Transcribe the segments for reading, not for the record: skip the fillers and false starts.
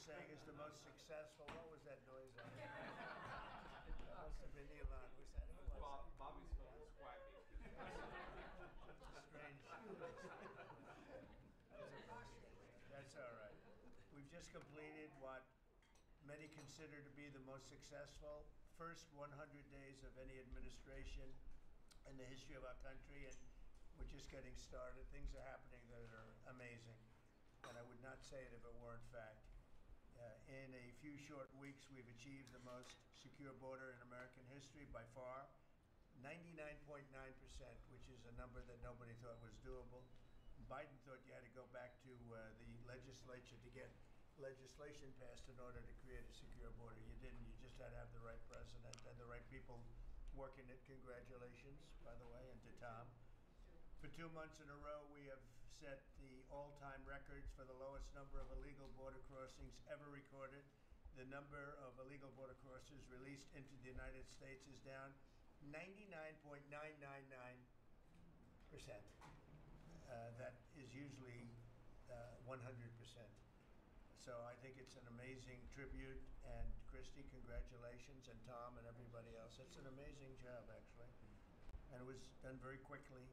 saying is the most successful. What was that noise? That must have been Elon. Was that who was it? Bobby's phone was quacking. Strange. That's all right. We've just completed what many consider to be the most successful first 100 days of any administration in the history of our country, and we're just getting started. Things are happening that are amazing, and I would not say it if it weren't fact. In a few short weeks, we've achieved the most secure border in American history by far, 99.9%, which is a number that nobody thought was doable. Biden thought you had to go back to the legislature to get legislation passed in order to create a secure border. You didn't. You just had to have the right president and the right people working it. Congratulations, by the way, and to Tom. For 2 months in a row, we have set the all-time records for the lowest number of illegal border crossings ever recorded. The number of illegal border crossers released into the United States is down 99.999%. That is usually 100%. So I think it's an amazing tribute, and Christy, congratulations, and Tom and everybody else. It's an amazing job, actually, and it was done very quickly.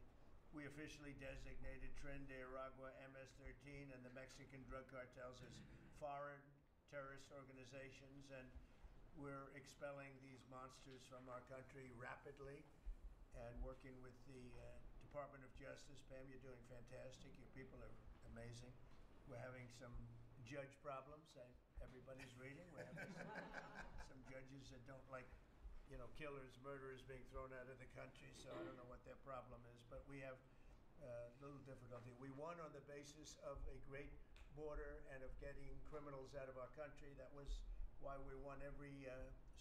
We officially designated Tren de Aragua, MS-13, and the Mexican drug cartels as foreign terrorist organizations, and we're expelling these monsters from our country rapidly and working with the Department of Justice. Pam, you're doing fantastic. Your people are amazing. We're having some judge problems. Everybody's reading. We're having some judges that don't like, killers, murderers being thrown out of the country. So I don't know what their problem is, but we have little difficulty. We won on the basis of a great border and of getting criminals out of our country. That was why we won every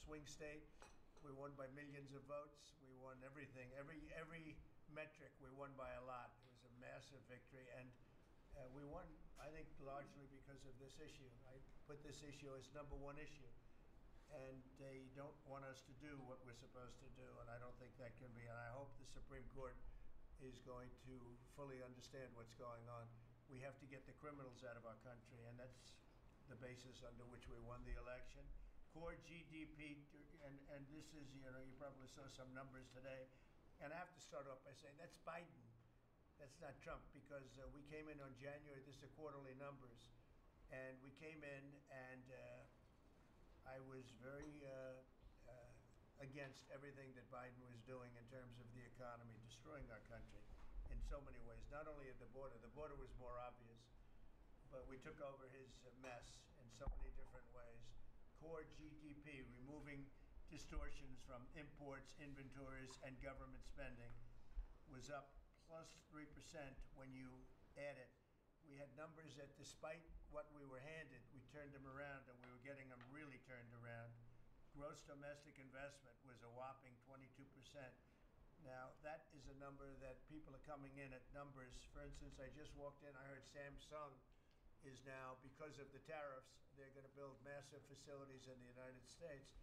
swing state. We won by millions of votes. We won everything. Every metric we won by a lot. It was a massive victory, and we won, I think, largely because of this issue. I put this issue as #1 issue, and they don't want us to do what we're supposed to do, and I don't think that can be, and I hope the Supreme Court is going to fully understand what's going on. We have to get the criminals out of our country, and that's the basis under which we won the election. Core GDP, and this is, you probably saw some numbers today, and I have to start off by saying that's Biden. That's not Trump, because we came in on January, this is the quarterly numbers, and we came in and I was very against everything that Biden was doing in terms of the economy, destroying our country in so many ways, not only at the border was more obvious, but we took over his mess in so many different ways. Core GDP, removing distortions from imports, inventories, and government spending, was up plus 3% when you add it. We had numbers that despite what we were handed, we turned them around, and we were getting them really turned around. Gross domestic investment was a whopping 22%. Now, that is a number that people are coming in at numbers. For instance, I just walked in, I heard Samsung is now, because of the tariffs, they're going to build massive facilities in the United States.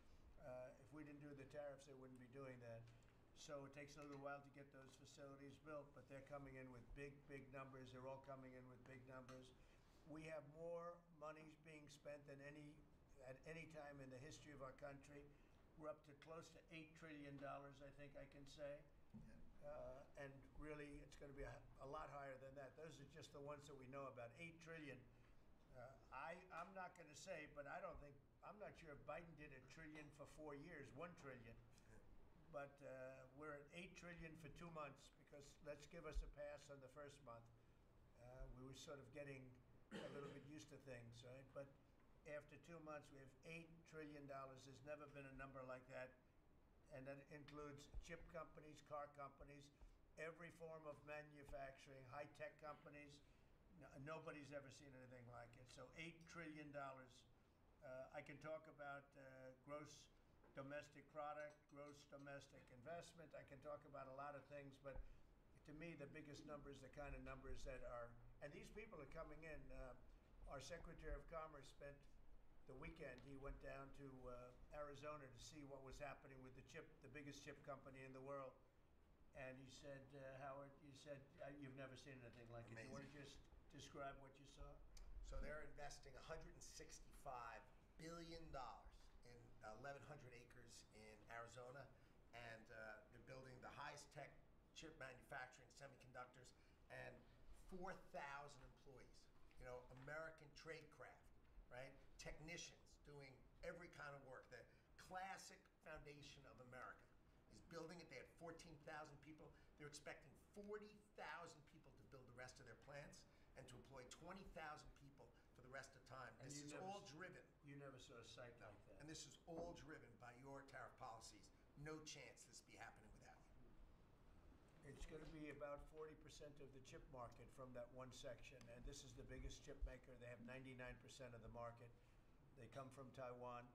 If we didn't do the tariffs, they wouldn't be doing that. So it takes a little while to get those facilities built, but they're coming in with big numbers. They're all coming in with big numbers. We have more money being spent than at any time in the history of our country. We're up to close to $8 trillion, I think I can say. Yeah. And really, it's going to be a lot higher than that. Those are just the ones that we know about. 8 trillion. I'm not going to say, but I'm not sure if Biden did $1 trillion for 4 years, 1 trillion. But we're at 8 trillion for 2 months, because let's give us a pass on the first month. We were sort of getting a little bit used to things, right? But after 2 months, we have $8 trillion. There's never been a number like that. And that includes chip companies, car companies, every form of manufacturing, high-tech companies. Nobody's ever seen anything like it. So $8 trillion. I can talk about gross domestic product, gross domestic investment. I can talk about a lot of things, but to me, the biggest numbers, the kind of numbers that are, and these people are coming in. Our Secretary of Commerce spent the weekend. He went down to Arizona to see what was happening with the biggest chip company in the world. And he said, Howard, you said you've never seen anything like it. You want to just describe what you saw? So So they're investing $165 billion in 1,100 acres in Arizona, and they're building the highest tech chip manufacturing, semiconductors, and 4,000 employees. You know, American tradecraft, right? Technicians doing every kind of work. The classic foundation of America is building it. They had 14,000 people. They're expecting 40,000 people to build the rest of their plants and to employ 20,000 people for the rest of the time. And this is all driven. You never saw a site like that. And this is all driven by your tariff policies. No chance this be happening without you. It's going to be about 40% of the chip market from that one section, and this is the biggest chip maker. They have 99% of the market. They come from Taiwan,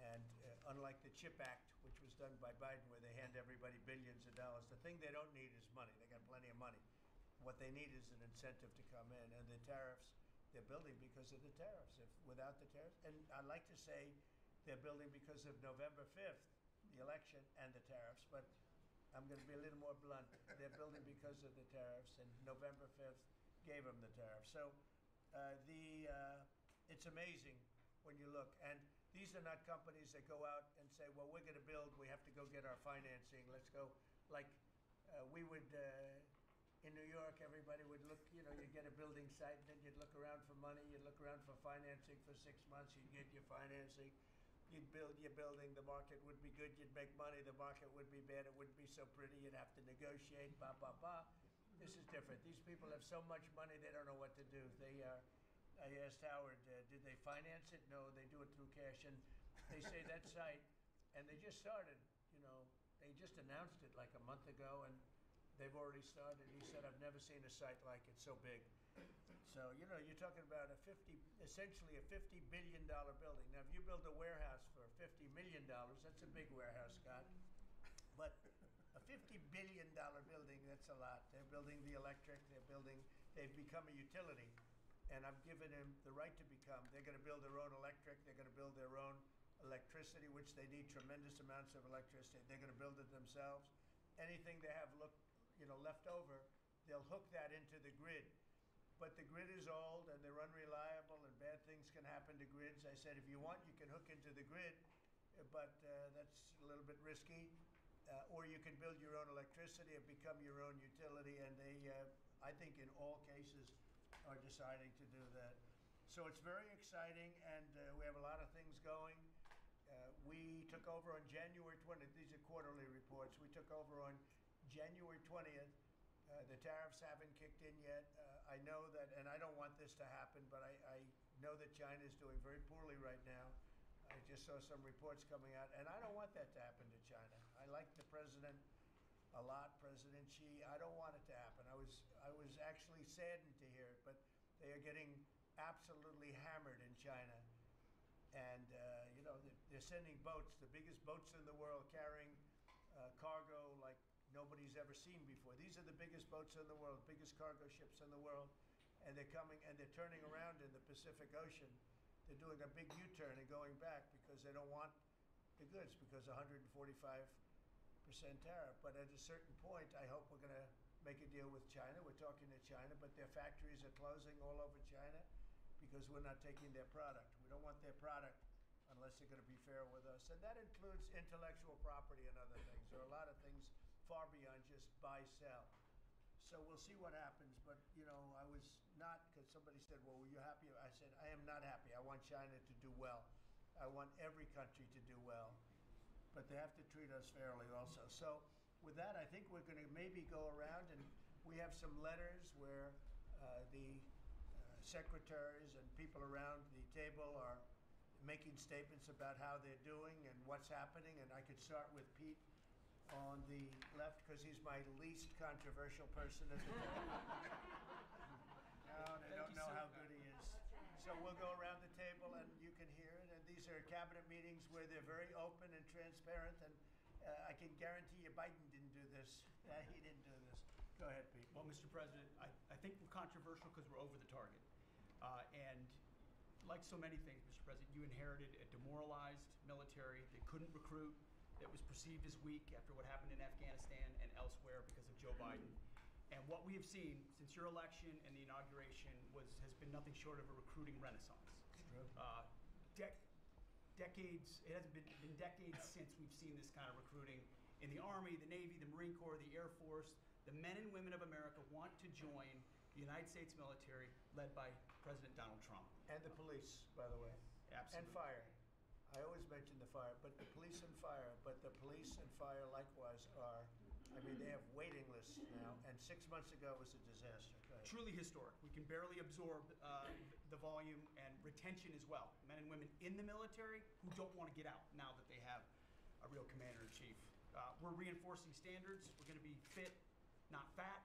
and unlike the CHIP Act, which was done by Biden, where they hand everybody billions of dollars, the thing they don't need is money. They got plenty of money. What they need is an incentive to come in, and the tariffs, they're building because of the tariffs. If without the tariffs, and I like to say they're building because of November 5th, the election, and the tariffs, but I'm going to be a little more blunt. They're building because of the tariffs, and November 5th gave them the tariffs. So it's amazing when you look. And these are not companies that go out and say, well, we're going to build, we have to go get our financing. Let's go. Like we would, in New York, everybody would look, you know, you'd get a building site, and then you'd look around for money, you'd look around for financing for 6 months, you'd get your financing. You'd build your building, the market would be good, you'd make money, the market would be bad, it wouldn't be so pretty, you'd have to negotiate, blah, blah, blah. This is different. These people have so much money, they don't know what to do. I asked Howard, did they finance it? No, they do it through cash. And they say that site, and they just started, you know, they just announced it like a month ago, and they've already started. He said, I've never seen a site like it, so big. So, you know, you're talking about essentially a $50 billion building. Now, if you build a warehouse for $50 million, that's a big warehouse, Scott. But a $50 billion building, that's a lot. They're building the electric, they've become a utility. And I've given them the right to become. They're going to build their own electric, they're going to build their own electricity, which they need tremendous amounts of electricity. They're going to build it themselves. Anything they have left over, they'll hook that into the grid. But the grid is old and they're unreliable and bad things can happen to grids. I said, if you want, you can hook into the grid, but that's a little bit risky. Or you can build your own electricity and become your own utility. And they, I think in all cases, are deciding to do that. So it's very exciting, and we have a lot of things going. We took over on January 20th. These are quarterly reports. We took over on January 20th. The tariffs haven't kicked in yet. I know that, and I don't want this to happen, but I know that China is doing very poorly right now. I just saw some reports coming out, and I don't want that to happen to China. I like the president a lot, President Xi. I don't want it to happen. I was actually saddened to hear it, but they are getting absolutely hammered in China. And, you know, they're sending boats, the biggest boats in the world, carrying cargo like nobody's ever seen before. These are the biggest boats in the world, biggest cargo ships in the world, and they're coming and they're turning around in the Pacific Ocean. They're doing a big U-turn and going back because they don't want the goods, because 145% tariff. But at a certain point, I hope we're going to make a deal with China. We're talking to China, but their factories are closing all over China because we're not taking their product. We don't want their product unless they're going to be fair with us. And that includes intellectual property and other things. There are a lot of things far beyond just buy, sell. So we'll see what happens. But, you know, I was not, because somebody said, well, were you happy? I said, I am not happy. I want China to do well. I want every country to do well. But they have to treat us fairly also. So with that, I think we're going to maybe go around, and we have some letters where the secretaries and people around the table are making statements about how they're doing and what's happening. And I could start with Pete on the left, because he's my least controversial person at the table. No, they don't know how good he is. So we'll go around the table and you can hear it. And these are cabinet meetings where they're very open and transparent. And I can guarantee you Biden didn't do this. He didn't do this. Go ahead, Pete. Well, Mr. President, I think we're controversial because we're over the target. And like so many things, Mr. President, you inherited a demoralized military that couldn't recruit, that was perceived as weak after what happened in Afghanistan and elsewhere because of Joe Biden. And what we have seen since your election and the inauguration has been nothing short of a recruiting renaissance. Decades, it hasn't been decades since we've seen this kind of recruiting in the Army, the Navy, the Marine Corps, the Air Force. The men and women of America want to join the United States military led by President Donald Trump. And the police, by the way. Absolutely. And fire. I always mention the fire, but the police and fire, likewise are, they have waiting lists now, and 6 months ago was a disaster. Truly historic. We can barely absorb the volume and retention as well. Men and women in the military who don't want to get out now that they have a real commander-in-chief. We're reinforcing standards. We're going to be fit, not fat,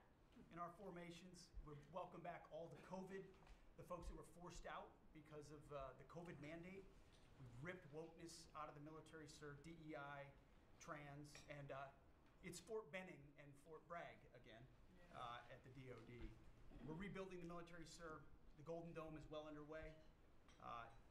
in our formations. We're welcome back all the folks that were forced out because of the COVID mandate. We've ripped wokeness out of the military, sir, DEI, trans, and it's Fort Benning and Fort Bragg again at the DOD. We're rebuilding the military, sir. The Golden Dome is well underway.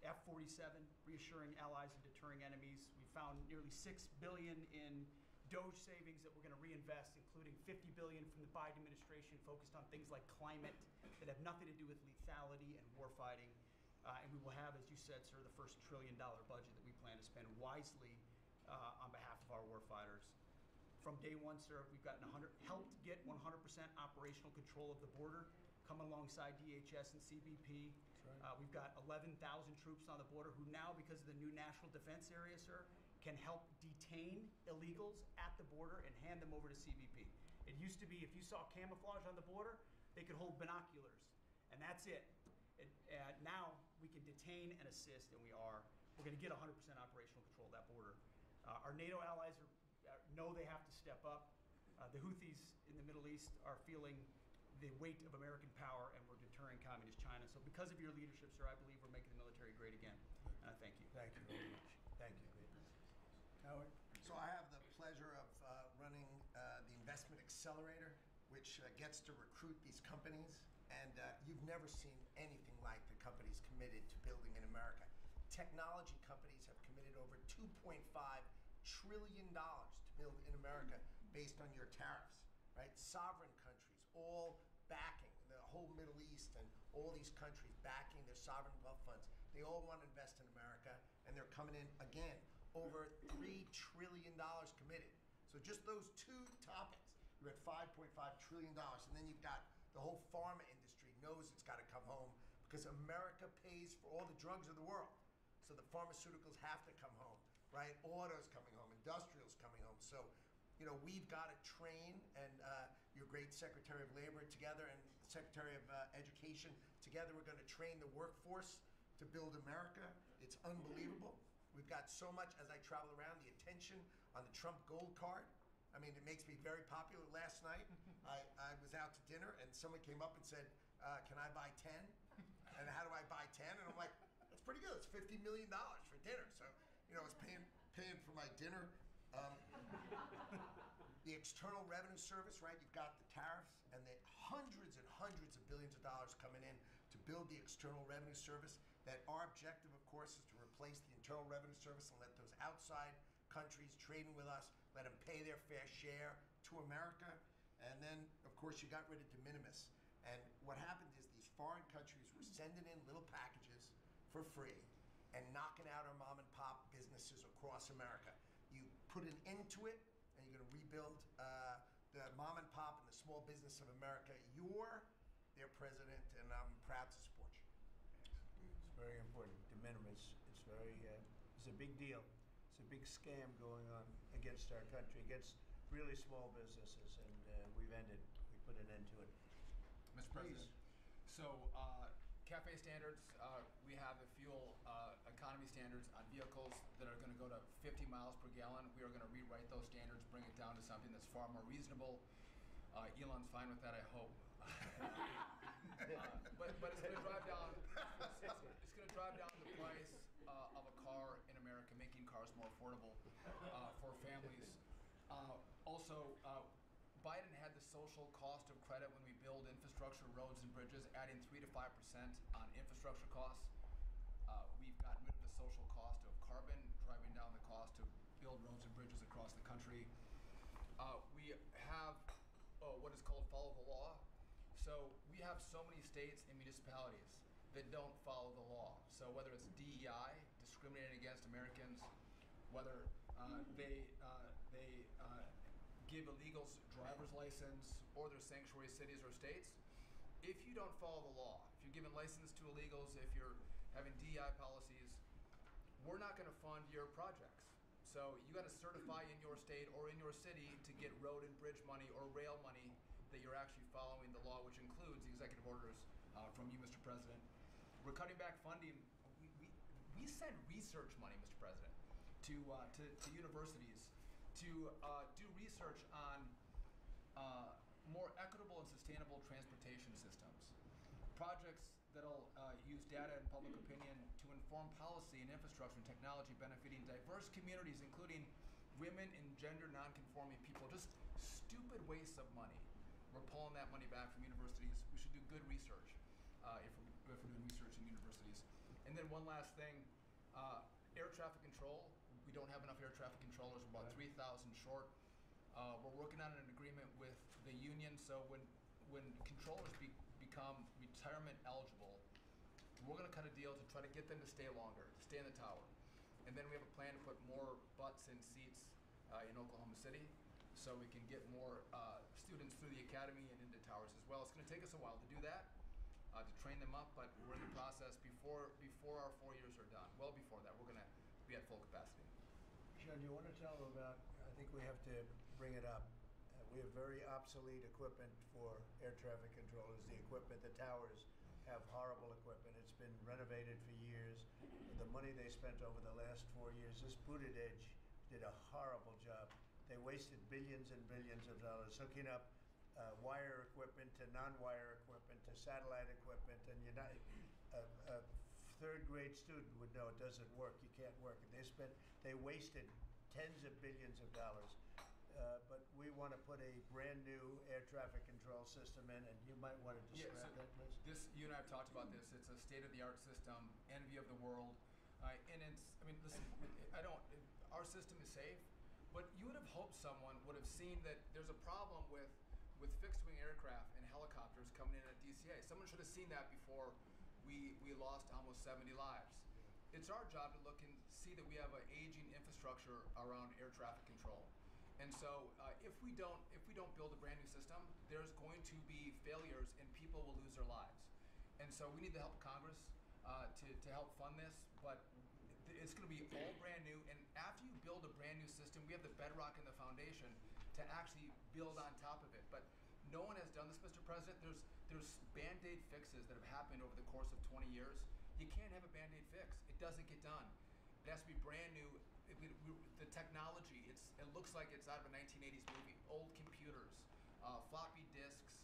F-47, reassuring allies and deterring enemies. We found nearly $6 billion in DOGE savings that we're going to reinvest, including $50 billion from the Biden administration focused on things like climate that have nothing to do with lethality and warfighting. And we will have, as you said, sir, the first $1 trillion budget that we plan to spend wisely on behalf of our warfighters. From day one, sir, we've helped get 100% operational control of the border, coming alongside DHS and CBP. Right. We've got 11,000 troops on the border who now, because of the new national defense area, sir, can help detain illegals at the border and hand them over to CBP. It used to be if you saw camouflage on the border, they could hold binoculars, and that's it. Now we can detain and assist, and we are. We're going to get 100% operational control of that border. Our NATO allies know they have to step up. The Houthis in the Middle East are feeling the weight of American power, and we're deterring communist China. So because of your leadership, sir, I believe we're making the military great again, and I thank you. Thank you very much. Thank you. Howard? So I have the pleasure of running the Investment Accelerator, which gets to recruit these companies. And you've never seen anything like the companies committed to building in America. Technology companies have committed over $2.5 trillion to build in America based on your tariffs, right? Sovereign countries all backing, the whole Middle East and all these countries backing their sovereign wealth funds. They all want to invest in America, and they're coming in again. Over $3 trillion committed. So just those two topics, you're at $5.5 trillion. And then you've got the whole pharma industry knows it's got to come home because America pays for all the drugs of the world. So the pharmaceuticals have to come home, right? Auto's coming home, industrial's coming home. So, we've got to train, and your great Secretary of Labor together and Secretary of Education together, we're going to train the workforce to build America. It's unbelievable. We've got so much, as I travel around, the attention on the Trump Gold Card. It makes me very popular. Last night, I was out to dinner, and someone came up and said, can I buy 10? And how do I buy 10? And I'm like, that's pretty good. It's $50 million for dinner. So, I was paying for my dinner. The External Revenue Service, right? You've got the tariffs and the hundreds and hundreds of billions of dollars coming in to build the External Revenue Service. That our objective, of course, is to replace the Internal Revenue Service and let those outside countries trading with us, let them pay their fair share to America. And then, of course, you got rid of de minimis. And what happened is these foreign countries were sending in little packages for free and knocking out our mom and pop businesses across America. You put an end to it, and you're going to rebuild the mom and pop and the small business of America. You're their president, and I'm proud to support you. It's very important. De minimis. It's a big deal. It's a big scam going on against our country, against really small businesses, and we put an end to it. Mr. President, so CAFE standards, we have the fuel economy standards on vehicles that are going to go to 50 miles per gallon. We are going to rewrite those standards, bring it down to something that's far more reasonable. Elon's fine with that, I hope. But it's going to drive down. It's going to drive down the price of a car in America, making cars more affordable for families. Also, Biden had the social cost of credit when we build infrastructure, roads, and bridges, adding 3 to 5% on infrastructure costs. We've gotten rid of the social cost of carbon, driving down the cost to build roads and bridges across the country. We have what is called follow the law. So we have so many states and municipalities that don't follow the law. So whether it's DEI, discriminating against Americans, whether they give illegals driver's license, or they're sanctuary cities or states, if you don't follow the law, if you're giving license to illegals, if you're having DEI policies, we're not going to fund your projects. So you got to certify in your state or in your city to get road and bridge money or rail money that you're actually following the law, which includes the executive orders from you, Mr. President. We're cutting back funding. We send research money, Mr. President, to universities to do research on more equitable and sustainable transportation systems. Projects that'll use data and public opinion to inform policy and infrastructure and technology benefiting diverse communities, including women and gender non-conforming people. Just stupid wastes of money. We're pulling that money back from universities. We should do good research if we're doing research in universities. And then one last thing, air traffic control. We don't have enough air traffic controllers. We're about 3,000 short. We're working on an agreement with the union, so when controllers become retirement eligible, we're going to cut a deal to try to get them to stay longer, stay in the tower. And then we have a plan to put more butts in seats in Oklahoma City, so we can get more students through the academy and into towers as well. It's going to take us a while to do that, to train them up, but we're in the process before our 4 years are done. Well before that, we're going to be at full capacity. Sean, do you want to tell them about, I think we have to bring it up, we have very obsolete equipment for air traffic controllers. The equipment, the towers have horrible equipment. It's been renovated for years. The money they spent over the last 4 years, this Buttigieg did a horrible job. They wasted billions and billions of dollars hooking up wire equipment to non-wire equipment to satellite equipment, and a third-grade student would know it doesn't work. You can't work it. They wasted tens of billions of dollars. But we want to put a brand new air traffic control system in, and you might want to describe that, please. You and I have talked about this. It's a state-of-the-art system, envy of the world, and listen, our system is safe, but you would have hoped someone would have seen that there's a problem with fixed-wing aircraft and helicopters coming in at DCA. Someone should have seen that before we lost almost 70 lives. It's our job to look and see that we have an aging infrastructure around air traffic control. And so if we don't build a brand new system, there's going to be failures and people will lose their lives. And so we need the help of Congress to help fund this, but it's going to be all brand new. And after you build a brand new system, we have the bedrock and the foundation to actually build on top of it. But no one has done this, Mr. President. There's Band-Aid fixes that have happened over the course of 20 years. You can't have a Band-Aid fix. It doesn't get done. It has to be brand new. The technology, it looks like it's out of a 1980s movie. Old computers, floppy disks.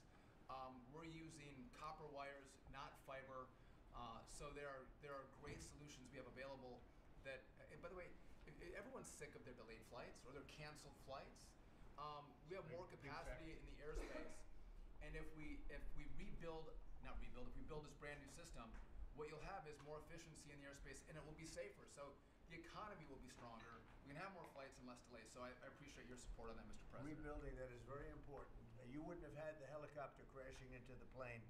We're using copper wires, not fiber. So there are great solutions we have available that, and by the way, everyone's sick of their delayed flights or their canceled flights. We have more capacity in the airspace, and if we build this brand new system, what you'll have is more efficiency in the airspace, and it will be safer. So the economy will be stronger. We can have more flights and less delays. So I appreciate your support on that, Mr. President. Rebuilding that is very important. You wouldn't have had the helicopter crashing into the plane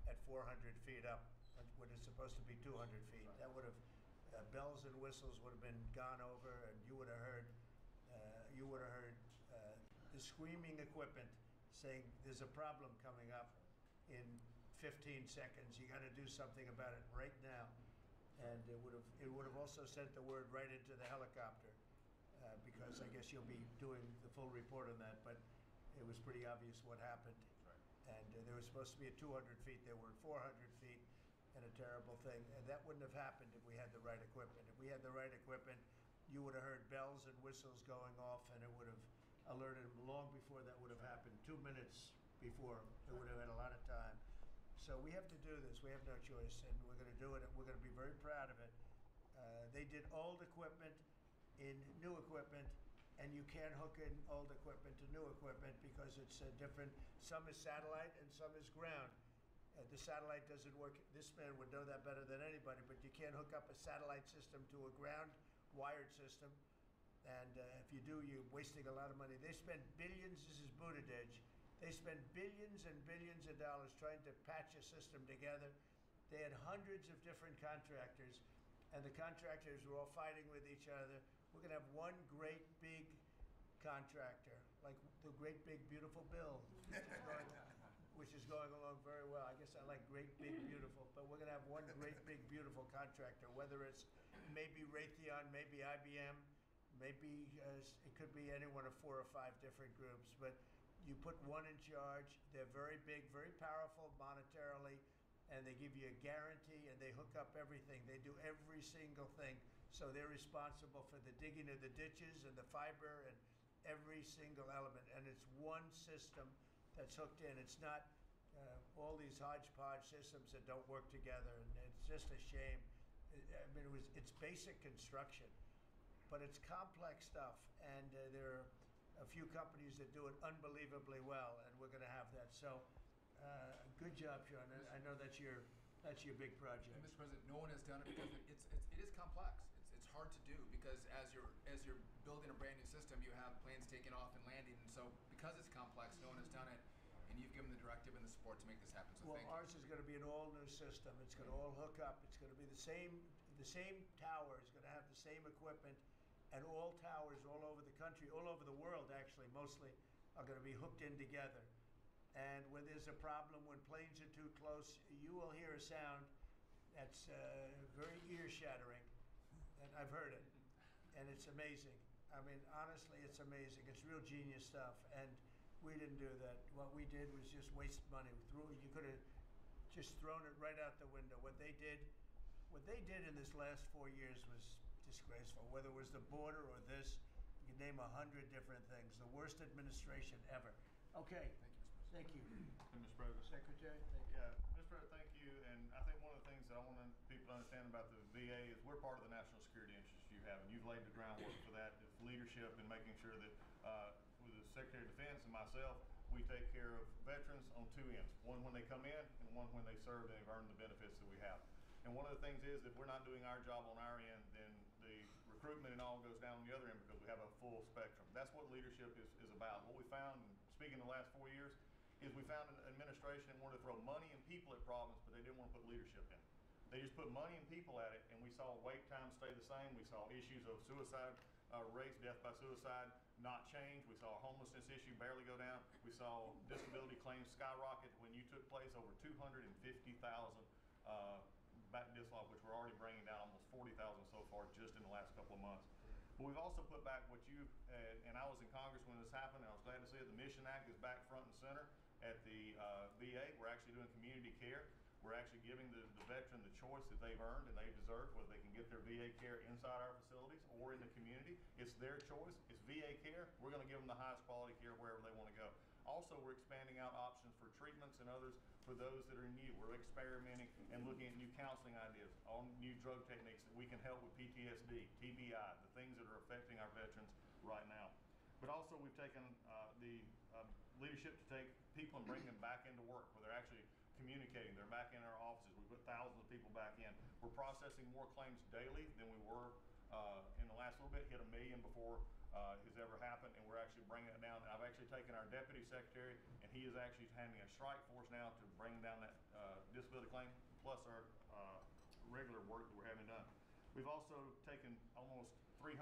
at 400 feet up when it's supposed to be 200 feet. That would have bells and whistles would have been gone over, and you would have heard the screaming equipment saying there's a problem coming up in 15 seconds. You got to do something about it right now. And it would have also sent the word right into the helicopter, because I guess you'll be doing the full report on that, but it was pretty obvious what happened. Right. And there was supposed to be at 200 feet, there were 400 feet, and a terrible thing. And that wouldn't have happened if we had the right equipment. If we had the right equipment, you would have heard bells and whistles going off, and it would have alerted them long before that would have happened. 2 minutes before, it would have had a lot of time. So we have to do this. We have no choice, and we're going to do it. We're going to be very proud of it. They did old equipment in new equipment, and you can't hook in old equipment to new equipment because it's different. Some is satellite and some is ground. The satellite doesn't work. This man would know that better than anybody, but you can't hook up a satellite system to a ground wired system. And if you do, you're wasting a lot of money. They spent billions. This is Buttigieg. They spent billions and billions of dollars trying to patch a system together. They had hundreds of different contractors, and the contractors were all fighting with each other. We're going to have one great big contractor, like the great big beautiful bill, which is going along very well. I guess I like great big beautiful, but we're going to have one great big beautiful contractor, whether it's maybe Raytheon, maybe IBM, maybe it could be any one of 4 or 5 different groups, but you put one in charge. They're very big, very powerful monetarily, and they give you a guarantee, and they hook up everything. They do every single thing. So they're responsible for the digging of the ditches and the fiber and every single element. And it's one system that's hooked in. It's not all these hodgepodge systems that don't work together, and it's just a shame. I mean, it's basic construction, but it's complex stuff, and there are a few companies that do it unbelievably well, and we're going to have that. So, good job, Sean. I know that's your big project. And Mr. President, no one has done it because it is complex. It's hard to do because as you're building a brand new system, you have planes taking off and landing, and so because it's complex, no one has done it, and you've given the directive and the support to make this happen. So well, thank you. ours is going to be an all-new system. It's going to all hook up. It's going to be the same tower is going to have the same equipment, and all towers all over the country, all over the world actually, mostly, are going to be hooked in together. And when there's a problem, when planes are too close, you will hear a sound that's very ear-shattering, and I've heard it, and it's amazing. I mean, honestly, it's amazing. It's real genius stuff, and we didn't do that. What we did was just waste money. You could have just thrown it right out the window. What they did in this last 4 years was disgraceful. Whether it was the border or this, you can name 100 different things. The worst administration ever. Okay. Thank you. Mr. President. Secretary, thank you. Yeah, Mr. President, thank you. And I think one of the things that I want people to understand about the VA is we're part of the national security interests you have, and you've laid the groundwork for that. It's leadership and making sure that with the Secretary of Defense and myself, we take care of veterans on 2 ends. One when they come in, and one when they serve and they've earned the benefits that we have. And one of the things is if we're not doing our job on our end, then the recruitment and all goes down on the other end because we have a full spectrum. That's what leadership is about. What we found, and speaking the last 4 years, is we found an administration that wanted to throw money and people at problems, but they didn't want to put leadership in. They just put money and people at it, and we saw wait times stay the same. We saw issues of suicide rates, death by suicide, not change. We saw homelessness issue barely go down. We saw disability claims skyrocket when you took place, over 250,000 back dislodge, which we're already bringing down almost 40,000 so far just in the last couple of months. But we've also put back what you, and I was in Congress when this happened, and I was glad to see it. The Mission Act is back front and center at the VA. We're actually doing community care. We're actually giving the veteran the choice that they've earned and they deserve, whether they can get their VA care inside our facilities or in the community. It's their choice. It's VA care. We're going to give them the highest quality care wherever they want to go. Also, we're expanding out options for treatments and others for those that are new. We're experimenting and looking at new counseling ideas, all new drug techniques that we can help with PTSD, TBI, the things that are affecting our veterans right now. But also, we've taken the leadership to take people and bring them back into work where they're actually communicating. They're back in our offices. We put thousands of people back in. We're processing more claims daily than we were in the last little bit, hit 1 million before has ever happened, and we're actually bringing it down. And I've actually taken our deputy secretary, and he is actually handling a strike force now to bring down that disability claim, plus our regular work that we're having done. We've also taken almost $300+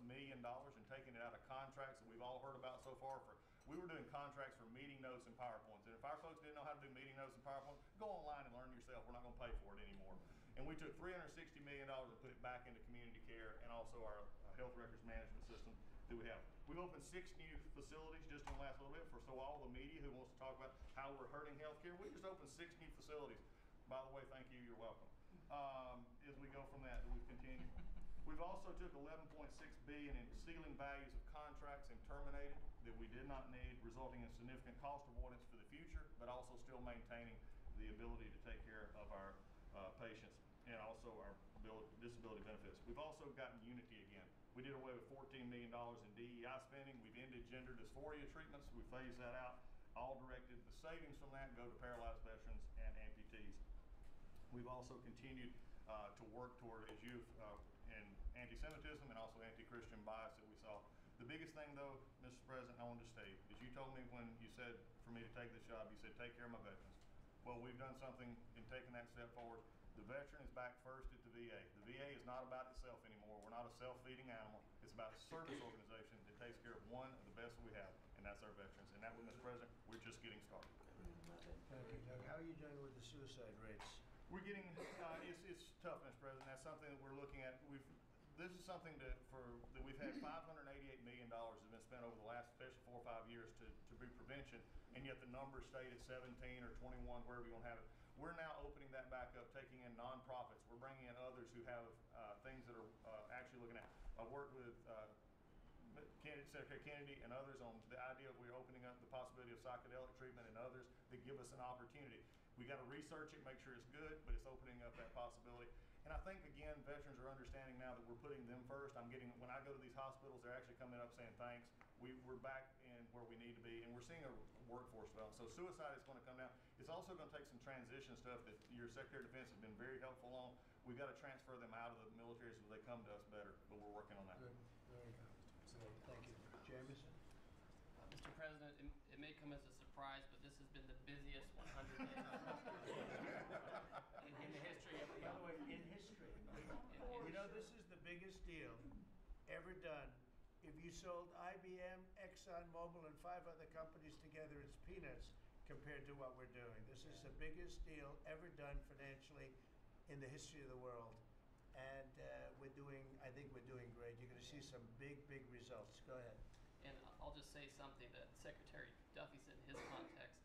million and taken it out of contracts that we've all heard about so far. We were doing contracts for meeting notes and PowerPoints, and if our folks didn't know how to do meeting notes and PowerPoint, go online and learn yourself. We're not going to pay for it anymore. And we took $360 million and put it back into community care and also our health records management system that we have. We've opened 6 new facilities just in the last little bit so all the media who wants to talk about how we're hurting healthcare, we just opened 6 new facilities. By the way, thank you. You're welcome. As we go from that, we've continued. We've also took $11.6 billion in ceiling values of contracts and terminated that we did not need, resulting in significant cost avoidance for the future, but also still maintaining the ability to take care of our patients and also our disability benefits. We've also gotten unity again. We did away with $14 million in DEI spending. We've ended gender dysphoria treatments. We phased that out. All directed, the savings from that go to paralyzed veterans and amputees. We've also continued to work toward, as you've in anti-Semitism and also anti-Christian bias that we saw. The biggest thing, though, Mr. President, I wanted to state is you told me when you said for me to take this job. You said, take care of my veterans. Well, we've done something in taking that step forward. The veteran is back first at the VA. The VA is not about itself anymore. We're not a self-feeding animal. It's about a service organization that takes care of one of the best we have, and that's our veterans. And that one, Mr. President, we're just getting started. Thank you, Doug. How are you doing with the suicide rates? We're getting, it's tough, Mr. President. That's something that we're looking at. This is something that we've had $588 million has been spent over the last, especially 4 or 5 years to be prevention, and yet the numbers stayed at 17 or 21, wherever you want to have it. We're now opening that back up, taking in nonprofits. We're bringing in others who have things that are actually looking at. I've worked with Secretary Kennedy and others on the idea of we're opening up the possibility of psychedelic treatment and others that give us an opportunity. We got to research it, make sure it's good, but it's opening up that possibility. And I think, again, veterans are understanding now that we're putting them first. When I go to these hospitals, they're actually coming up saying thanks. We're back in where we need to be, and we're seeing a workforce develop. So suicide is going to come down. It's also going to take some transition stuff that your Secretary of Defense has been very helpful on. We've got to transfer them out of the military so they come to us better, but we're working on that. Good. Very good. Thank you. Jameson? Mr. President, it may come as a surprise, but this has been the busiest 100 days in the history of the By the way, in history, you know, this is the biggest deal ever done. If you sold IBM, ExxonMobil, and 5 other companies together, it's peanuts compared to what we're doing. This is the biggest deal ever done financially in the history of the world. And I think we're doing great. You're going to see some big, big results. Go ahead. And I'll just say something that Secretary Duffy said in his context,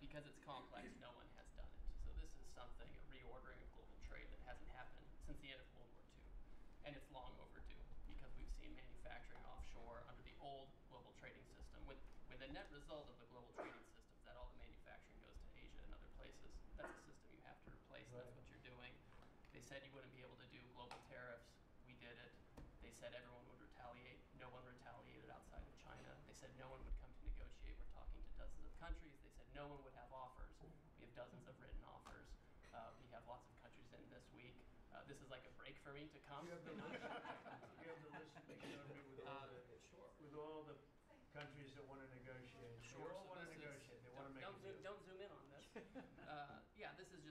because it's complex, no one has done it. So this is something, a reordering of global trade that hasn't happened since the end of World War II. And it's long overdue because we've seen manufacturing offshore under the old global trading system. With the net result of the global trading system is that all the manufacturing goes to Asia and other places. That's a system you have to replace. Right. That's what you're doing. They said you wouldn't be able to do global tariffs. We did it. They said everyone would retaliate. No one retaliated outside of China. They said no one would come to negotiate. We're talking to dozens of countries. They said no one would have offers. We have dozens of written offers. We have lots of countries in this week. This is like a break for me to come. You have the list. You have the list that they showed me with all the countries that want to negotiate. Sure. They all So want to this negotiate. They want to make a deal. don't zoom in on this. Yeah, this is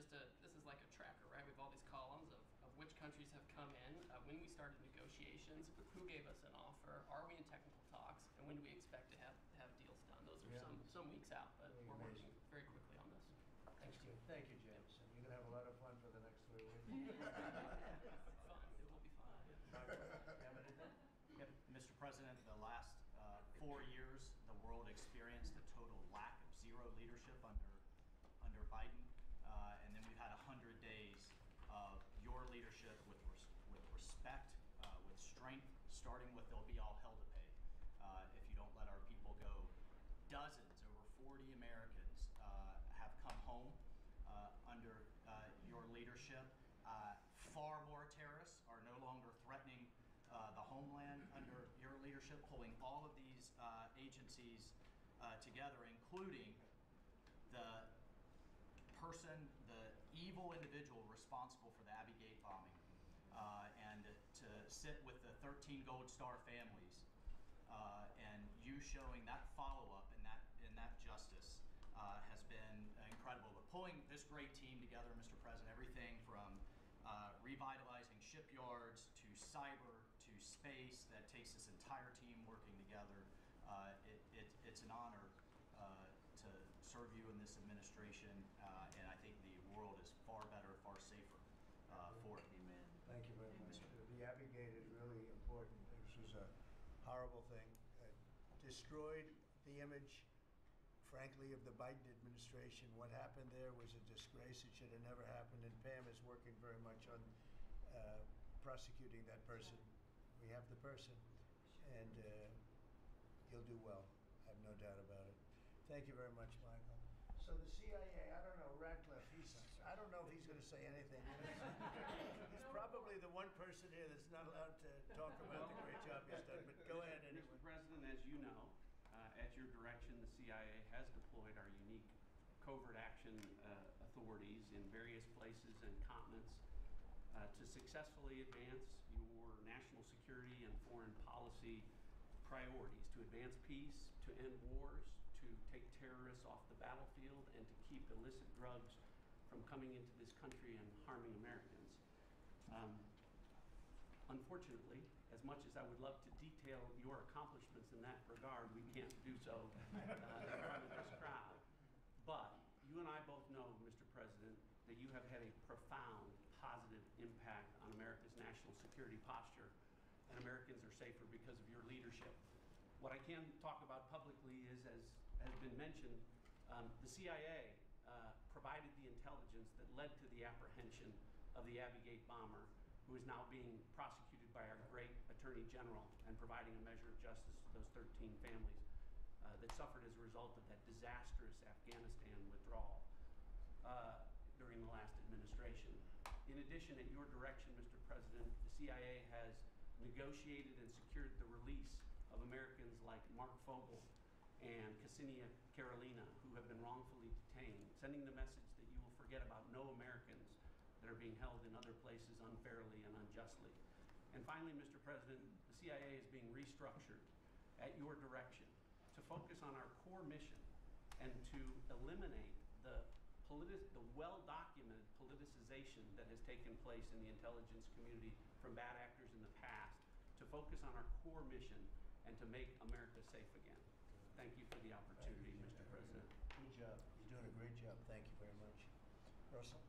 like a tracker, right? We have all these columns of which countries have come in, when we started negotiations, who gave us an offer, are we in technical talks, and when do we expect to have deals done? Those are some weeks out, but we're working very quickly on this. Thanks. Thank you, Jameson. You're going to have a lot of fun for the next 3 weeks. Fun. It will be fun. Yep. Mr. President, the last 4 years, the world experienced a total lack of zero leadership under Biden, and then we've had 100 days of your leadership with respect, with strength, starting with there'll be all hell to pay if you don't let our people go. Dozens, over 40 Americans have come home under your leadership. Far more terrorists are no longer threatening the homeland under your leadership, pulling all of these agencies together, including the evil individual responsible for the Abbey Gate bombing, and to sit with the 13 Gold Star families, and you showing that follow-up and that justice has been incredible. But pulling this great team together, Mr. President, everything from revitalizing shipyards to cyber to space, that takes this entire team working together. It's an honor to serve you in this administration, and I think the world is far better, far safer for it. Amen. Thank you very much. The Abbey Gate is really important. This was a horrible thing. It destroyed the image, frankly, of the Biden administration. What happened there was a disgrace. It should have never happened, and Pam is working very much on prosecuting that person. We have the person, and he'll do well. I have no doubt about it. Thank you very much, Michael. So the CIA, I don't know, Ratcliffe, I don't know if he's going to say anything. He's probably the one person here that's not allowed to talk about the great job he's done, but go ahead anyway. Mr. President, as you know, at your direction, the CIA has deployed our unique covert action authorities in various places and continents to successfully advance your national security and foreign policy priorities, to advance peace, to end wars, to take terrorists off the battlefield and to keep illicit drugs from coming into this country and harming Americans. Unfortunately, as much as I would love to detail your accomplishments in that regard, we can't do so in front of this crowd. But you and I both know, Mr. President, that you have had a profound positive impact on America's national security posture, and Americans are safer because of your leadership. What I can talk about publicly is, as has been mentioned, the CIA provided the intelligence that led to the apprehension of the Abbey Gate bomber, who is now being prosecuted by our great Attorney General and providing a measure of justice to those 13 families that suffered as a result of that disastrous Afghanistan withdrawal during the last administration. In addition, at your direction, Mr. President, the CIA has negotiated and secured the release of Americans like Mark Fogel and Ksenia Karolina, who have been wrongfully detained, sending the message that you will forget about no Americans that are being held in other places unfairly and unjustly. And finally, Mr. President, the CIA is being restructured at your direction to focus on our core mission and to eliminate the well-documented politicization that has taken place in the intelligence community from bad actors in the past, to focus on our core mission and to make America safe again. Thank you for the opportunity, Mr. President. Good job. You're doing a great job. Thank you very much. Russell?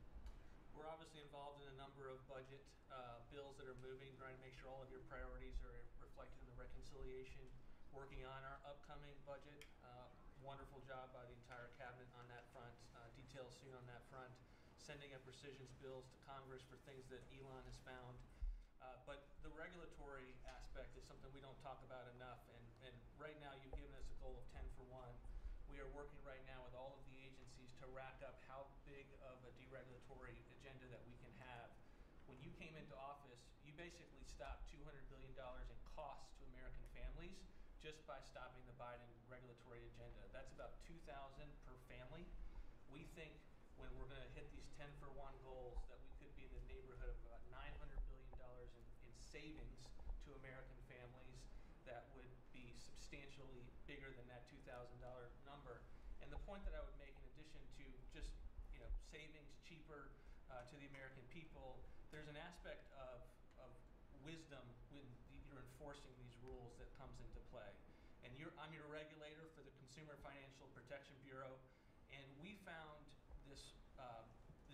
We're obviously involved in a number of budget bills that are moving, trying to make sure all of your priorities are reflected in the reconciliation, working on our upcoming budget. Wonderful job by the entire cabinet on that front. Details soon on that front. Sending up rescissions bills to Congress for things that Elon has found. But the regulatory aspect is something we don't talk about enough. And right now you've given us a goal of 10 for 1. We are working right now with all of the agencies to rack up how big of a deregulatory agenda that we can have. When you came into office, you basically stopped $200 billion in costs to American families just by stopping the Biden regulatory agenda. That's about $2,000 per family. We think when we're going to hit these 10 for 1 goals that we could be in the neighborhood of about $900 billion in savings to American families that would be substantially bigger than that $2,000 number. And the point that I would make, in addition to just savings cheaper to the American people, there's an aspect of wisdom when you're enforcing these rules that comes into play. And I'm your regulator for the Consumer Financial Protection Bureau, and we found this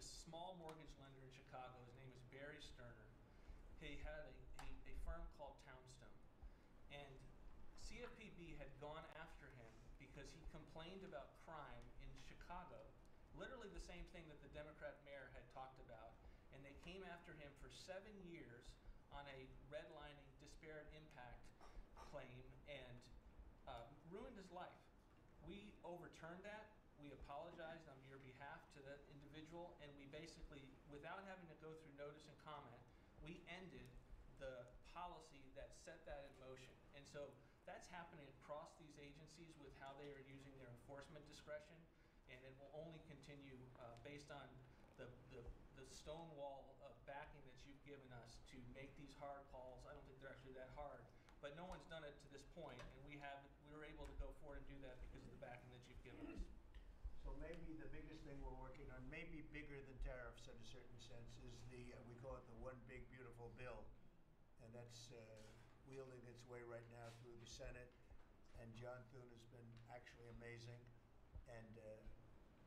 small mortgage lender in Chicago. His name is Barry Sterner. He had a firm called Townstone, and CFPB had gone after him because he complained about crime in Chicago, literally the same thing that the Democrat mayor had talked about, and they came after him for 7 years on a redlining disparate impact claim and ruined his life. We overturned that. We apologized on your behalf to that individual, and we basically, without having to go through notice and comment, we ended the policy that set that in motion. And so that's happening across these agencies with how they are using their enforcement discretion, and it will only continue based on the stonewall of backing that you've given us to make these hard calls. I don't think they're actually that hard, but no one's done it to this point, and we were able to go forward and do that because of the backing that you've given us. So maybe the biggest thing we're working on, maybe bigger than tariffs in a certain sense, is we call it the One Big Beautiful Bill. And that's wielding its way right now through the Senate. And John Thune has been actually amazing. And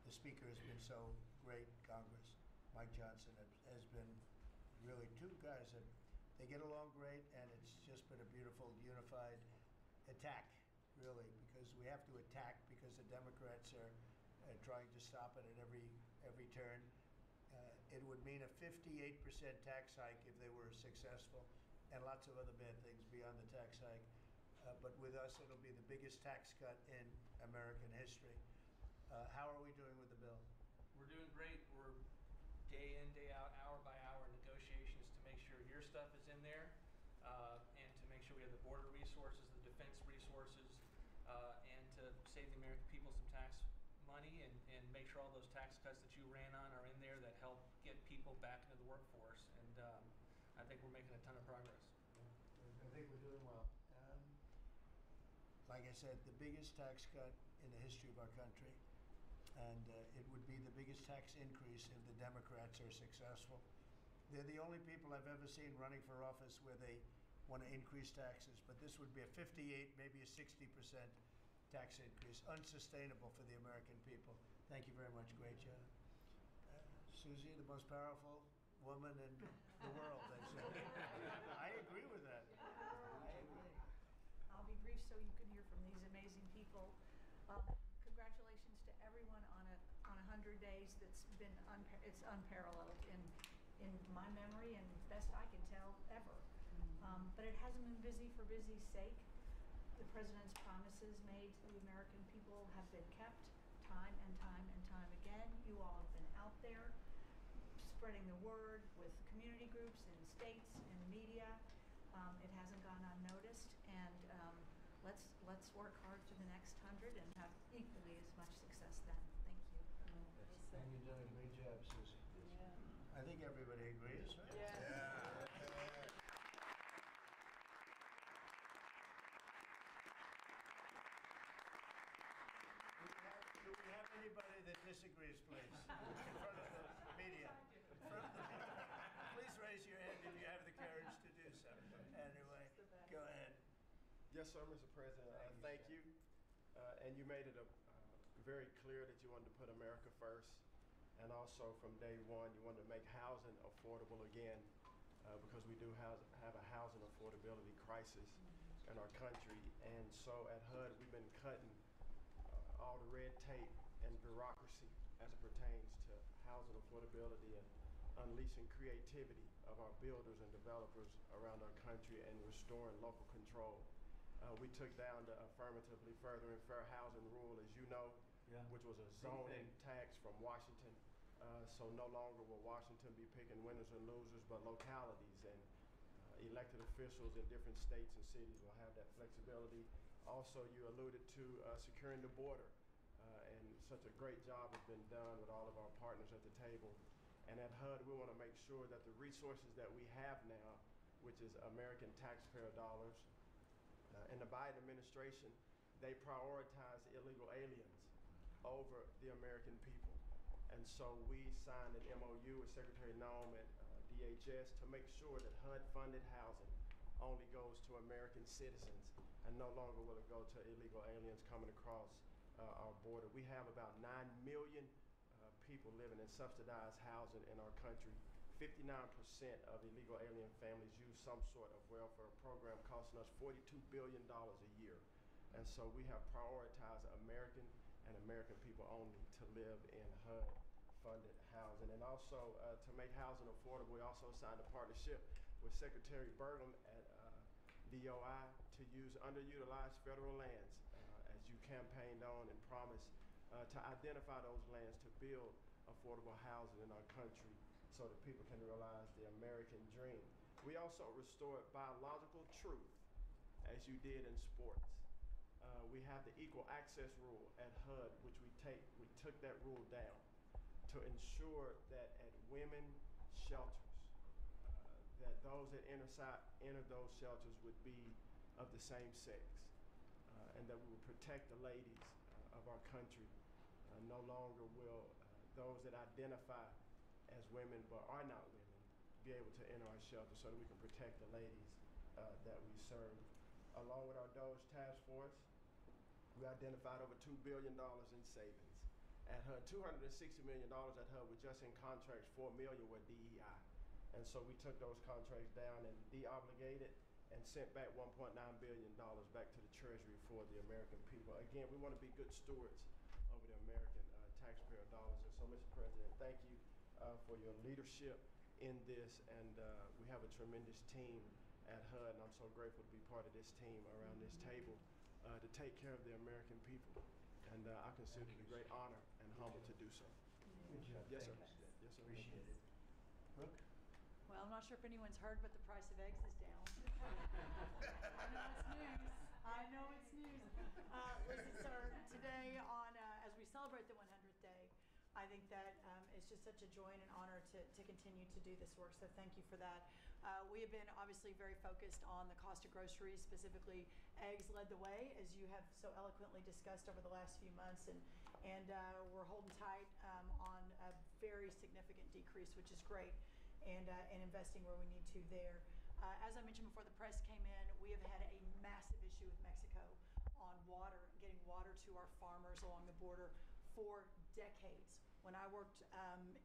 the Speaker has been so great, Congress. Mike Johnson has been really two guys that they get along great, and it's just been a beautiful, unified attack, really, because we have to attack because the Democrats are trying to stop it at every turn. It would mean a 58% tax hike if they were successful, and lots of other bad things beyond the tax hike. But with us, it'll be the biggest tax cut in American history. How are we doing with the bill? We're doing great. We're day in, day out, hour by hour negotiations to make sure your stuff is in there, and to make sure we have the border resources, the defense resources, and to save the American people some tax money and make sure all those tax cuts that you ran on are in there that help get people back into the workforce. And I think we're making a ton of progress. I think we're doing well. like I said, the biggest tax cut in the history of our country. And it would be the biggest tax increase if the Democrats are successful. They're the only people I've ever seen running for office where they want to increase taxes, but this would be a 58, maybe a 60% tax increase, unsustainable for the American people. Thank you very much. Great job. Susie, the most powerful woman in the world, they say. I agree with that. I agree. I'll be brief so you can hear from these amazing people. Congratulations to everyone on 100 days. That's been it's unparalleled in my memory and best I can tell ever. But it hasn't been busy for busy's sake. The president's promises made to the American people have been kept time and time and time again. You all have been out there spreading the word with community groups and states and media. It hasn't gone unnoticed, and let's work hard for the next 100 and have equally as much success then. Thank you. And you're doing a great job, Susie. Yeah. I think everybody agrees, right? Yeah. Do we have anybody that disagrees, please? In front of the media. In front of the media. Please raise your hand if you have the courage to do so. Anyway, go ahead. Yes, sir, Mr. President. Thank you. And you made it very clear that you wanted to put America first. And also from day one, you wanted to make housing affordable again because we do have a housing affordability crisis in our country. And so at HUD, we've been cutting all the red tape and bureaucracy as it pertains to housing affordability and unleashing creativity of our builders and developers around our country and restoring local control. We took down the affirmatively furthering fair housing rule, as you know, which was a zoning tax from Washington. So no longer will Washington be picking winners and losers, but localities and elected officials in different states and cities will have that flexibility. Also, you alluded to securing the border, and such a great job has been done with all of our partners at the table. And at HUD, we want to make sure that the resources that we have now, which is American taxpayer dollars, in the Biden administration, they prioritize illegal aliens over the American people. And so we signed an MOU with Secretary Noem at DHS to make sure that HUD-funded housing only goes to American citizens and no longer will it go to illegal aliens coming across our border. We have about 9 million people living in subsidized housing in our country. 59% of illegal alien families use some sort of welfare program costing us $42 billion a year. And so we have prioritized American and American people only to live in HUD-funded housing. And also to make housing affordable, we also signed a partnership with Secretary Burgum at DOI to use underutilized federal lands as you campaigned on and promised to identify those lands to build affordable housing in our country so that people can realize the American dream. We also restored biological truth, as you did in sports. We have the equal access rule at HUD, which we took that rule down to ensure that at women's shelters, that those that enter those shelters would be of the same sex, and that we would protect the ladies of our country. No longer will those that identify as women but are not women be able to enter our shelter so that we can protect the ladies that we serve. Along with our DOGE task force, we identified over $2 billion in savings. At HUD, $260 million at HUD was just in contracts, $4 million were DEI. And so we took those contracts down and de-obligated and sent back $1.9 billion back to the Treasury for the American people. Again, we want to be good stewards over the American taxpayer dollars. And so, Mr. President, thank you for your leadership in this. And we have a tremendous team at HUD, and I'm so grateful to be part of this team around this table to take care of the American people. And I consider it a great honor and humble to do so. Good job. Yes, sir. Thank you. Yes, sir. Appreciate it. Brooke? Well, I'm not sure if anyone's heard, but the price of eggs is down. I know it's news. Listen, sir, today as we celebrate the 100th day, I think that it's just such a joy and an honor to continue to do this work, so thank you for that. We have been obviously very focused on the cost of groceries, specifically eggs led the way, as you have so eloquently discussed over the last few months, and we're holding tight on a very significant decrease, which is great, and investing where we need to there. As I mentioned before the press came in, we have had a massive issue with Mexico on water, getting water to our farmers along the border for decades. When I worked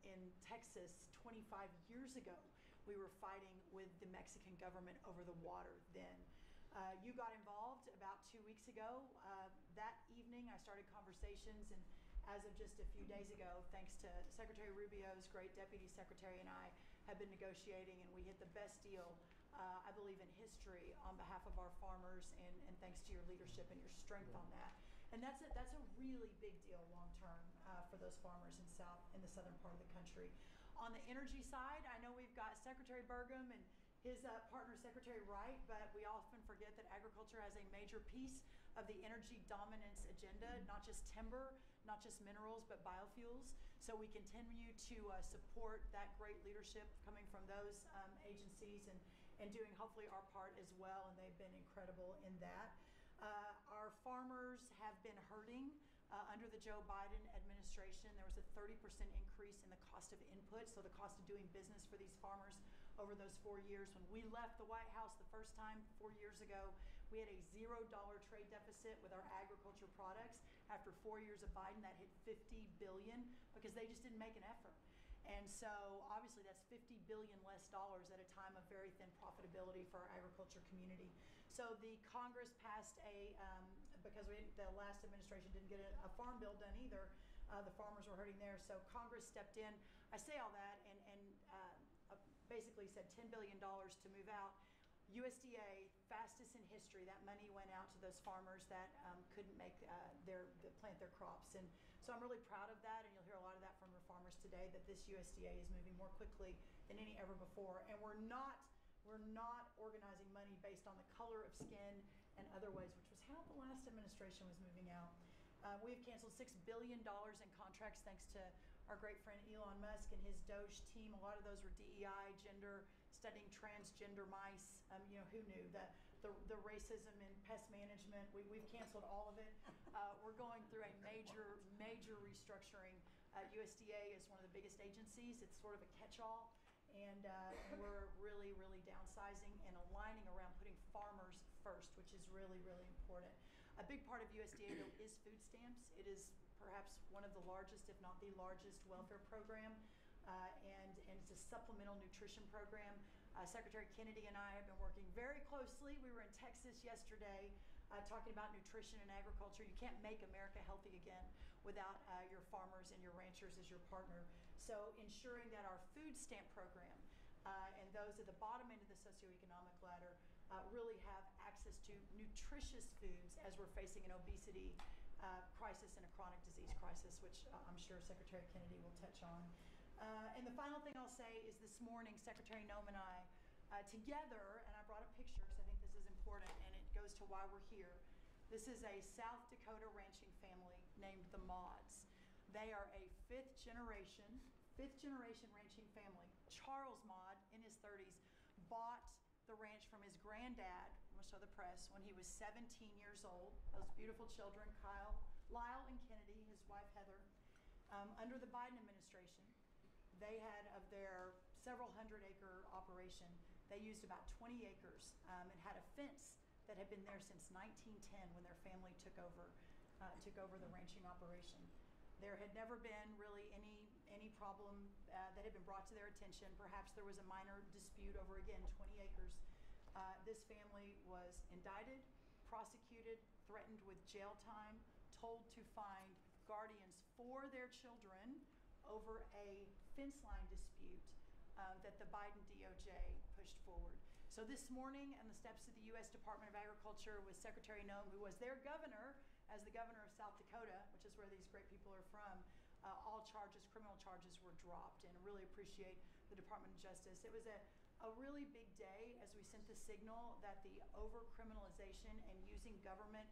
in Texas 25 years ago, we were fighting with the Mexican government over the water then. You got involved about 2 weeks ago. That evening, I started conversations, and as of just a few days ago, thanks to Secretary Rubio's great deputy secretary and I, have been negotiating, and we hit the best deal, I believe, in history on behalf of our farmers, and thanks to your leadership and your strength on that. And that's a really big deal long term for those farmers in the southern part of the country. On the energy side, I know we've got Secretary Burgum and his partner Secretary Wright, but we often forget that agriculture has a major piece of the energy dominance agenda, not just timber, not just minerals, but biofuels. So we continue to support that great leadership coming from those agencies and doing hopefully our part as well, and they've been incredible in that. Our farmers have been hurting under the Joe Biden administration. There was a 30% increase in the cost of input, so the cost of doing business for these farmers over those 4 years. When we left the White House the first time 4 years ago, we had a $0 trade deficit with our agriculture products. After 4 years of Biden, that hit $50 billion because they just didn't make an effort. And so obviously that's $50 billion less dollars at a time of very thin profitability for our agriculture community. So the Congress passed because the last administration didn't get a farm bill done either, the farmers were hurting there. So Congress stepped in. I say all that and basically said $10 billion to move out. USDA, fastest in history, that money went out to those farmers that couldn't make plant their crops. And so I'm really proud of that, and you'll hear a lot of that from your farmers today, that this USDA is moving more quickly than any ever before. And we're not organizing money based on the color of skin and other ways, which was how the last administration was moving out. We've canceled $6 billion in contracts thanks to our great friend Elon Musk and his Doge team. A lot of those were DEI, gender, studying transgender mice. Who knew? The racism in pest management, we've canceled all of it. We're going through a major restructuring. USDA is one of the biggest agencies. It's sort of a catch-all. And we're really downsizing and aligning around putting farmers first, which is really important. A big part of USDA, though, is food stamps. It is perhaps one of the largest, if not the largest, welfare program, and it's a supplemental nutrition program. Secretary Kennedy and I have been working very closely. We were in Texas yesterday talking about nutrition and agriculture. You can't make America healthy again without your farmers and your ranchers as your partner. So ensuring that our food stamp program and those at the bottom end of the socioeconomic ladder really have access to nutritious foods as we're facing an obesity crisis and a chronic disease crisis, which I'm sure Secretary Kennedy will touch on. And the final thing I'll say is this morning, Secretary Noem and I, together, and I brought up pictures, I think this is important, and it goes to why we're here. This is a South Dakota ranching family named the Mods. They are a fifth generation ranching family. Charles Mod, in his 30s, bought the ranch from his granddad, I'm going to show the press, when he was 17 years old. Those beautiful children, Lyle and Kennedy, his wife Heather. Under the Biden administration, they had, of their several hundred-acre operation, they used about 20 acres and had a fence that had been there since 1910 when their family took over the ranching operation. There had never been really any problem that had been brought to their attention. Perhaps there was a minor dispute over, again, 20 acres. This family was indicted, prosecuted, threatened with jail time, told to find guardians for their children over a fence line dispute that the Biden DOJ pushed forward. So this morning, on the steps of the U.S. Department of Agriculture with Secretary Noem, who was their governor, as the governor of South Dakota, which is where these great people are from, all criminal charges were dropped, and I really appreciate the Department of Justice. It was a really big day as we sent the signal that the over-criminalization and using government,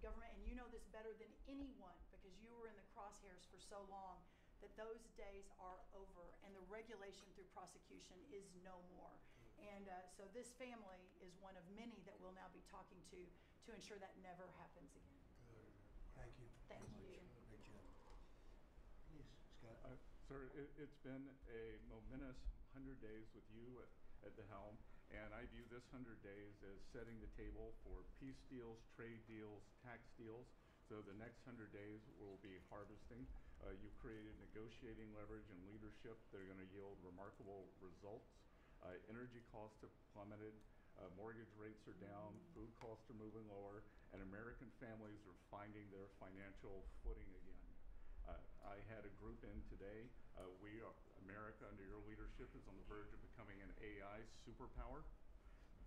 and you know this better than anyone because you were in the crosshairs for so long, that those days are over and the regulation through prosecution is no more. And so this family is one of many that we'll now be talking to ensure that never happens again. Good. Thank you. Thank very you. much. Great job. Please, Scott. Sir, it's been a momentous 100 days with you at the helm, and I view this 100 days as setting the table for peace deals, trade deals, tax deals. So the next 100 days will be harvesting. You've created negotiating leverage and leadership that are going to yield remarkable results. Energy costs have plummeted. Mortgage rates are down, food costs are moving lower, and American families are finding their financial footing again. I had a group in today. America, under your leadership, is on the verge of becoming an AI superpower,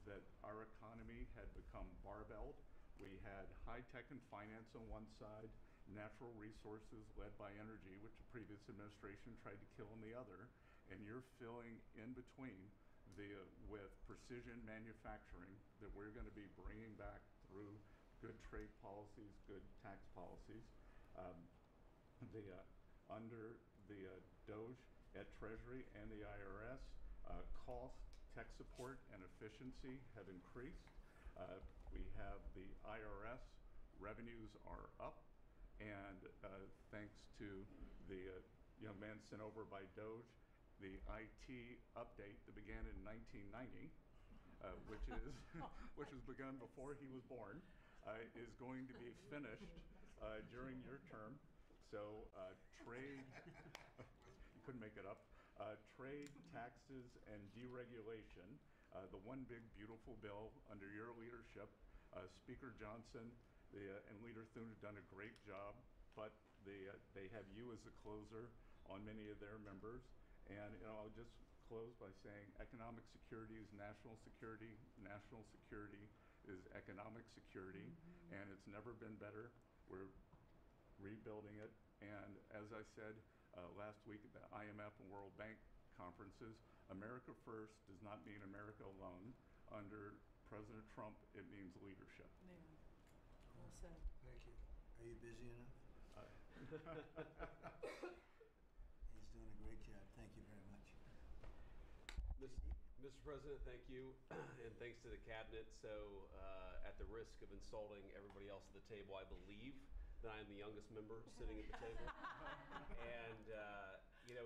that our economy had become barbelled. We had high tech and finance on one side, natural resources led by energy, which the previous administration tried to kill on the other, and you're filling in between with precision manufacturing that we're going to be bringing back through good trade policies, good tax policies. Under the DOGE at Treasury and the IRS, cost, tech support, and efficiency have increased. We have the IRS revenues are up, and thanks to the young man sent over by DOGE, the IT update that began in 1990, which was begun before he was born, is going to be finished during your term. So trade, you couldn't make it up. Trade, taxes, and deregulation, the one big beautiful bill under your leadership. Speaker Johnson and Leader Thune have done a great job, but they have you as a closer on many of their members. And I'll just close by saying economic security is national security. National security is economic security, and it's never been better. We're rebuilding it. And as I said last week at the IMF and World Bank conferences, America first does not mean America alone. Under President Trump, it means leadership. Yeah. Well said. Thank you. Are you busy enough? He's doing a great job. Thank you very much. Mr. President, thank you, and thanks to the cabinet. So, at the risk of insulting everybody else at the table, I believe that I am the youngest member sitting at the table. And,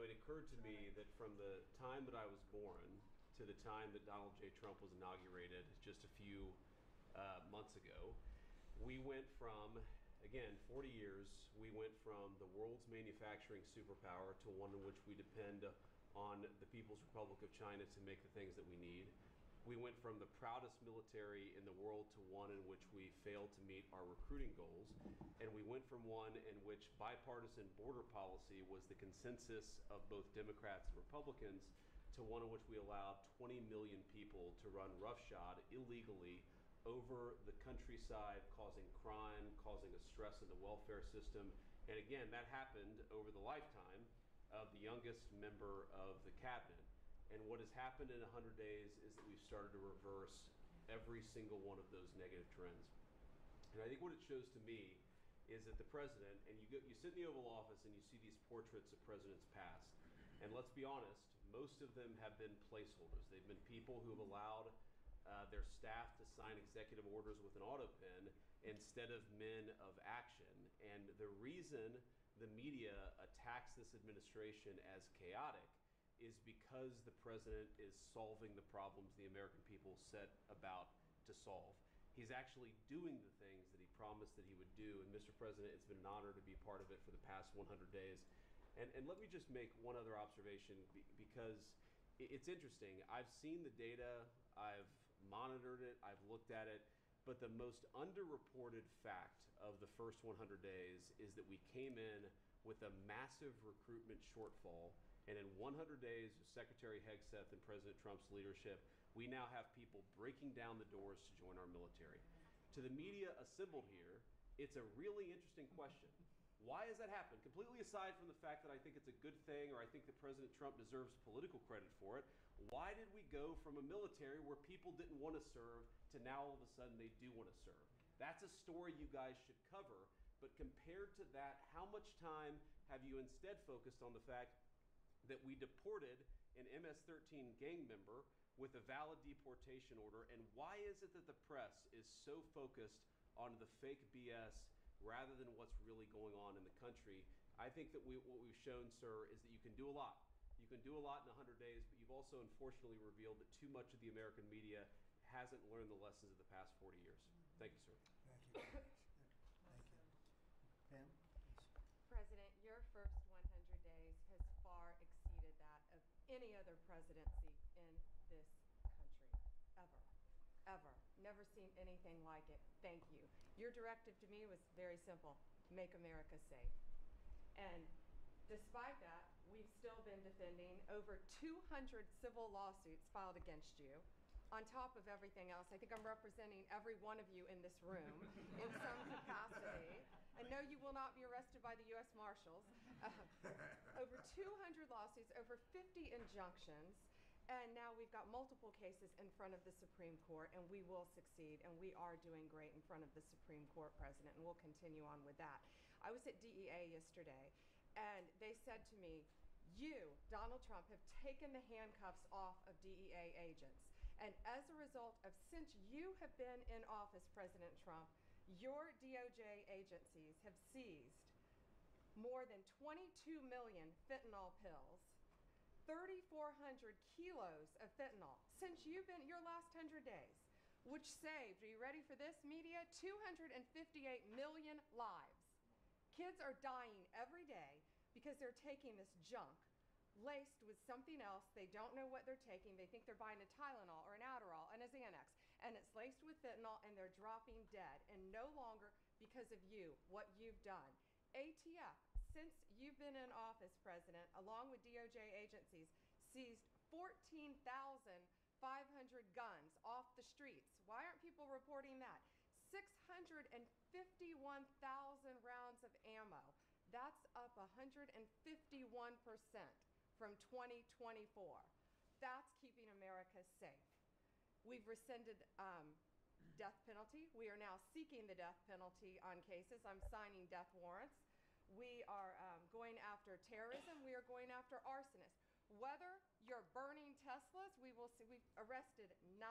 it occurred to me that from the time that I was born to the time that Donald J. Trump was inaugurated just a few months ago, we went from, again, 40 years, we went from the world's manufacturing superpower to one in which we depend on the People's Republic of China to make the things that we need. We went from the proudest military in the world to one in which we failed to meet our recruiting goals. And we went from one in which bipartisan border policy was the consensus of both Democrats and Republicans to one in which we allowed 20 million people to run roughshod illegally over the countryside, causing crime, causing a stress in the welfare system. And again, that happened over the lifetime of the youngest member of the cabinet. And what has happened in 100 days is that we've started to reverse every single one of those negative trends. And I think what it shows to me is that the president, and you sit in the Oval Office and you see these portraits of presidents past, and let's be honest, most of them have been placeholders. They've been people who have allowed their staff to sign executive orders with an auto pen instead of men of action. And the reason the media attacks this administration as chaotic is because the president is solving the problems the American people set about to solve. He's actually doing the things that he promised that he would do. And Mr. President, it's been an honor to be part of it for the past 100 days. And let me just make one other observation because it's interesting. I've seen the data, I've monitored it, I've looked at it, but the most underreported fact of the first 100 days is that we came in with a massive recruitment shortfall. And in 100 days of Secretary Hegseth and President Trump's leadership, we now have people breaking down the doors to join our military. To the media assembled here, it's a really interesting question. Why has that happened? Completely aside from the fact that I think it's a good thing or I think that President Trump deserves political credit for it, why did we go from a military where people didn't want to serve to now all of a sudden they do want to serve? That's a story you guys should cover, but compared to that, how much time have you instead focused on the fact that we deported an MS-13 gang member with a valid deportation order? And why is it that the press is so focused on the fake BS rather than what's really going on in the country? I think that what we've shown, sir, is that you can do a lot. You can do a lot in 100 days, but you've also unfortunately revealed that too much of the American media hasn't learned the lessons of the past 40 years. Thank you, sir. Thank you. Thank you. Pam? Please. President, your first 100 days has far exceeded that of any other presidency in this country, ever. Ever. Never seen anything like it. Thank you. Your directive to me was very simple: make America safe. And despite that, we've still been defending over 200 civil lawsuits filed against you. On top of everything else, I think I'm representing every one of you in this room in some capacity. And no, you will not be arrested by the U.S. Marshals. Over 200 lawsuits, over 50 injunctions, and now we've got multiple cases in front of the Supreme Court, and we will succeed, and we are doing great in front of the Supreme Court, President, and we'll continue on with that. I was at DEA yesterday, and they said to me, you, Donald Trump, have taken the handcuffs off of DEA agents. And as a result of, since you have been in office, President Trump, your DOJ agencies have seized more than 22 million fentanyl pills, 3,400 kilos of fentanyl since you've been your last 100 days, which saved, are you ready for this, media? 258 million lives. Kids are dying every day because they're taking this junk laced with something else. They don't know what they're taking. They think they're buying a Tylenol or an Adderall and a Xanax, and it's laced with fentanyl, and they're dropping dead. And no longer because of you, what you've done. ATF, since you've been in office, President, along with DOJ agencies, seized 14,500 guns off the streets. Why aren't people reporting that? 651,000 rounds of ammo. That's up 151% from 2024. That's keeping America safe. We've rescinded death penalty. We are now seeking the death penalty on cases. I'm signing death warrants. We are going after terrorism. We are going after arsonists. Whether you're burning Teslas, we will see. We've arrested 9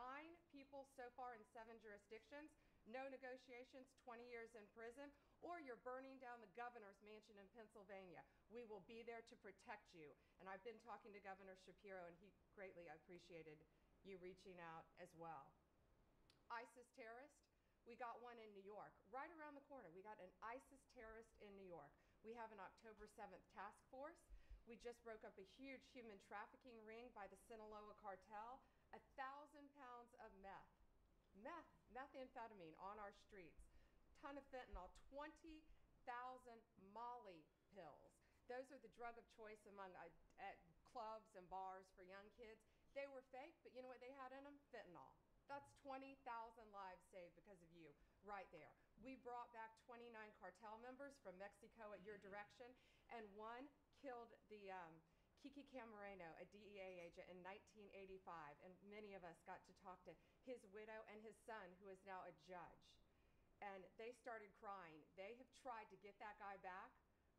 people so far in 7 jurisdictions. No negotiations, 20 years in prison, or you're burning down the governor's mansion in Pennsylvania. We will be there to protect you. And I've been talking to Governor Shapiro, and he greatly appreciated you reaching out as well. ISIS terrorist, we got one in New York, right around the corner. We got an ISIS terrorist in New York. We have an October 7th task force. We just broke up a huge human trafficking ring by the Sinaloa cartel, 1,000 pounds of methamphetamine on our streets, ton of fentanyl, 20,000 Molly pills. Those are the drug of choice among at clubs and bars for young kids. They were fake, but you know what they had in them? Fentanyl. That's 20,000 lives saved because of you, right there. We brought back 29 cartel members from Mexico at your direction, and one killed the Kiki Camareno, a DEA agent, in 1985, and many of us got to talk to his widow and his son, who is now a judge. And they started crying. They have tried to get that guy back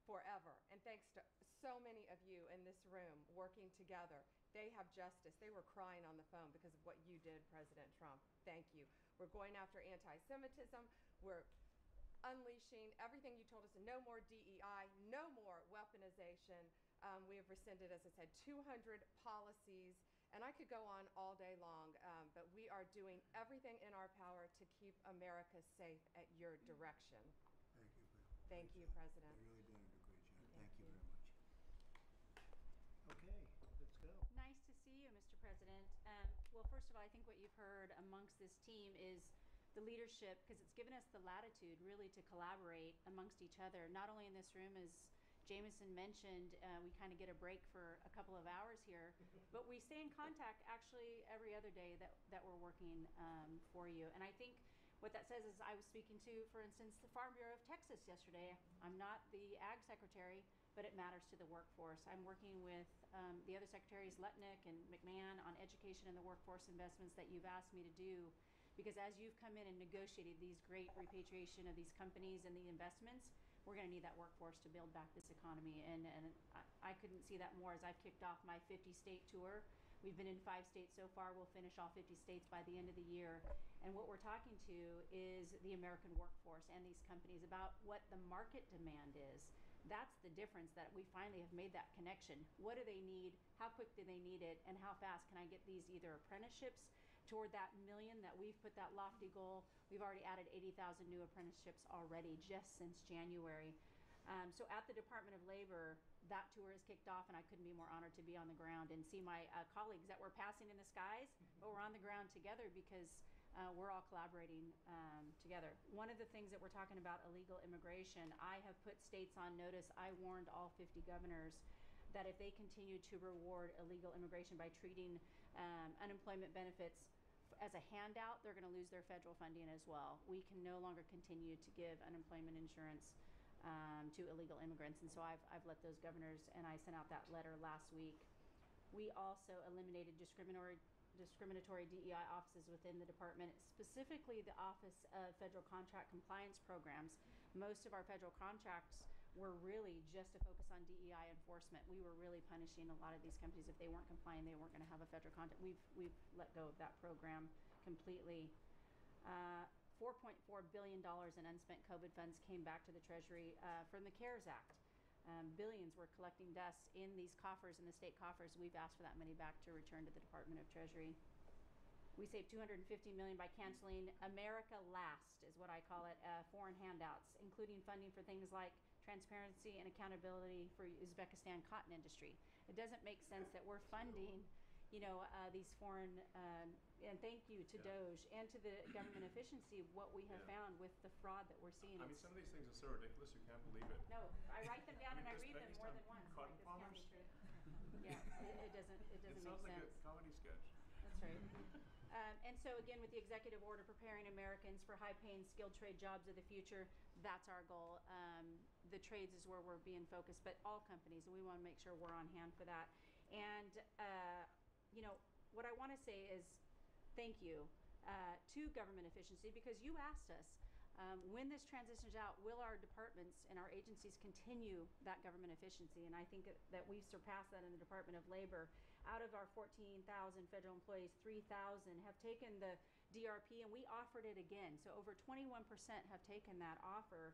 forever, and thanks to so many of you in this room working together, they have justice. They were crying on the phone because of what you did, President Trump. Thank you. We're going after anti-Semitism. We're unleashing everything you told us. No more DEI, no more weaponization. We have rescinded, as I said, 200 policies, and I could go on all day long, but we are doing everything in our power to keep America safe at your direction. Thank you. Thank you, President. You're really doing a great job. Thank you very much. Okay, let's go. Nice to see you, Mr. President. Well, first of all, I think what you've heard amongst this team is the leadership, because it's given us the latitude really to collaborate amongst each other, not only in this room, as Jameson mentioned, we kind of get a break for a couple of hours here, but we stay in contact actually every other day that we're working for you. And I think what that says is, I was speaking to, for instance, the Farm Bureau of Texas yesterday. I'm not the Ag Secretary, but it matters to the workforce. I'm working with the other secretaries, Lutnick and McMahon, on education and the workforce investments that you've asked me to do, because as you've come in and negotiated these great repatriation of these companies and the investments, we're going to need that workforce to build back this economy. And I couldn't see that more as I've kicked off my 50-state tour. We've been in 5 states so far. We'll finish all 50 states by the end of the year. And what we're talking to is the American workforce and these companies about what the market demand is. That's the difference, that we finally have made that connection. What do they need? How quick do they need it? And how fast can I get these either apprenticeships toward that million that we've put that lofty goal? We've already added 80,000 new apprenticeships already just since January. So at the Department of Labor, that tour is kicked off, and I couldn't be more honored to be on the ground and see my colleagues that we're passing in the skies, but we're on the ground together because we're all collaborating together. One of the things that we're talking about, illegal immigration, I have put states on notice. I warned all 50 governors that if they continue to reward illegal immigration by treating unemployment benefits as a handout, they're going to lose their federal funding as well. We can no longer continue to give unemployment insurance to illegal immigrants, and so I've let those governors, and I sent out that letter last week. We also eliminated discriminatory DEI offices within the department, specifically the Office of Federal Contract Compliance Programs. Most of our federal contracts were really just to focus on DEI enforcement. We were really punishing a lot of these companies. If they weren't complying, they weren't going to have a federal contract. We've let go of that program completely. $4.4 billion in unspent COVID funds came back to the Treasury from the CARES Act. Billions we're collecting dust in these coffers, in the state coffers. We've asked for that money back to return to the Department of Treasury. We saved $250 million by canceling America Last, is what I call it, foreign handouts, including funding for things like transparency and accountability for Uzbekistan cotton industry. It doesn't make sense that we're funding, these foreign, and thank you to DOJ and to the government efficiency, what we have found with the fraud that we're seeing. I mean, some of these things are so ridiculous, you can't believe it. No, I write them down and I read them more than once. Cotton Like, farmers? Yeah, it doesn't make sense. It sounds like a comedy sketch. That's right. And so again, with the executive order preparing Americans for high-paying, skilled trade jobs of the future, that's our goal. The trades is where we're being focused, but all companies, and we want to make sure we're on hand for that. And what I want to say is thank you to government efficiency, because you asked us, when this transitions out, will our departments and our agencies continue that government efficiency? And I think that we've surpassed that in the Department of Labor. Out of our 14,000 federal employees, 3,000 have taken the DRP, and we offered it again. So over 21% have taken that offer.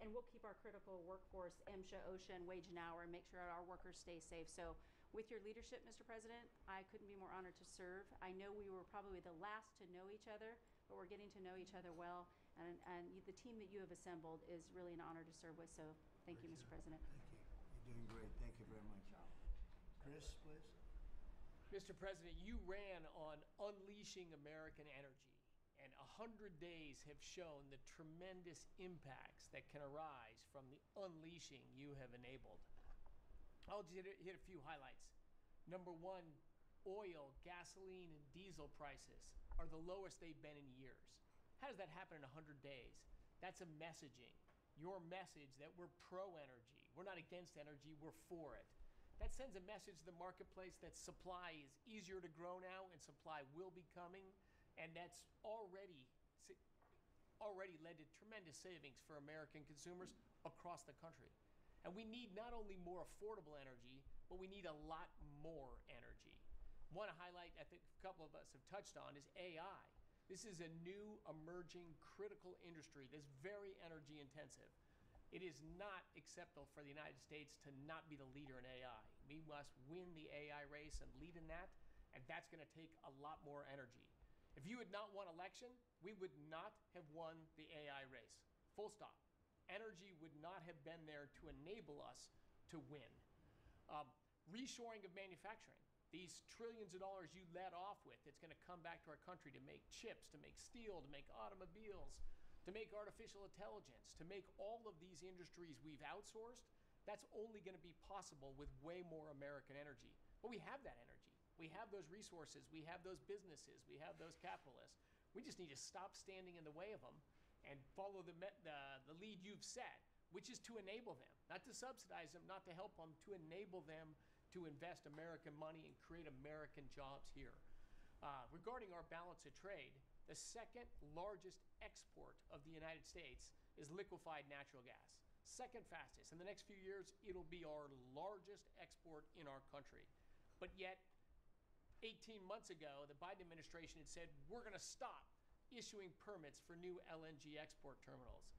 And we'll keep our critical workforce, MSHA, OSHA, and wage and hour, and make sure our workers stay safe. So with your leadership, Mr. President, I couldn't be more honored to serve. I know we were probably the last to know each other, but we're getting to know each other well. And the team that you have assembled is really an honor to serve with. So thank you, Mr. President. Thank you. You're doing great. Thank you very much. Chris, please. Mr. President, you ran on unleashing American energy, and 100 days have shown the tremendous impacts that can arise from the unleashing you have enabled. I'll just hit a few highlights. Number one, oil, gasoline, and diesel prices are the lowest they've been in years. How does that happen in 100 days? That's a messaging. Your message that we're pro-energy. We're not against energy, we're for it. That sends a message to the marketplace that supply is easier to grow now and supply will be coming, and that's already led to tremendous savings for American consumers across the country. And we need not only more affordable energy, but we need a lot more energy. One highlight I think a couple of us have touched on is AI. This is a new emerging critical industry that's very energy intensive. It is not acceptable for the United States to not be the leader in AI. We must win the AI race and lead in that, and that's going to take a lot more energy. If you had not won election, we would not have won the AI race. Full stop. Energy would not have been there to enable us to win. Reshoring of manufacturing. These trillions of dollars you led off with, it's going to come back to our country to make chips, to make steel, to make automobiles, to make artificial intelligence, to make all of these industries we've outsourced. That's only going to be possible with way more American energy. But we have that energy. We have those resources. We have those businesses. We have those capitalists. We just need to stop standing in the way of them and follow the lead you've set, which is to enable them, not to subsidize them, not to help them, to enable them to invest American money and create American jobs here. Regarding our balance of trade, the second largest export of the United States is liquefied natural gas. Second fastest. In the next few years, it'll be our largest export in our country. But yet, 18 months ago, the Biden administration had said, we're going to stop issuing permits for new LNG export terminals.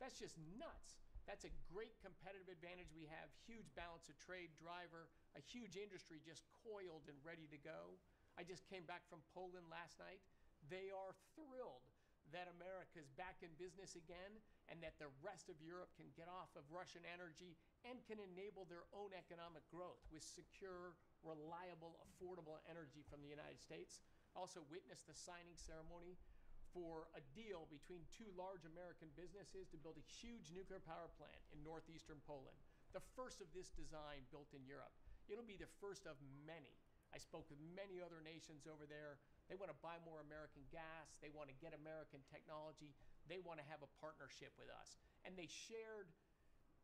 That's just nuts. That's a great competitive advantage we have, huge balance of trade driver, a huge industry just coiled and ready to go. I just came back from Poland last night. They are thrilled that America's back in business again and that the rest of Europe can get off of Russian energy and can enable their own economic growth with secure, reliable, affordable energy from the United States. Also witnessed the signing ceremony for a deal between two large American businesses to build a huge nuclear power plant in northeastern Poland, the first of this design built in Europe. It'll be the first of many. I spoke with many other nations over there. They want to buy more American gas. They want to get American technology. They want to have a partnership with us. And they shared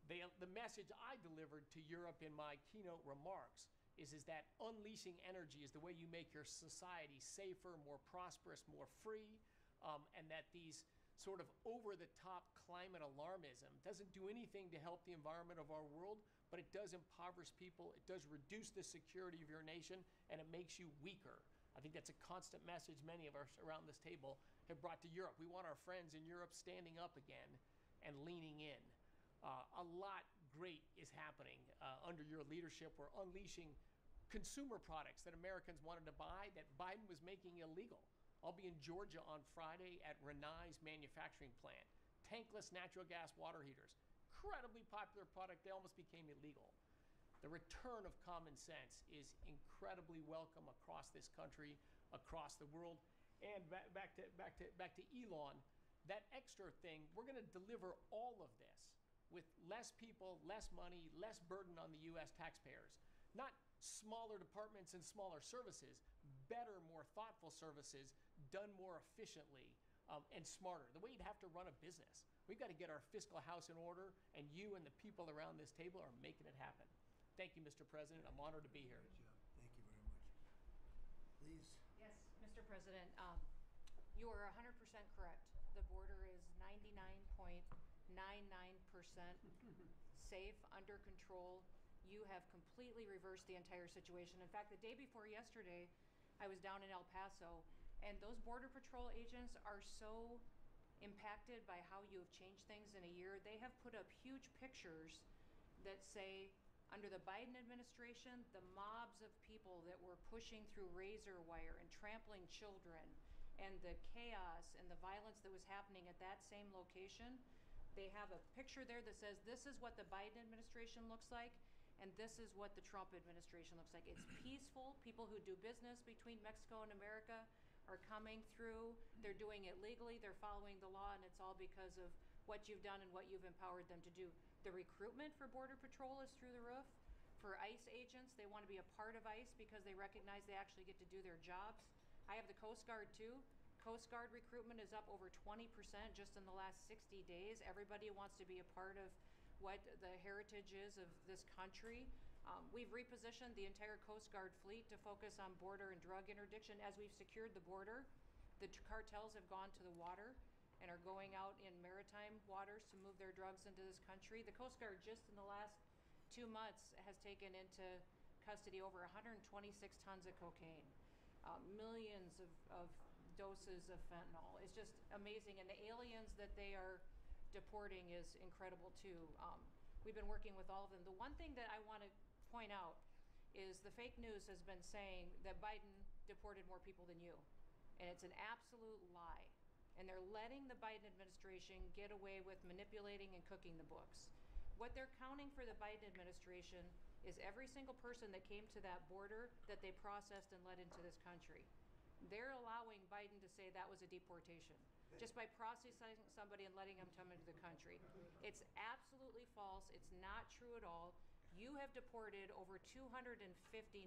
the message I delivered to Europe in my keynote remarks is that unleashing energy is the way you make your society safer, more prosperous, more free, and that these sort of over-the-top climate alarmism doesn't do anything to help the environment of our world, but it does impoverish people, it does reduce the security of your nation, and it makes you weaker. I think that's a constant message many of us around this table have brought to Europe. We want our friends in Europe standing up again and leaning in. A lot great is happening under your leadership. We're unleashing consumer products that Americans wanted to buy that Biden was making illegal. I'll be in Georgia on Friday at Renai's manufacturing plant. Tankless natural gas water heaters. Incredibly popular product. They almost became illegal. The return of common sense is incredibly welcome across this country, across the world. And back to Elon, that extra thing, we're going to deliver all of this with less people, less money, less burden on the U.S. taxpayers. Not smaller departments and smaller services, better, more thoughtful services done more efficiently and smarter. The way you'd have to run a business. We've got to get our fiscal house in order, and you and the people around this table are making it happen. Thank you, Mr. President. I'm honored to be here. Good job. Thank you very much. Please. Yes, Mr. President, you are 100% correct. The border is 99.99% safe, under control. You have completely reversed the entire situation. In fact, the day before yesterday, I was down in El Paso, and those Border Patrol agents are so impacted by how you have changed things in a year. They have put up huge pictures that say, under the Biden administration, the mobs of people that were pushing through razor wire and trampling children, and the chaos and the violence that was happening at that same location, they have a picture there that says, this is what the Biden administration looks like, and this is what the Trump administration looks like. It's peaceful. People who do business between Mexico and America are coming through. They're doing it legally. They're following the law, and it's all because of what you've done and what you've empowered them to do. The recruitment for Border Patrol is through the roof. For ICE agents, they want to be a part of ICE because they recognize they actually get to do their jobs. I have the Coast Guard too. Coast Guard recruitment is up over 20% just in the last 60 days. Everybody wants to be a part of what the heritage is of this country. We've repositioned the entire Coast Guard fleet to focus on border and drug interdiction. As we've secured the border, the cartels have gone to the water and are going out in maritime waters to move their drugs into this country. The Coast Guard just in the last 2 months has taken into custody over 126 tons of cocaine, millions of doses of fentanyl. It's just amazing. And the aliens that they are deporting is incredible too. We've been working with all of them. The one thing that I want to point out is the fake news has been saying that Biden deported more people than you. And it's an absolute lie. And they're letting the Biden administration get away with manipulating and cooking the books. What they're counting for the Biden administration is every single person that came to that border that they processed and let into this country. They're allowing Biden to say that was a deportation just by processing somebody and letting them come into the country. It's absolutely false. It's not true at all. You have deported over 250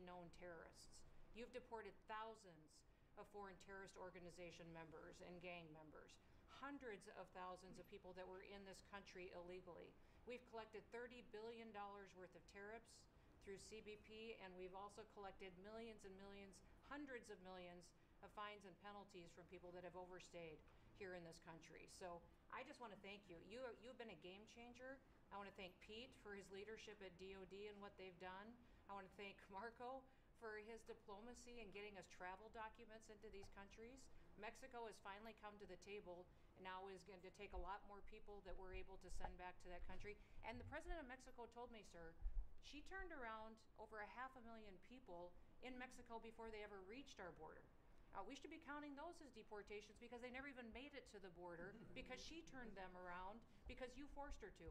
known terrorists. You've deported thousands of foreign terrorist organization members and gang members, hundreds of thousands of people that were in this country illegally. We've collected $30 billion worth of tariffs through CBP, and we've also collected millions and millions, hundreds of millions of fines and penalties from people that have overstayed here in this country. So I just want to thank you. You've been a game changer. I want to thank Pete for his leadership at DOD and what they've done. I want to thank Marco for his diplomacy and getting us travel documents into these countries. Mexico has finally come to the table and now is going to take a lot more people that we're able to send back to that country. And the president of Mexico told me, sir, she turned around over 500,000 people in Mexico before they ever reached our border. We should be counting those as deportations because they never even made it to the border because she turned them around because you forced her to.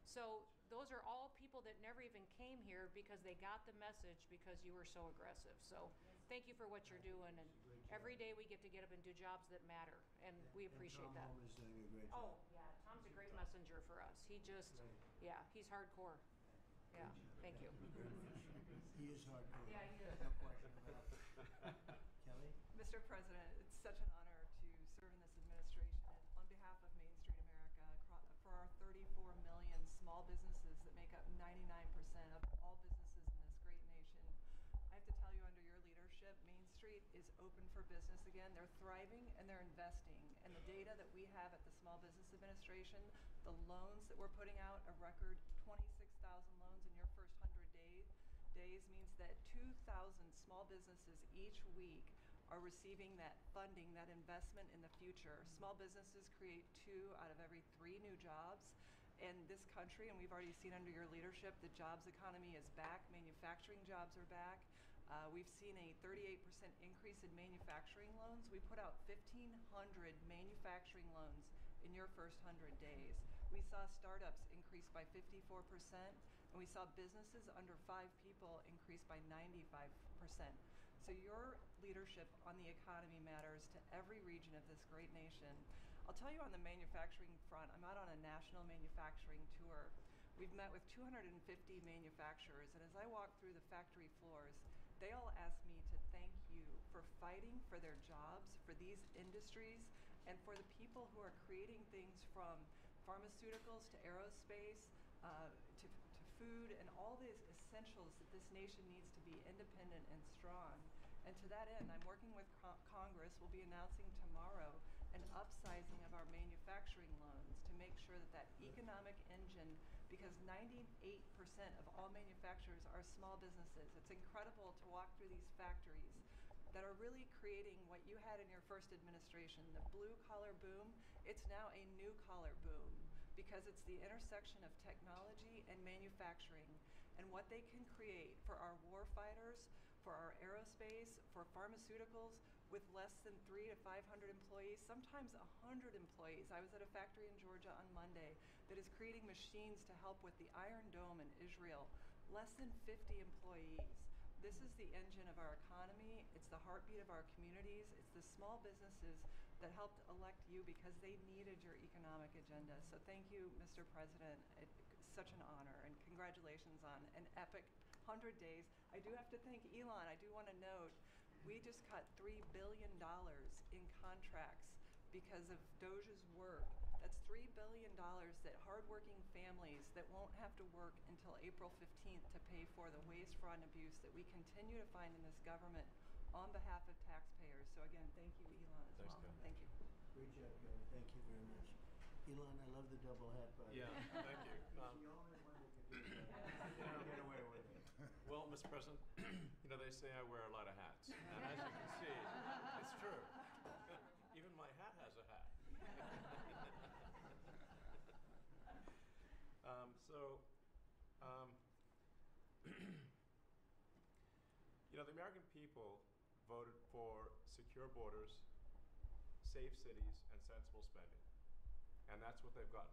So those are all people that never even came here because they got the message because you were so aggressive. So thank you for what you're doing, and every day we get to get up and do jobs that matter, and we appreciate Tom that. Holm is doing a great job. Oh, yeah, Tom's a great messenger for us. He just, yeah, he's hardcore. Yeah, thank you. He is hardcore. Yeah, he is. No question about it. Kelly? Mr. President, it's such an honor to serve in this administration. And on behalf of Main Street America, for our 34 million small businesses that make up 99% of all businesses in this great nation, I have to tell you, under your leadership, Main Street is open for business again. They're thriving and they're investing. And the data that we have at the Small Business Administration, the loans that we're putting out, a record 26,000 loans in your first 100 days means that 2,000 small businesses each week are receiving that funding, that investment in the future. Small businesses create 2 out of every 3 new jobs in this country, and we've already seen under your leadership the jobs economy is back, manufacturing jobs are back. We've seen a 38% increase in manufacturing loans. We put out 1,500 manufacturing loans in your first 100 days. We saw startups increase by 54%, and we saw businesses under 5 people increase by 95%. So your leadership on the economy matters to every region of this great nation. I'll tell you on the manufacturing front, I'm out on a national manufacturing tour. We've met with 250 manufacturers, and as I walk through the factory floors, they all ask me to thank you for fighting for their jobs, for these industries, and for the people who are creating things from pharmaceuticals to aerospace, to food, and all these essentials that this nation needs to be independent and strong. And to that end, I'm working with Congress. We'll be announcing tomorrow an upsizing of our manufacturing loans to make sure that that economic engine, because 98% of all manufacturers are small businesses. It's incredible to walk through these factories that are really creating what you had in your first administration, the blue collar boom. It's now a new collar boom because it's the intersection of technology and manufacturing and what they can create for our war fighters, for our aerospace, for pharmaceuticals with less than 300 to 500 employees, sometimes 100 employees. I was at a factory in Georgia on Monday that is creating machines to help with the Iron Dome in Israel, less than 50 employees. This is the engine of our economy. It's the heartbeat of our communities. It's the small businesses that helped elect you because they needed your economic agenda. So thank you, Mr. President. It's such an honor, and congratulations on an epic 100 days. I do have to thank Elon. I do want to note, we just cut $3 billion in contracts because of Doge's work. That's $3 billion that hardworking families that won't have to work until April 15th to pay for the waste, fraud, and abuse that we continue to find in this government on behalf of taxpayers. So again, thank you, Elon, as well. Thank you. Great job, Kelly. Thank you very much. Elon, I love the double hat, by the way. Yeah, thank you. He's the only one that can do that. Get away with it. Well, Mr. President, they say I wear a lot of hats. And as you can see, it's true. Even my hat has a hat. The American people voted for secure borders, safe cities, and sensible spending. And that's what they've gotten.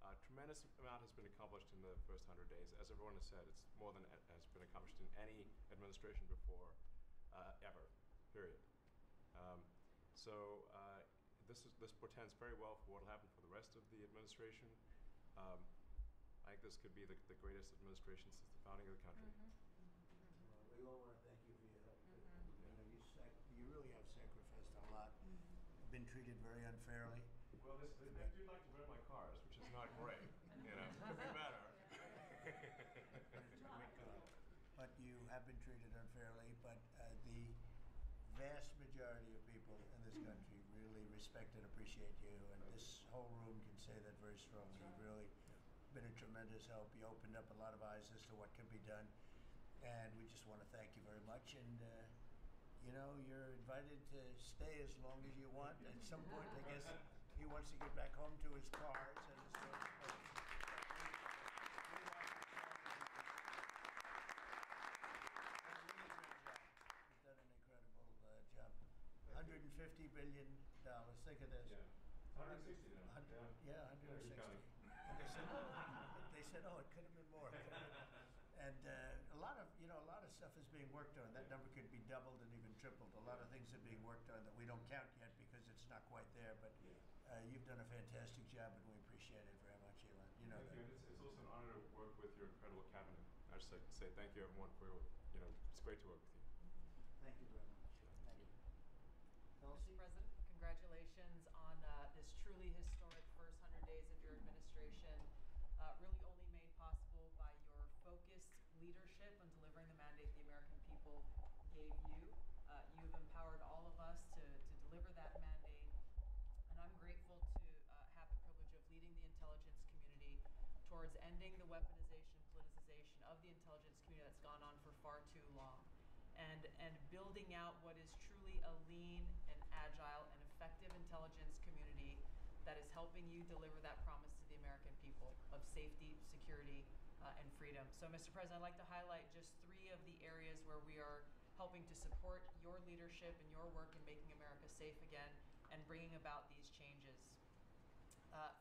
A tremendous amount has been accomplished in the first 100 days. As everyone has said, it's more than has been accomplished in any administration before, ever, period. This portends very well for what will happen for the rest of the administration. I think this could be the greatest administration since the founding of the country. We all want to thank you for your help. You really have sacrificed a lot. Been treated very unfairly. Well, they do like to burn my cars, which is not great. Could be better. But you have been treated unfairly. But the vast majority of people in this country really respect and appreciate you, and this whole room can say that very strongly. You've really been a tremendous help. You opened up a lot of eyes as to what can be done. And we just want to thank you very much. And, you know, you're invited to stay as long as you want. At some point, I guess, he wants to get back home to his cars and his sort of place. You've done an incredible job. $150 billion. Think of this. Yeah. 160 now. 160. And they said, oh, it could have been more. And a lot of stuff is being worked on. That number could be doubled and even tripled. A lot of things are being worked on that we don't count yet because it's not quite there. But you've done a fantastic job, and we appreciate it very much, Elon. You know Thank that. you. It's also an honor to work with your incredible cabinet. I just like to say thank you, everyone, for it's great to work with you. Thank you very much. Thank you. Mr. President, congratulations on this truly historic first 100 days of your administration, really only made possible by your focused leadership on delivering the mandate the American people gave you. You've empowered all of us to deliver that mandate, and I'm grateful to have the privilege of leading the intelligence community towards ending the weaponization, politicization of the intelligence community that's gone on for far too long, and building out what is truly a lean and agile and effective intelligence community that is helping you deliver that promise to the American people of safety, security, and freedom. So, Mr. President, I'd like to highlight just 3 of the areas where we are helping to support your leadership and your work in making America safe again and bringing about these changes.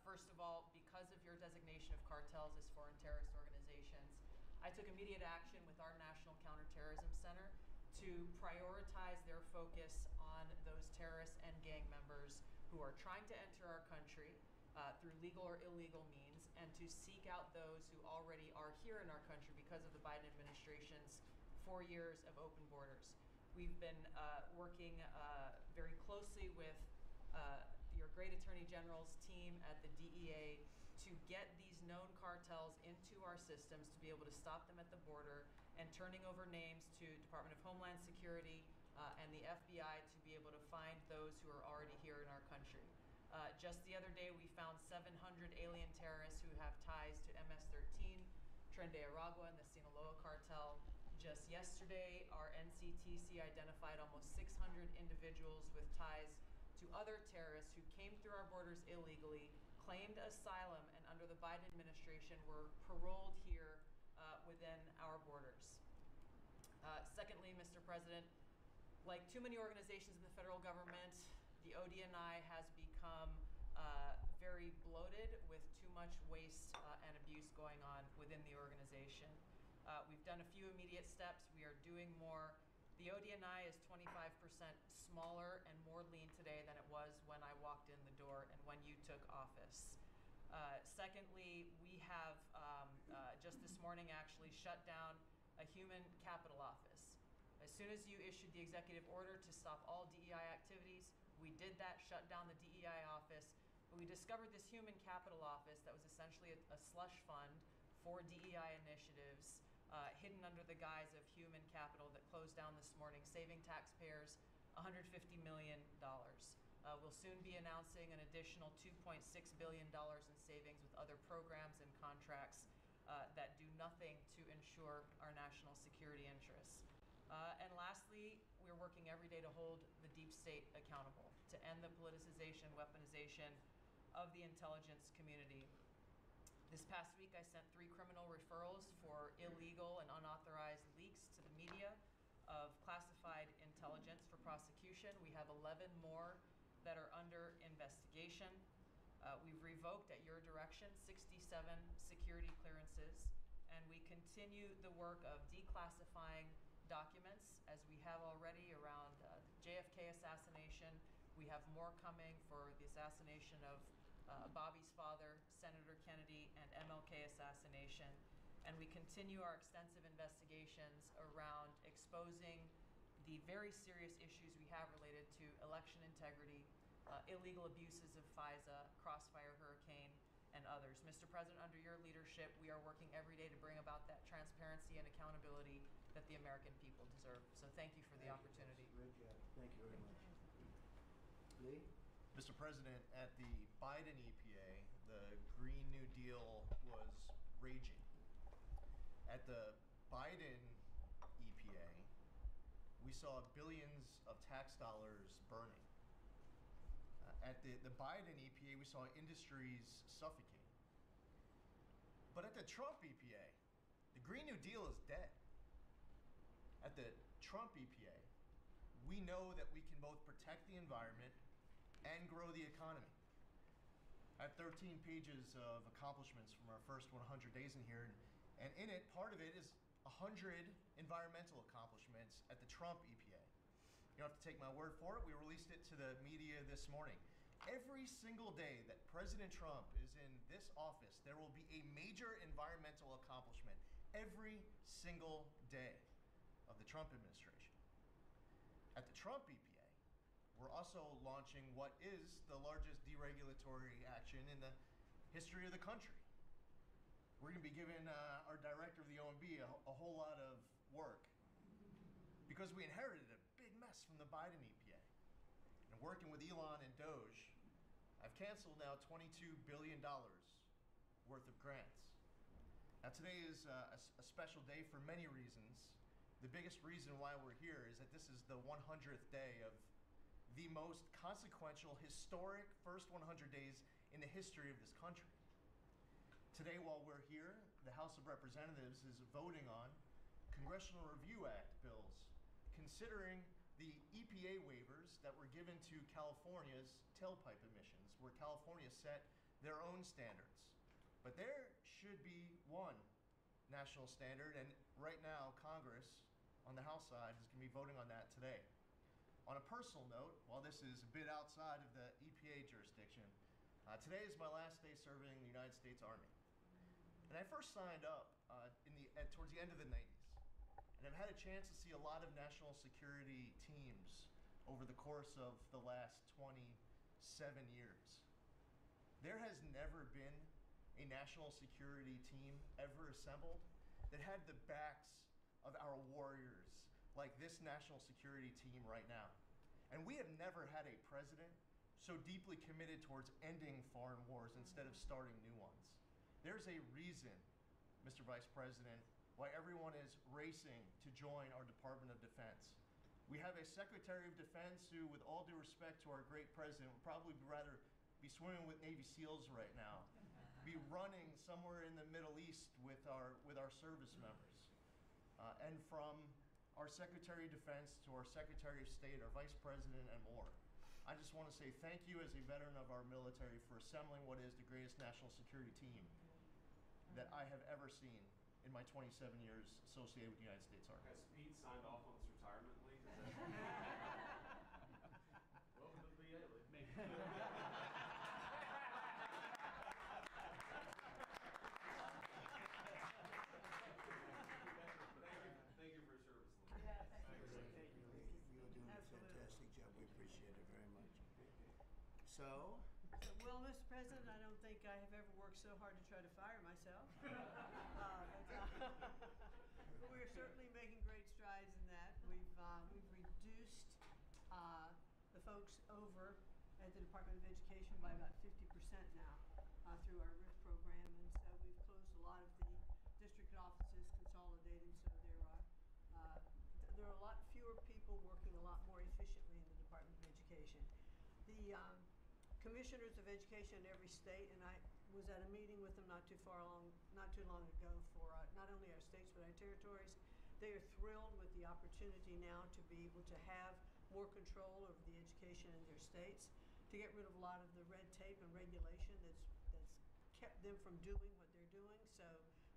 First of all, because of your designation of cartels as foreign terrorist organizations, I took immediate action with our National Counterterrorism Center to prioritize their focus on those terrorists and gang members who are trying to enter our country through legal or illegal means, and to seek out those who already are here in our country because of the Biden administration's 4 years of open borders. We've been working very closely with your great Attorney General's team at the DEA to get these known cartels into our systems, to be able to stop them at the border, and turning over names to Department of Homeland Security and the FBI to be able to find those who are already here in our country. Just the other day, we found 700 alien terrorists who have ties to MS-13, Tren de Aragua, and the Sinaloa cartel. Just yesterday, our NCTC identified almost 600 individuals with ties to other terrorists who came through our borders illegally, claimed asylum, and under the Biden administration were paroled here within our borders. Secondly, Mr. President, like too many organizations in the federal government, the ODNI has become very bloated with too much waste and abuse going on within the organization. We've done a few immediate steps. We are doing more. The ODNI is 25% smaller and more lean today than it was when I walked in the door and when you took office. Secondly, we have just this morning actually shut down a human capital office. As soon as you issued the executive order to stop all DEI activities, we did that, shut down the DEI office, but we discovered this human capital office that was essentially a slush fund for DEI initiatives hidden under the guise of human capital that closed down this morning, saving taxpayers $150 million. We'll soon be announcing an additional $2.6 billion in savings with other programs and contracts that do nothing to ensure our national security interests. And lastly, we're working every day to hold the deep state accountable, to end the politicization, weaponization of the intelligence community. This past week, I sent 3 criminal referrals for illegal and unauthorized leaks to the media of classified intelligence for prosecution. We have 11 more that are under investigation. We've revoked, at your direction, 67 security clearances, and we continue the work of declassifying documents, as we have already around the JFK assassination. We have more coming for the assassination of Bobby's father, Senator Kennedy, and MLK assassination. And we continue our extensive investigations around exposing the very serious issues we have related to election integrity, illegal abuses of FISA, Crossfire Hurricane, and others. Mr. President, under your leadership, we are working every day to bring about that transparency and accountability that the American people deserve. So thank you for the opportunity. Great job. Thank you very much. Lee? Mr. President, at the Biden EPA, the Green New Deal was raging. At the Biden EPA, we saw billions of tax dollars burning. At the Biden EPA, we saw industries suffocate. But at the Trump EPA, the Green New Deal is dead. At the Trump EPA, we know that we can both protect the environment and grow the economy. I have 13 pages of accomplishments from our first 100 days in here, and in it, part of it is 100 environmental accomplishments at the Trump EPA. You don't have to take my word for it. We released it to the media this morning. Every single day that President Trump is in this office, there will be a major environmental accomplishment every single day of the Trump administration. At the Trump EPA, we're also launching what is the largest deregulatory action in the history of the country. We're going to be giving our director of the OMB a whole lot of work because we inherited a big mess from the Biden EPA. And working with Elon and Doge, I've canceled now $22 billion worth of grants. Now today is a special day for many reasons. The biggest reason why we're here is that this is the 100th day of the most consequential, historic first 100 days in the history of this country. Today, while we're here, the House of Representatives is voting on Congressional Review Act bills, considering the EPA waivers that were given to California's tailpipe emissions, where California set their own standards. But there should be one national standard, and right now, Congress on the House side is going to be voting on that today. On a personal note, while this is a bit outside of the EPA jurisdiction, today is my last day serving in the United States Army. And I first signed up towards the end of the 90s. And I've had a chance to see a lot of national security teams over the course of the last 27 years. There has never been a national security team ever assembled that had the backs of our warriors like this national security team right now. And we have never had a president so deeply committed towards ending foreign wars instead of starting new ones. There's a reason, Mr. Vice President, why everyone is racing to join our Department of Defense. We have a Secretary of Defense who, with all due respect to our great president, would probably rather be swimming with Navy SEALs right now, be running somewhere in the Middle East with our service members. And from our Secretary of Defense to our Secretary of State, our Vice President, and more. I just want to say thank you as a veteran of our military for assembling what is the greatest national security team that I have ever seen in my 27 years associated with the United States Army. Has Pete signed off on his retirement leave? Welcome to the VA. Thank you for your service. Yeah, thank you. You're doing a fantastic job. We appreciate it very much. So, Well, Mr. President, I don't think I have ever worked so hard to try to fire myself. But we're certainly making great strides in that. We've reduced the folks over at the Department of Education by about 50% now through our RIF program, and so we've closed a lot of the district offices, consolidated, so there are a lot fewer people working a lot more efficiently in the Department of Education. The commissioners of education in every state, and I was at a meeting with them not too long ago for not only our states but our territories. They are thrilled with the opportunity now to be able to have more control over the education in their states, to get rid of a lot of the red tape and regulation that's kept them from doing what they're doing. So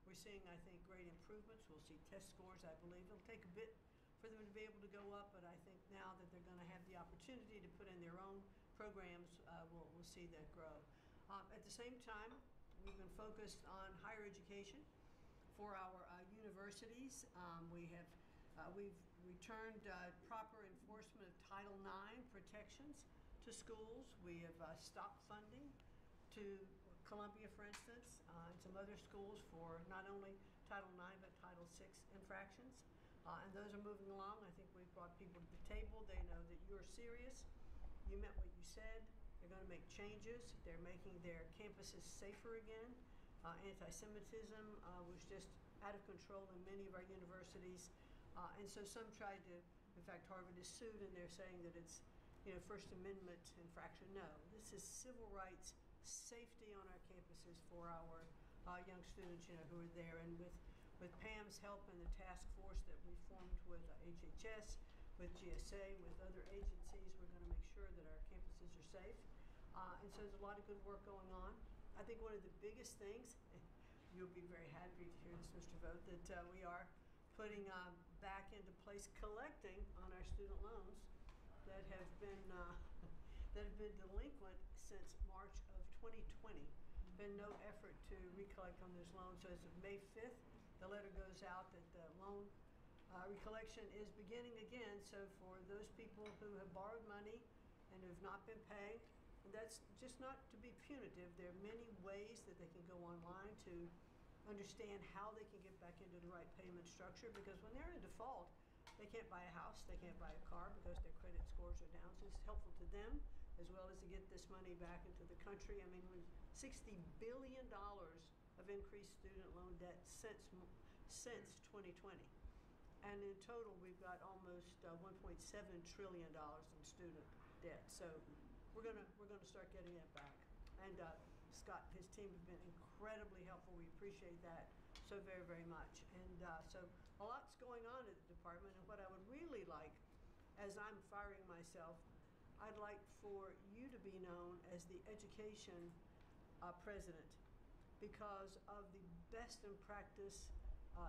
we're seeing, I think, great improvements. We'll see test scores, I believe. It'll take a bit for them to be able to go up, but I think now that they're going to have the opportunity to put in their own programs, we'll see that grow. At the same time, we've been focused on higher education for our universities. We've returned proper enforcement of Title IX protections to schools. We have stopped funding to Columbia, for instance, and some other schools for not only Title IX but Title VI infractions. And those are moving along. I think we've brought people to the table. They know that you're serious. You meant what you said. They're going to make changes. They're making their campuses safer again. Anti-Semitism was just out of control in many of our universities. And so some tried to, in fact, Harvard is sued and they're saying that it's, First Amendment infraction. No, this is civil rights, safety on our campuses for our young students, who are there. And with Pam's help and the task force that we formed with HHS, with GSA, with other agencies, we're going to make sure that our campuses are safe. And so there's a lot of good work going on. I think one of the biggest things, you'll be very happy to hear this, Mr. Vogt, that we are putting back into place collecting on our student loans that have been delinquent since March of 2020. Been no effort to recollect on those loans. So as of May 5th, the letter goes out that the loan recollection is beginning again. So for those people who have borrowed money and have not been paying, and that's just not to be punitive. There are many ways that they can go online to understand how they can get back into the right payment structure, because when they're in default, they can't buy a house, they can't buy a car because their credit scores are down. So it's helpful to them as well as to get this money back into the country. I mean, when $60 billion of increased student loan debt since 2020. And in total, we've got almost $1.7 trillion in student debt. So we're gonna start getting it back. And Scott and his team have been incredibly helpful. We appreciate that so very, very much. And so a lot's going on at the department. And what I would really like, as I'm firing myself, I'd like for you to be known as the education president, because of the best in practice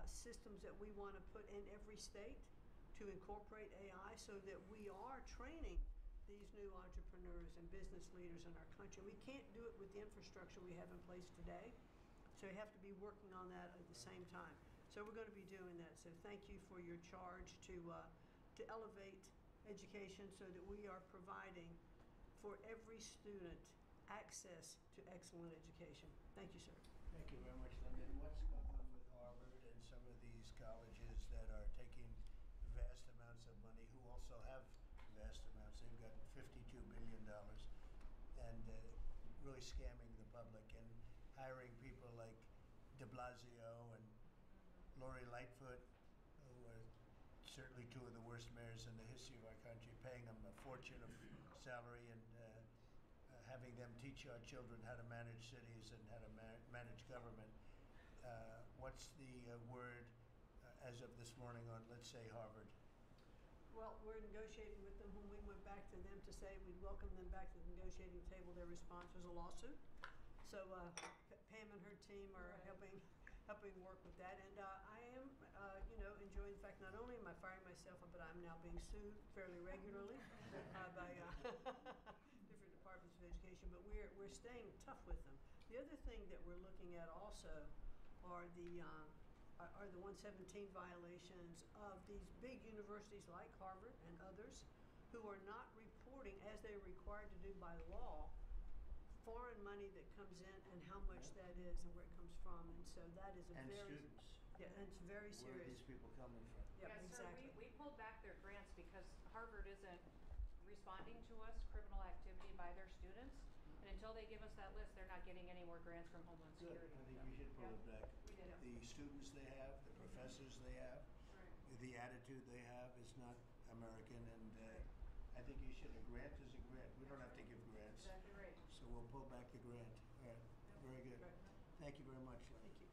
systems that we want to put in every state to incorporate AI, so that we are training these new entrepreneurs and business leaders in our country. We can't do it with the infrastructure we have in place today, so we have to be working on that at the same time. So we're going to be doing that. So thank you for your charge to elevate education so that we are providing for every student access to excellent education. Thank you, sir. Thank you very much, Linda. And what's going on with Harvard and some of these colleges that are taking vast amounts of money, who also have vast amounts? They've got $52 billion and really scamming the public and hiring people like de Blasio and Lori Lightfoot, who are certainly two of the worst mayors in the history of our country, paying them a fortune of salary and having them teach our children how to manage cities and how to manage government. What's the word as of this morning on, let's say, Harvard? Well, we're negotiating with them. When we went back to them to say we'd welcome them back to the negotiating table, their response was a lawsuit. So Pam and her team are helping work with that. And I am, enjoying the fact not only am I firing myself, but I'm now being sued fairly regularly by different departments of education. But we're staying tough with them. The other thing that we're looking at also are the 117 violations of these big universities like Harvard and others who are not reporting, as they're required to do by law, foreign money that comes in and how much that is and where it comes from. And so that is And students. Yeah, and it's very serious. Where are these people coming from? Yep, Yes, exactly. sir, we pulled back their grants because Harvard isn't responding to us criminal activity by their students. And until they give us that list, they're not getting any more grants from Homeland Good. Security. I think we should pull it back. We did. The students they have, the professors they have, the attitude they have is not American, and I think you should. A grant is a grant. We don't have to give grants. Exactly right. So we'll pull back the grant. All right. Very good. Thank you very much. Thank you.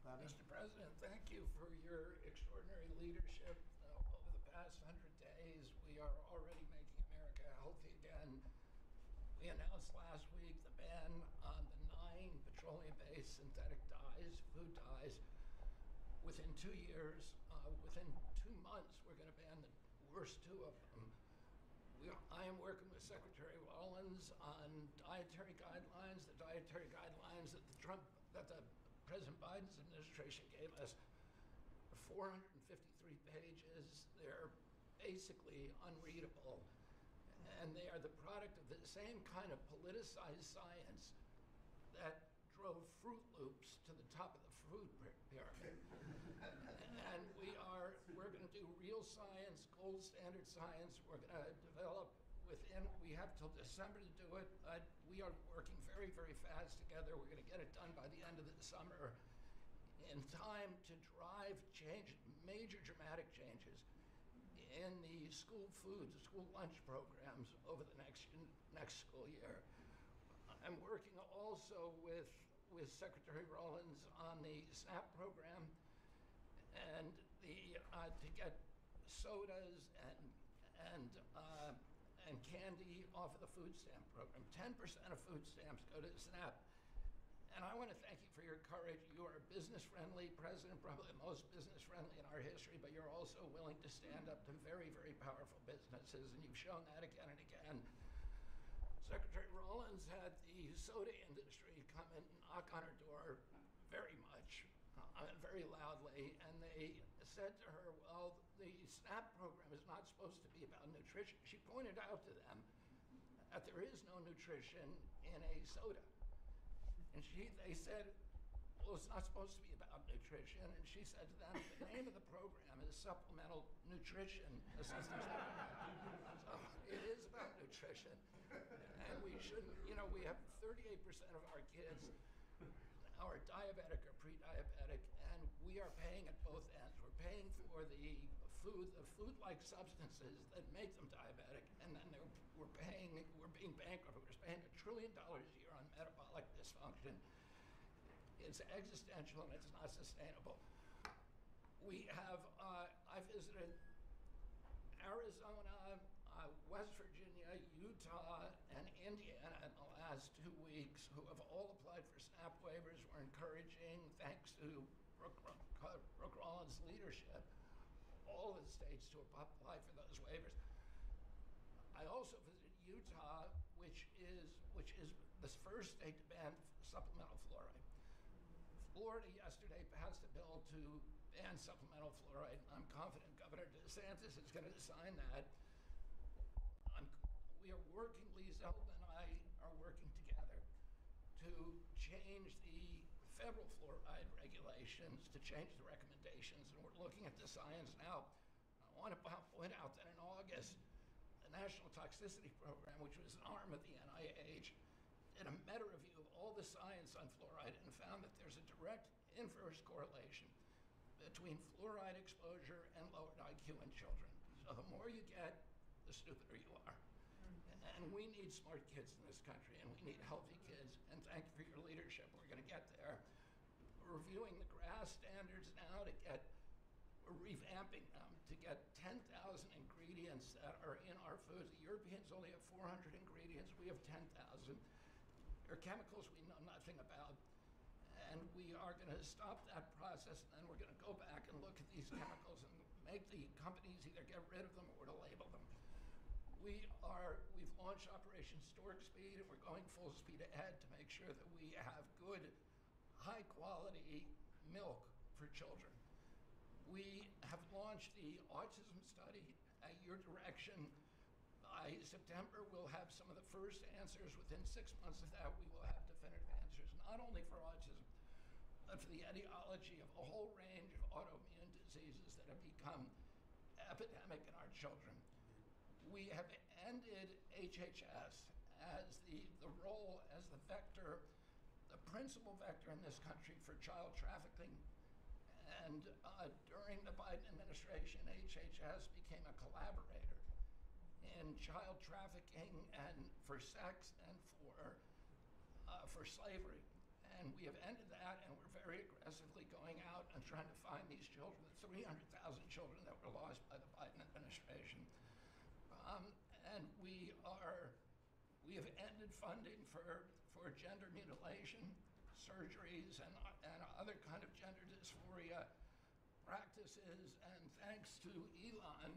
Bobby? Mr. President, thank you for your extraordinary leadership. Over the past 100 days, we are already making America healthy again. We announced last week the ban on the 9 petroleum-based synthetic dyes, food dyes. Within 2 years, within 2 months, we're going to ban the worst 2 of them. I am working with Secretary Wallins on dietary guidelines, the dietary guidelines that the President Biden's administration gave us. 453 pages. They're basically unreadable. And they are the product of the same kind of politicized science that drove Fruit Loops to the top of the food pyramid. And we're going to do real science, gold standard science. We're going to develop we have till December to do it. We are working very, very fast together. We're going to get it done by the end of the summer in time to drive change major dramatic changes in the school food, the school lunch programs over the next school year. I'm working also with Secretary Rollins on the SNAP program and to get sodas and candy off of the food stamp program. 10% of food stamps go to SNAP. And I want to thank you for your courage. You are a business-friendly president, probably the most business-friendly in our history, but you're also willing to stand up to very, very powerful businesses, and you've shown that again and again. Secretary Rollins had the soda industry come and knock on her door very much, very loudly, and they said to her, well, the SNAP program is not supposed to be about nutrition. She pointed out to them that there is no nutrition in a soda. And they said, well, it's not supposed to be about nutrition. And she said to them, the name of the program is Supplemental Nutrition Assistance. So it is about nutrition. And we shouldn't, we have 38% of our kids are diabetic or pre-diabetic, and we are paying at both ends. We're paying for the food-like substances that make them diabetic, and then we're being bankrupt. We're spending $1 trillion a year on metabolic dysfunction. It's existential and it's not sustainable. We have, I visited Arizona, West Virginia, Utah, and Indiana in the last 2 weeks who have all applied for SNAP waivers. We're encouraging, thanks to Brooke Rollins' leadership, all of the states to apply for those waivers. I also visited Utah, which is the first state to ban supplemental fluoride. Florida yesterday passed a bill to ban supplemental fluoride. I'm confident Governor DeSantis is going to sign that. We are working, Lee Zeldin and I are working together to change the federal fluoride regulations, to change the recommendations, and we're looking at the science now. I want to point out that in August, the National Toxicity Program, which was an arm of the NIH, did a meta-review of all the science on fluoride and found that there's a direct inverse correlation between fluoride exposure and lowered IQ in children. So the more you get, the stupider you are. And we need smart kids in this country, and we need healthy kids, and thank you for your leadership. We're going to get there. We're reviewing the GRAS standards now we're revamping them to get 10,000 ingredients that are in our foods. The Europeans only have 400 ingredients. We have 10,000. There are chemicals we know nothing about, and we are going to stop that process, and then we're going to go back and look at these chemicals and make the companies either get rid of them or to label them. We've launched Operation Stork Speed, and we're going full speed ahead to make sure that we have good, high-quality milk for children. We have launched the autism study at your direction. By September, we'll have some of the first answers. Within 6 months of that, we will have definitive answers, not only for autism, but for the etiology of a whole range of autoimmune diseases that have become epidemic in our children. We have ended HHS as the role as the vector, the principal vector in this country for child trafficking. And during the Biden administration, HHS became a collaborator in child trafficking and for sex and for slavery. And we have ended that, and we're very aggressively going out and trying to find these children, the 300,000 children that were lost by the Biden administration. And we have ended funding for gender mutilation, surgeries, and other kind of gender dysphoria practices. And thanks to Elon,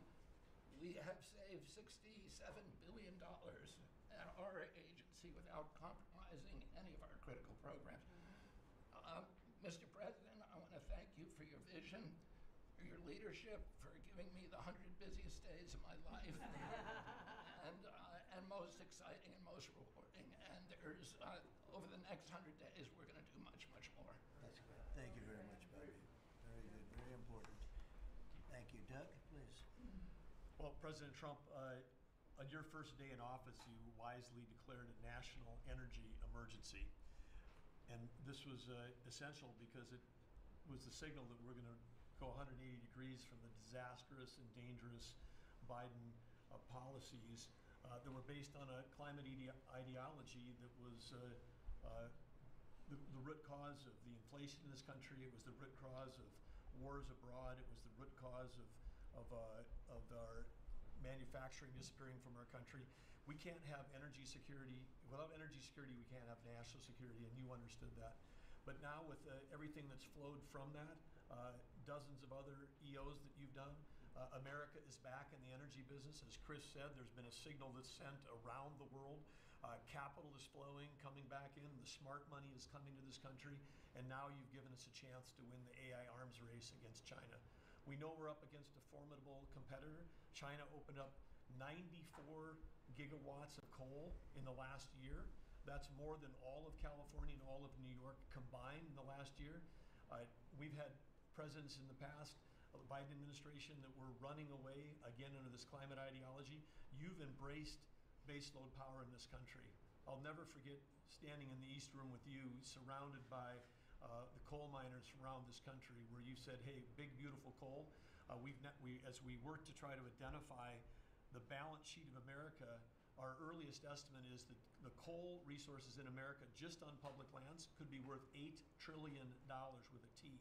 we have saved $67 billion at our agency without compromising any of our critical programs. Mr. President, I want to thank you for your vision, for your leadership, for giving me the 100 busiest days of my life, and most exciting and most rewarding. And there's, over the next 100 days, we're going to do much, much more. That's good. Thank you very much, Bobby. Very good, very important. Thank you. Doug, please. Well, President Trump, on your first day in office, you wisely declared a national energy emergency. And this was essential because it was the signal that we're going to go 180 degrees from the disastrous and dangerous Biden policies that were based on a climate ideology that was the root cause of the inflation in this country. It was the root cause of wars abroad. It was the root cause of our manufacturing disappearing from our country. We can't have energy security. Without energy security, we can't have national security, and you understood that. But now with everything that's flowed from that, dozens of other EOs that you've done, America is back in the energy business. As Chris said, there's been a signal that's sent around the world. Capital is flowing, coming back in. The smart money is coming to this country. And now you've given us a chance to win the AI arms race against China. We know we're up against a formidable competitor. China opened up 94 gigawatts of coal in the last year. That's more than all of California and all of New York combined in the last year. We've had presidents in the past, the Biden administration, that were running away again under this climate ideology. You've embraced baseload power in this country. I'll never forget standing in the East Room with you, surrounded by the coal miners around this country, where you said, hey, big, beautiful coal. As we work to try to identify the balance sheet of America, our earliest estimate is that the coal resources in America, just on public lands, could be worth $8 trillion with a T.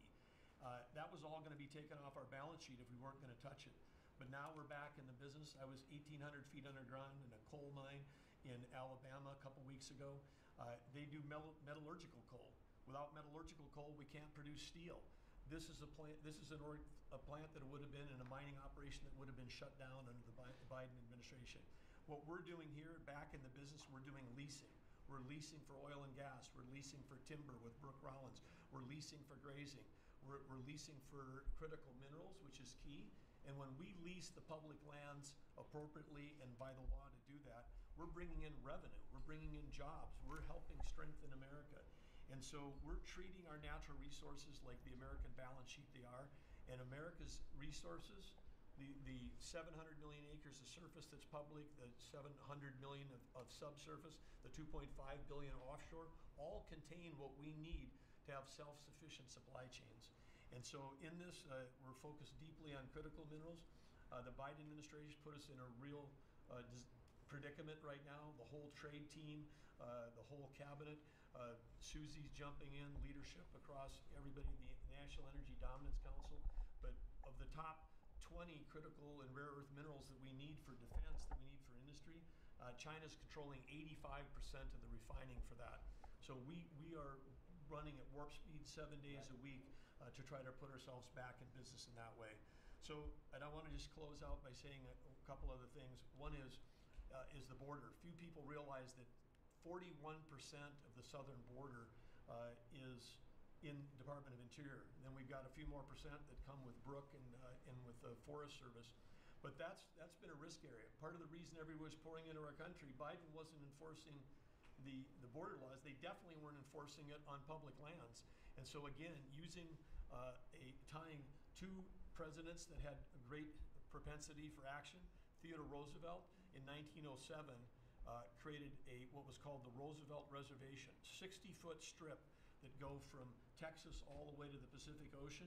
That was all going to be taken off our balance sheet if we weren't going to touch it. But now we're back in the business. I was 1,800 feet underground in a coal mine in Alabama a couple weeks ago. They do metallurgical coal. Without metallurgical coal, we can't produce steel. This is a plant. This is a plant that would have been in a mining operation that would have been shut down under the Biden administration. What we're doing here, back in the business, we're doing leasing. We're leasing for oil and gas. We're leasing for timber with Brooke Rollins. We're leasing for grazing. We're leasing for critical minerals, which is key. And when we lease the public lands appropriately and by the law to do that, we're bringing in revenue. We're bringing in jobs. We're helping strengthen America. And so we're treating our natural resources like the American balance sheet they are. And America's resources, the 700 million acres of surface that's public, the 700 million of subsurface, the 2.5 billion offshore, all contain what we need to have self-sufficient supply chains. And so in this, we're focused deeply on critical minerals. The Biden administration put us in a real predicament right now. The whole trade team, the whole cabinet, Susie's jumping in, leadership across everybody, the National Energy Dominance Council. But of the top 20 critical and rare earth minerals that we need for defense, that we need for industry, China's controlling 85% of the refining for that. So we are running at warp speed 7 days a week to try to put ourselves back in business in that way. So, and I want to just close out by saying a couple other things. One is the border. Few people realize that 41% of the southern border is in Department of Interior. And then we've got a few more percent that come with Brooke and with the Forest Service. But that's been a risk area. Part of the reason everyone was pouring into our country, Biden wasn't enforcing the border laws. They definitely weren't enforcing it on public lands. And so again, using tying two presidents that had a great propensity for action, Theodore Roosevelt in 1907 created what was called the Roosevelt Reservation, 60-foot strip that go from Texas all the way to the Pacific Ocean,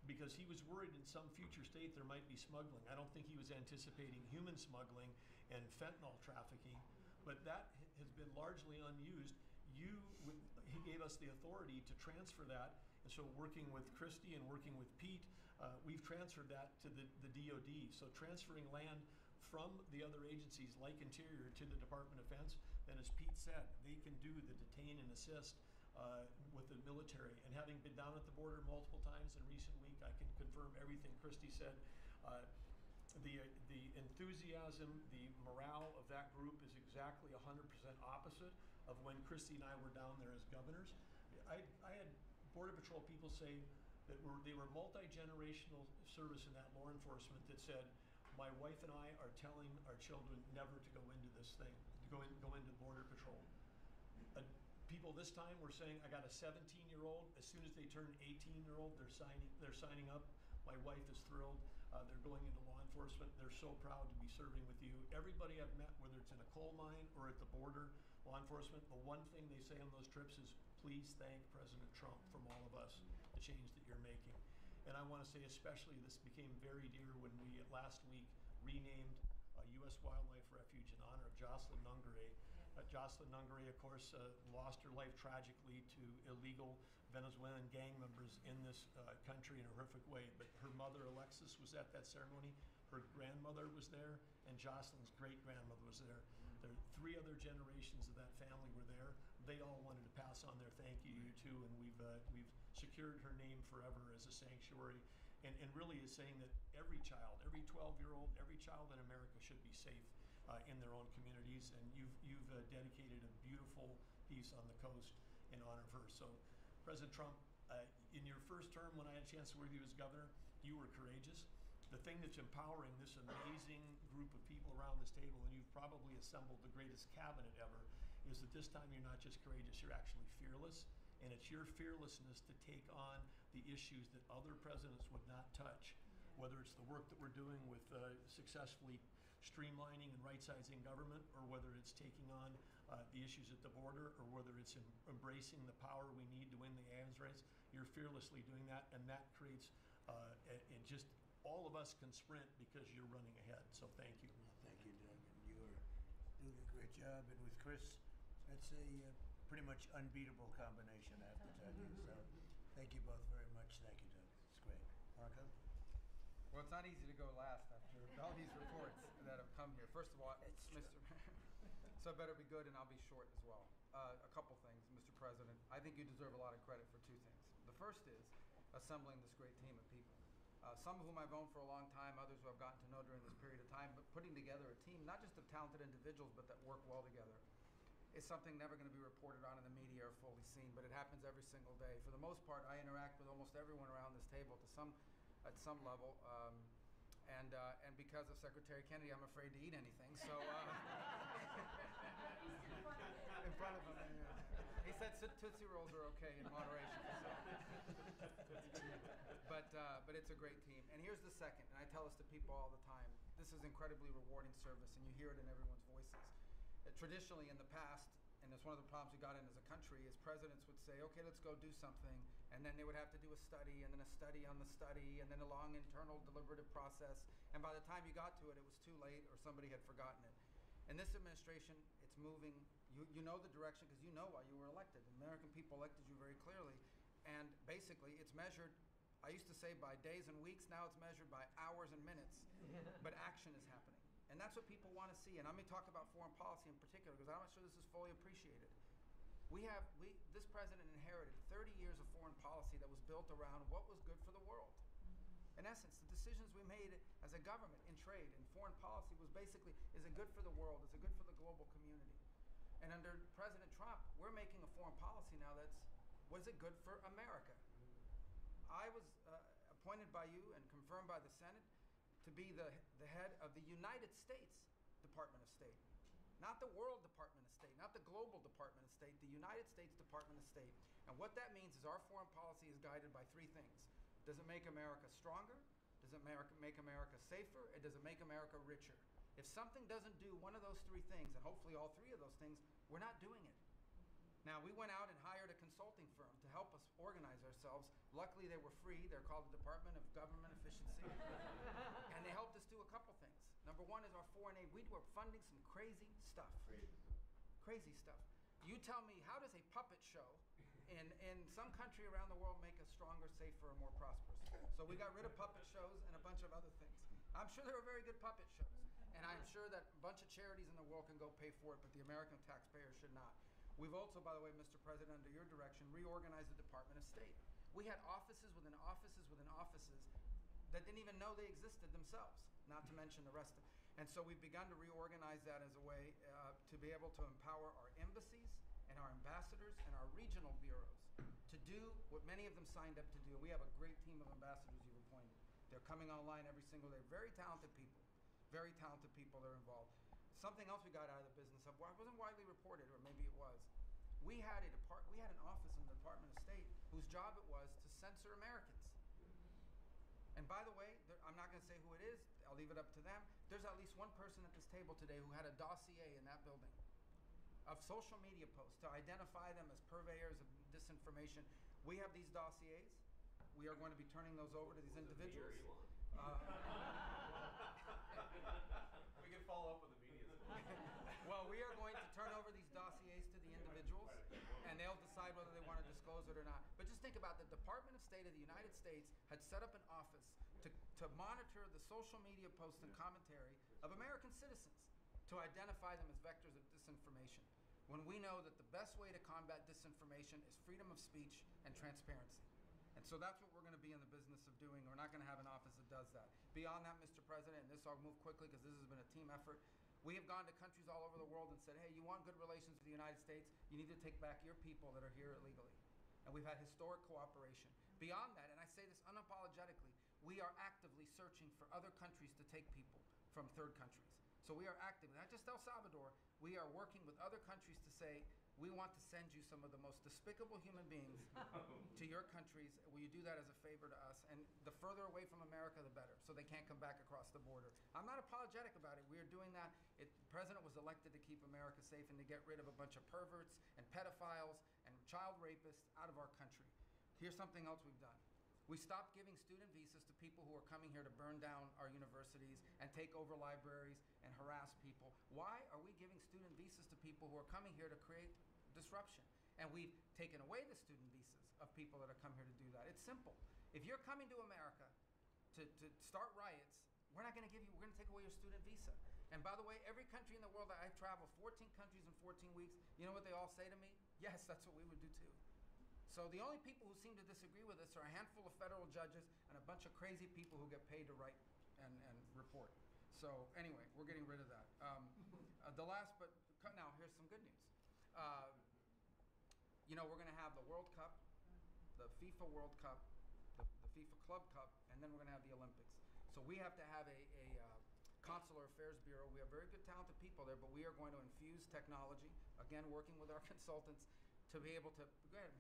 because he was worried in some future state there might be smuggling. I don't think he was anticipating human smuggling and fentanyl trafficking, but that has been largely unused. He gave us the authority to transfer that, and so working with Christie and working with Pete, we've transferred that to the DOD. So transferring land from the other agencies like Interior to the Department of Defense, then as Pete said, they can do the detain and assist with the military. And having been down at the border multiple times in recent week, I can confirm everything Christie said. The enthusiasm, the morale of that group is exactly 100% opposite of when Christie and I were down there as governors. I had Border Patrol people say that they were multi-generational service in that law enforcement that said, my wife and I are telling our children never to go into this thing, to go into Border Patrol. People this time were saying, I got a 17-year-old. As soon as they turn 18-year-old, they're signing up. My wife is thrilled. They're going into law enforcement. They're so proud to be serving with you. Everybody I've met, whether it's in a coal mine or at the border, law enforcement, the one thing they say on those trips is, please thank President Trump from all of us, the change that you're making. And I want to say especially this became very dear when we last week renamed U.S. Wildlife Refuge in honor of Jocelyn Nungare. Jocelyn Nungare, of course, lost her life tragically to illegal Venezuelan gang members in this country in a horrific way. But her mother, Alexis, was at that ceremony. Her grandmother was there, and Jocelyn's great-grandmother was there. There 3 other generations of that family were there. They all wanted to pass on their thank you to you too, and we've secured her name forever as a sanctuary, and really is saying that every child, every 12-year-old, every child in America should be safe in their own communities, and you've dedicated a beautiful piece on the coast in honor of her. So, President Trump, in your first term, when I had a chance to work with you as governor, you were courageous. The thing that's empowering this amazing group of people around this table, and you've probably assembled the greatest cabinet ever, is that this time you're not just courageous, you're actually fearless. And it's your fearlessness to take on the issues that other presidents would not touch, whether it's the work that we're doing with successfully streamlining and right-sizing government, or whether it's taking on the issues at the border, or whether it's embracing the power we need to win the arms race. You're fearlessly doing that, and that creates it just all of us can sprint because you're running ahead. So thank you. Well, thank you, Doug, and you are doing a great job. And with Chris, that's a pretty much unbeatable combination, I have to tell you. So thank you both very much. Thank you, Doug. It's great. Marco? Well, it's not easy to go last after all these reports that have come here. First of all, Mr. So I better be good, and I'll be short as well. A couple things, Mr. President. I think you deserve a lot of credit for 2 things. The first is assembling this great team of people. Some of whom I've known for a long time, others who I've gotten to know during this period of time, but putting together a team, not just of talented individuals, but that work well together, is something never going to be reported on in the media or fully seen, but it happens every single day. For the most part, I interact with almost everyone around this table at some level, and because of Secretary Kennedy, I'm afraid to eat anything, so in front of him, he said Tootsie Rolls are okay in moderation, but it's a great team. And here's the second, and I tell this to people all the time, this is incredibly rewarding service, and you hear it in everyone's voices. Traditionally in the past, and it's one of the problems we got in as a country, is presidents would say, okay, let's go do something, and then they would have to do a study, and then a study on the study, and then a long internal deliberative process, and by the time you got to it, it was too late, or somebody had forgotten it. In this administration, it's moving, you know the direction, because you know why you were elected. The American people elected you very clearly, and basically it's measured, I used to say by days and weeks, now it's measured by hours and minutes, but action is happening. And that's what people want to see. And I'm going to talk about foreign policy in particular, because I'm not sure this is fully appreciated. This president inherited 30 years of foreign policy that was built around what was good for the world. In essence, the decisions we made as a government in trade and foreign policy was basically, is it good for the world? Is it good for the global community? And under President Trump, we're making a foreign policy now was it good for America? I was appointed by you and confirmed by the Senate to be the head of the United States Department of State. Not the World Department of State, not the Global Department of State, the United States Department of State. And what that means is our foreign policy is guided by 3 things. Does it make America stronger? Does it make America safer? And does it make America richer? If something doesn't do one of those 3 things, and hopefully all 3 of those things, we're not doing it. Now, we went out and hired a consulting firm to help us organize ourselves. Luckily, they were free. They're called the Department of Government Efficiency. And they helped us do a couple things. Number 1 is our foreign aid. We were funding some crazy stuff. Crazy stuff. You tell me, how does a puppet show in some country around the world make us stronger, safer, and more prosperous? So we got rid of puppet shows and a bunch of other things. I'm sure there were very good puppet shows. And I'm sure that a bunch of charities in the world can go pay for it, but the American taxpayer should not. We've also, by the way, Mr. President, under your direction, reorganized the Department of State. We had offices within offices within offices that didn't even know they existed themselves, not to mention the rest of it. And so we've begun to reorganize that as a way to be able to empower our embassies and our ambassadors and our regional bureaus to do what many of them signed up to do. We have a great team of ambassadors you've appointed. They're coming online every single day. Very talented people that are involved. Something else we got out of the business of, well, it wasn't widely reported, or maybe it was. We had an office in the Department of State whose job it was to censor Americans. And by the way, I'm not going to say who it is. I'll leave it up to them. There's at least one person at this table today who had a dossier in that building of social media posts to identify them as purveyors of disinformation. We have these dossiers. we are going to be turning those over to these individuals. We can follow up with the media. Well, we are going to turn over these dossiers to the individuals, and they'll decide whether they want to disclose it or not. But just think about the Department of State of the United States had set up an office to monitor the social media posts and commentary of American citizens to identify them as vectors of disinformation, when we know that the best way to combat disinformation is freedom of speech and transparency. And so that's what we're going to be in the business of doing. We're not going to have an office that does that. Beyond that, Mr. President, and this I'll move quickly because this has been a team effort, we have gone to countries all over the world and said, hey, you want good relations with the United States, you need to take back your people that are here illegally. And we've had historic cooperation. Beyond that, and I say this unapologetically, we are actively searching for other countries to take people from third countries. So we are active, not just El Salvador, we are working with other countries to say, we want to send you some of the most despicable human beings to your countries. Will you do that as a favor to us? And the further away from America, the better, so they can't come back across the border. I'm not apologetic about it. We are doing that. The president was elected to keep America safe and to get rid of a bunch of perverts and pedophiles and child rapists out of our country. Here's something else we've done. We stopped giving student visas to people who are coming here to burn down our universities and take over libraries and harass people. Why are we giving student visas to people who are coming here to create disruption? And we've taken away the student visas of people that have come here to do that. It's simple. If you're coming to America to start riots, we're not going to give you, we're going to take away your student visa. And by the way, every country in the world that I travel, 14 countries in 14 weeks, you know what they all say to me? Yes, that's what we would do too. So the only people who seem to disagree with us are a handful of federal judges and a bunch of crazy people who get paid to write and report. So anyway, we're getting rid of that. Now here's some good news. We're going to have the World Cup, the FIFA World Cup, the FIFA Club Cup, and then we're going to have the Olympics. So we have to have a Consular Affairs Bureau. We have very good, talented people there, but we are going to infuse technology, again, working with our consultants, to be able to,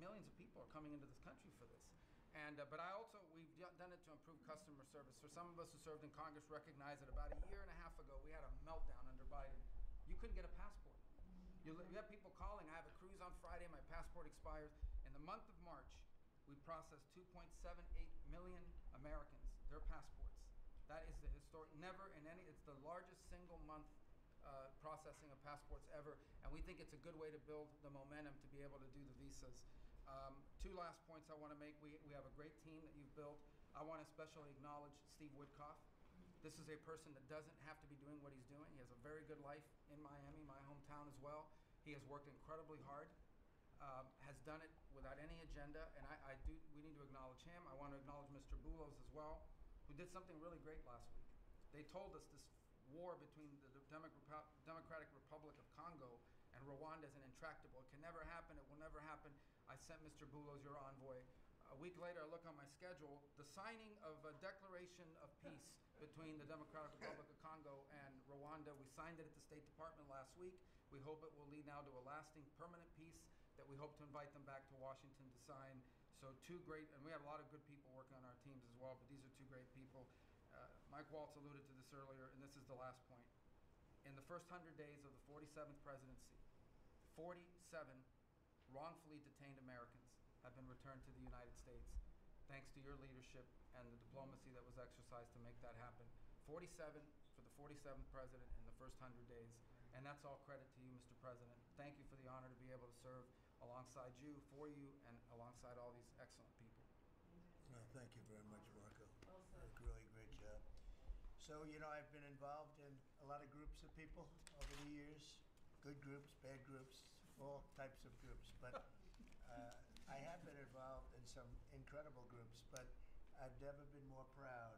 millions of people are coming into this country for this. But we've done it to improve customer service. For some of us who served in Congress recognize that about a year and a half ago, we had a meltdown under Biden. You couldn't get a passport. You have people calling, I have a cruise on Friday, my passport expires. In the month of March, we processed 2.78 million Americans, their passports. That is the historic, it's the largest single month processing of passports ever, and we think it's a good way to build the momentum to be able to do the visas. Two last points I want to make. We have a great team that you've built. I want to especially acknowledge Steve Woodcock. This is a person that doesn't have to be doing what he's doing. He has a very good life in Miami, my hometown as well. He has worked incredibly hard, has done it without any agenda, and we need to acknowledge him. I want to acknowledge Mr. Boulos as well, who did something really great last week. They told us this war between the Democratic Republic of Congo and Rwanda is intractable. It can never happen. It will never happen. I sent Mr. Boulos, your envoy. A week later, I look on my schedule, the signing of a declaration of peace between the Democratic Republic of Congo and Rwanda. We signed it at the State Department last week. We hope it will lead now to a lasting, permanent peace that we hope to invite them back to Washington to sign. So and we have a lot of good people working on our teams as well, but these are two great people. Mike Waltz alluded to this earlier, and this is the last point. In the first 100 days of the 47th presidency, 47 wrongfully detained Americans have been returned to the United States, thanks to your leadership and the diplomacy that was exercised to make that happen. 47 for the 47th president in the first 100 days, and that's all credit to you, Mr. President. Thank you for the honor to be able to serve alongside you, for you, and alongside all these excellent people. No, thank you very much, Marco. Really great job. So, I've been involved in a lot of groups of people over the years, good groups, bad groups, all types of groups. But I have been involved in some incredible groups, but I've never been more proud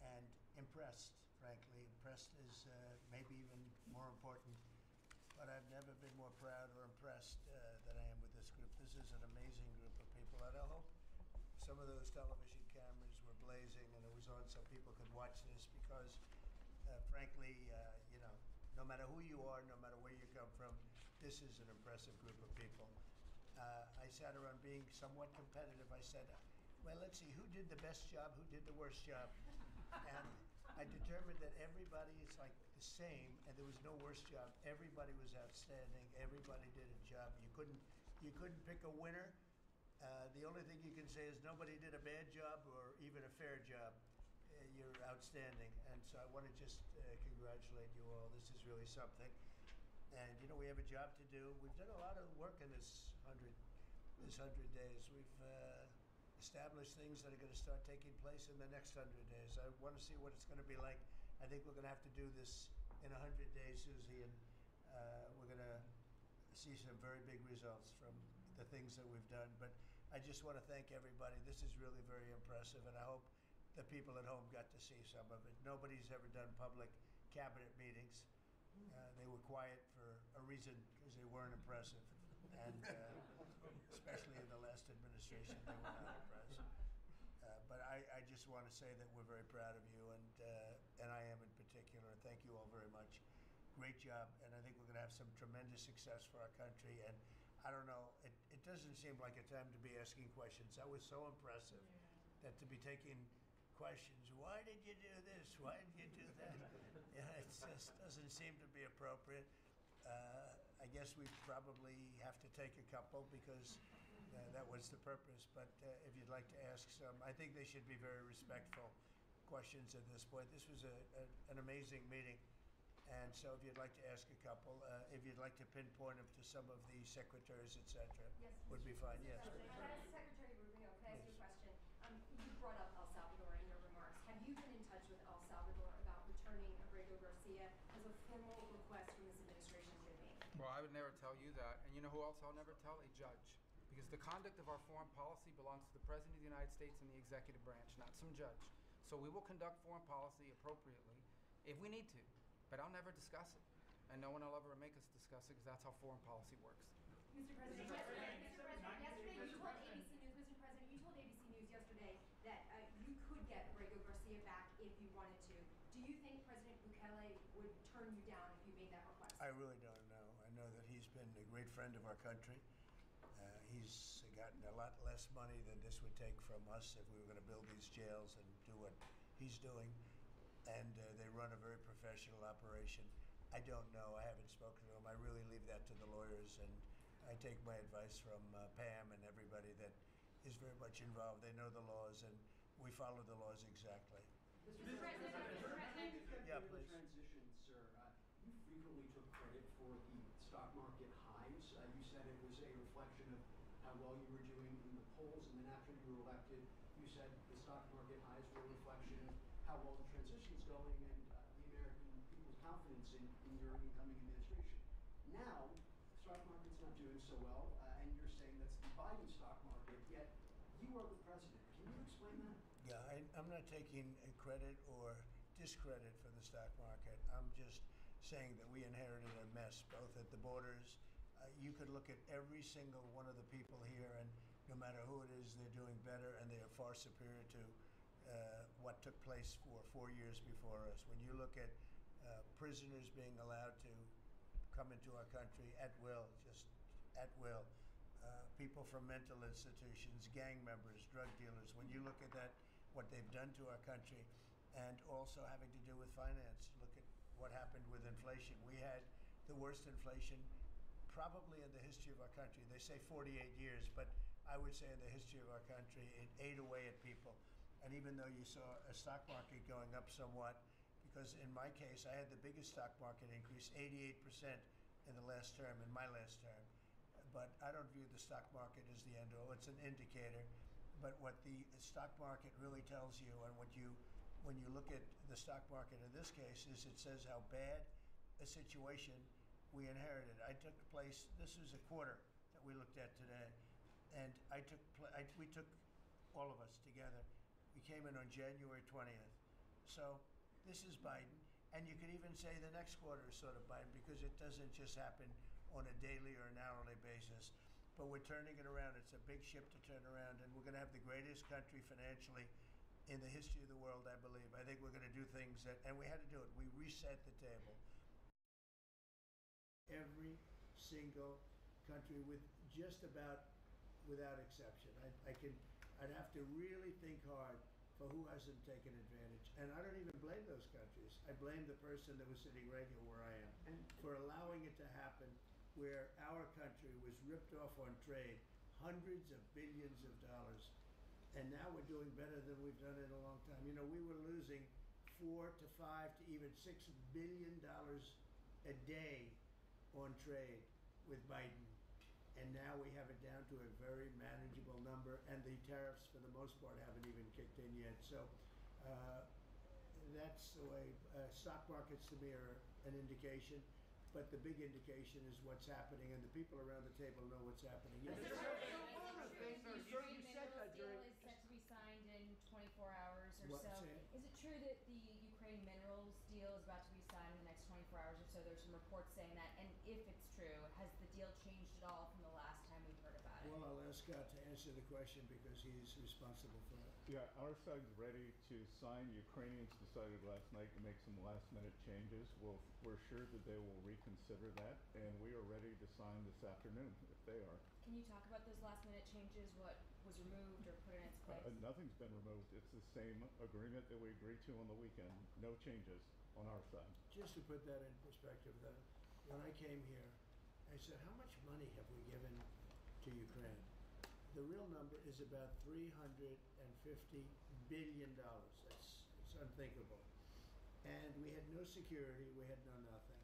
and impressed, frankly. Impressed is maybe even more important, but I've never been more proud or impressed than I am with this group. This is an amazing group of people, and I hope some of those television cameras were blazing and it was on so people could watch this because, frankly, no matter who you are, no matter where you come from, this is an impressive group of people. I sat around being somewhat competitive. I said, well, let's see, who did the best job, who did the worst job? And I determined that everybody is like the same and there was no worst job. Everybody was outstanding. Everybody did a job. You couldn't pick a winner. The only thing you can say is nobody did a bad job or even a fair job. You're outstanding. And so I want to just congratulate you all. This is really something. And, you know, we have a job to do. We've done a lot of work in this 100 days. We've established things that are going to start taking place in the next 100 days. I want to see what it's going to be like. I think we're going to have to do this in 100 days, Susie, and we're going to see some very big results from the things that we've done. But I just want to thank everybody. This is really very impressive, and I hope the people at home got to see some of it. Nobody's ever done public cabinet meetings. They were quiet for a reason, because they weren't impressive. And especially in the last administration, they were not impressive. But I just want to say that we're very proud of you, and I am in particular. Thank you all very much. Great job, and I think we're going to have some tremendous success for our country. And I don't know, it doesn't seem like a time to be asking questions. That was so impressive, that to be taking questions, why did you do this? Why did you do that? Yeah, it just doesn't seem to be appropriate. I guess we probably have to take a couple because that was the purpose. But if you'd like to ask some, I think they should be very respectful questions at this point. This was an amazing meeting. And so if you'd like to ask a couple, if you'd like to pinpoint them to some of the secretaries, et cetera, would be fine. Yes. Secretary Rubio, can I ask you a question? You brought up El Salvador in your remarks. Have you been in touch with El Salvador about returning Abrego Garcia as a formal request from this administration to me? Well, I would never tell you that. And you know who else I'll never tell? A judge. Because the conduct of our foreign policy belongs to the President of the United States and the executive branch, not some judge. So we will conduct foreign policy appropriately if we need to. But I'll never discuss it. And no one will ever make us discuss it, because that's how foreign policy works. Mr. President, yesterday you told ABC News yesterday that you could get Abrego Garcia back if you wanted to. Do you think President Bukele would turn you down if you made that request? I really don't know. I know that he's been a great friend of our country. He's gotten a lot less money than this would take from us if we were going to build these jails and do what he's doing. And they run a very professional operation. I don't know. I haven't spoken to them. I really leave that to the lawyers, and I take my advice from Pam and everybody that is very much involved. They know the laws, and we follow the laws exactly. Mr. President. Yeah, please. Transition, sir. You frequently took credit for the stock market highs. You said it was a reflection of how well you were doing in the polls, and then after you were elected, you said the stock market highs were a reflection of how well the transition's going and the American people's confidence in your incoming administration. Now, the stock market's not doing so well, and you're saying that's the Biden stock market, yet you are the president. Can you explain that? Yeah, I'm not taking credit or discredit for the stock market. I'm just saying that we inherited a mess, both at the borders. You could look at every single one of the people here, and no matter who it is, they're doing better, and they are far superior to what took place for 4 years before us. When you look at prisoners being allowed to come into our country at will, just at will, people from mental institutions, gang members, drug dealers, when you look at that, what they've done to our country, and also having to do with finance. Look at what happened with inflation. We had the worst inflation probably in the history of our country. They say 48 years, but I would say in the history of our country, it ate away at people. And even though you saw a stock market going up somewhat, because in my case, I had the biggest stock market increase, 88% in the last term, in my last term. But I don't view the stock market as the end all. It's an indicator. But what the stock market really tells you, and when you look at the stock market in this case, is it says how bad a situation we inherited. This was a quarter that we looked at today, and we took all of us together. We came in on January 20th. So this is Biden, and you could even say the next quarter is sort of Biden, because it doesn't just happen on a daily or an hourly basis. But we're turning it around. It's a big ship to turn around, and we're going to have the greatest country financially in the history of the world, I believe. I think we're going to do things and we had to do it. We reset the table. Every single country, with just about without exception. I'd have to really think hard for who hasn't taken advantage. And I don't even blame those countries. I blame the person that was sitting right here where I am for allowing it to happen, where our country was ripped off on trade. hundreds of billions of dollars. And now we're doing better than we've done in a long time. You know, we were losing $4 to $5 to even $6 billion a day on trade with Biden. And now we have it down to a very manageable number, and the tariffs, for the most part, haven't even kicked in yet. So that's the way. Stock markets, to me, are an indication, but the big indication is what's happening, and the people around the table know what's happening. Is it true the Ukraine minerals deal is set to be signed in 24 hours or so? Is it true that the Ukraine minerals deal is about to be signed in the next 24 hours or so? There's some reports saying that. And if it's true, has the deal changed at all from the last time we heard about it? Well, I'll ask Scott to answer the question because he's responsible for it. Yeah, our side's ready to sign. Ukrainians decided last night to make some last-minute changes. We're sure that they will reconsider that, and we are ready to sign this afternoon if they are. Can you talk about those last-minute changes? What was removed or put in its place? Nothing's been removed. It's the same agreement that we agreed to on the weekend. No changes on our side. Just to put that in perspective, though, when I came here, I said, how much money have we given to Ukraine? The real number is about $350 billion. It's unthinkable. And we had no security. We had no nothing.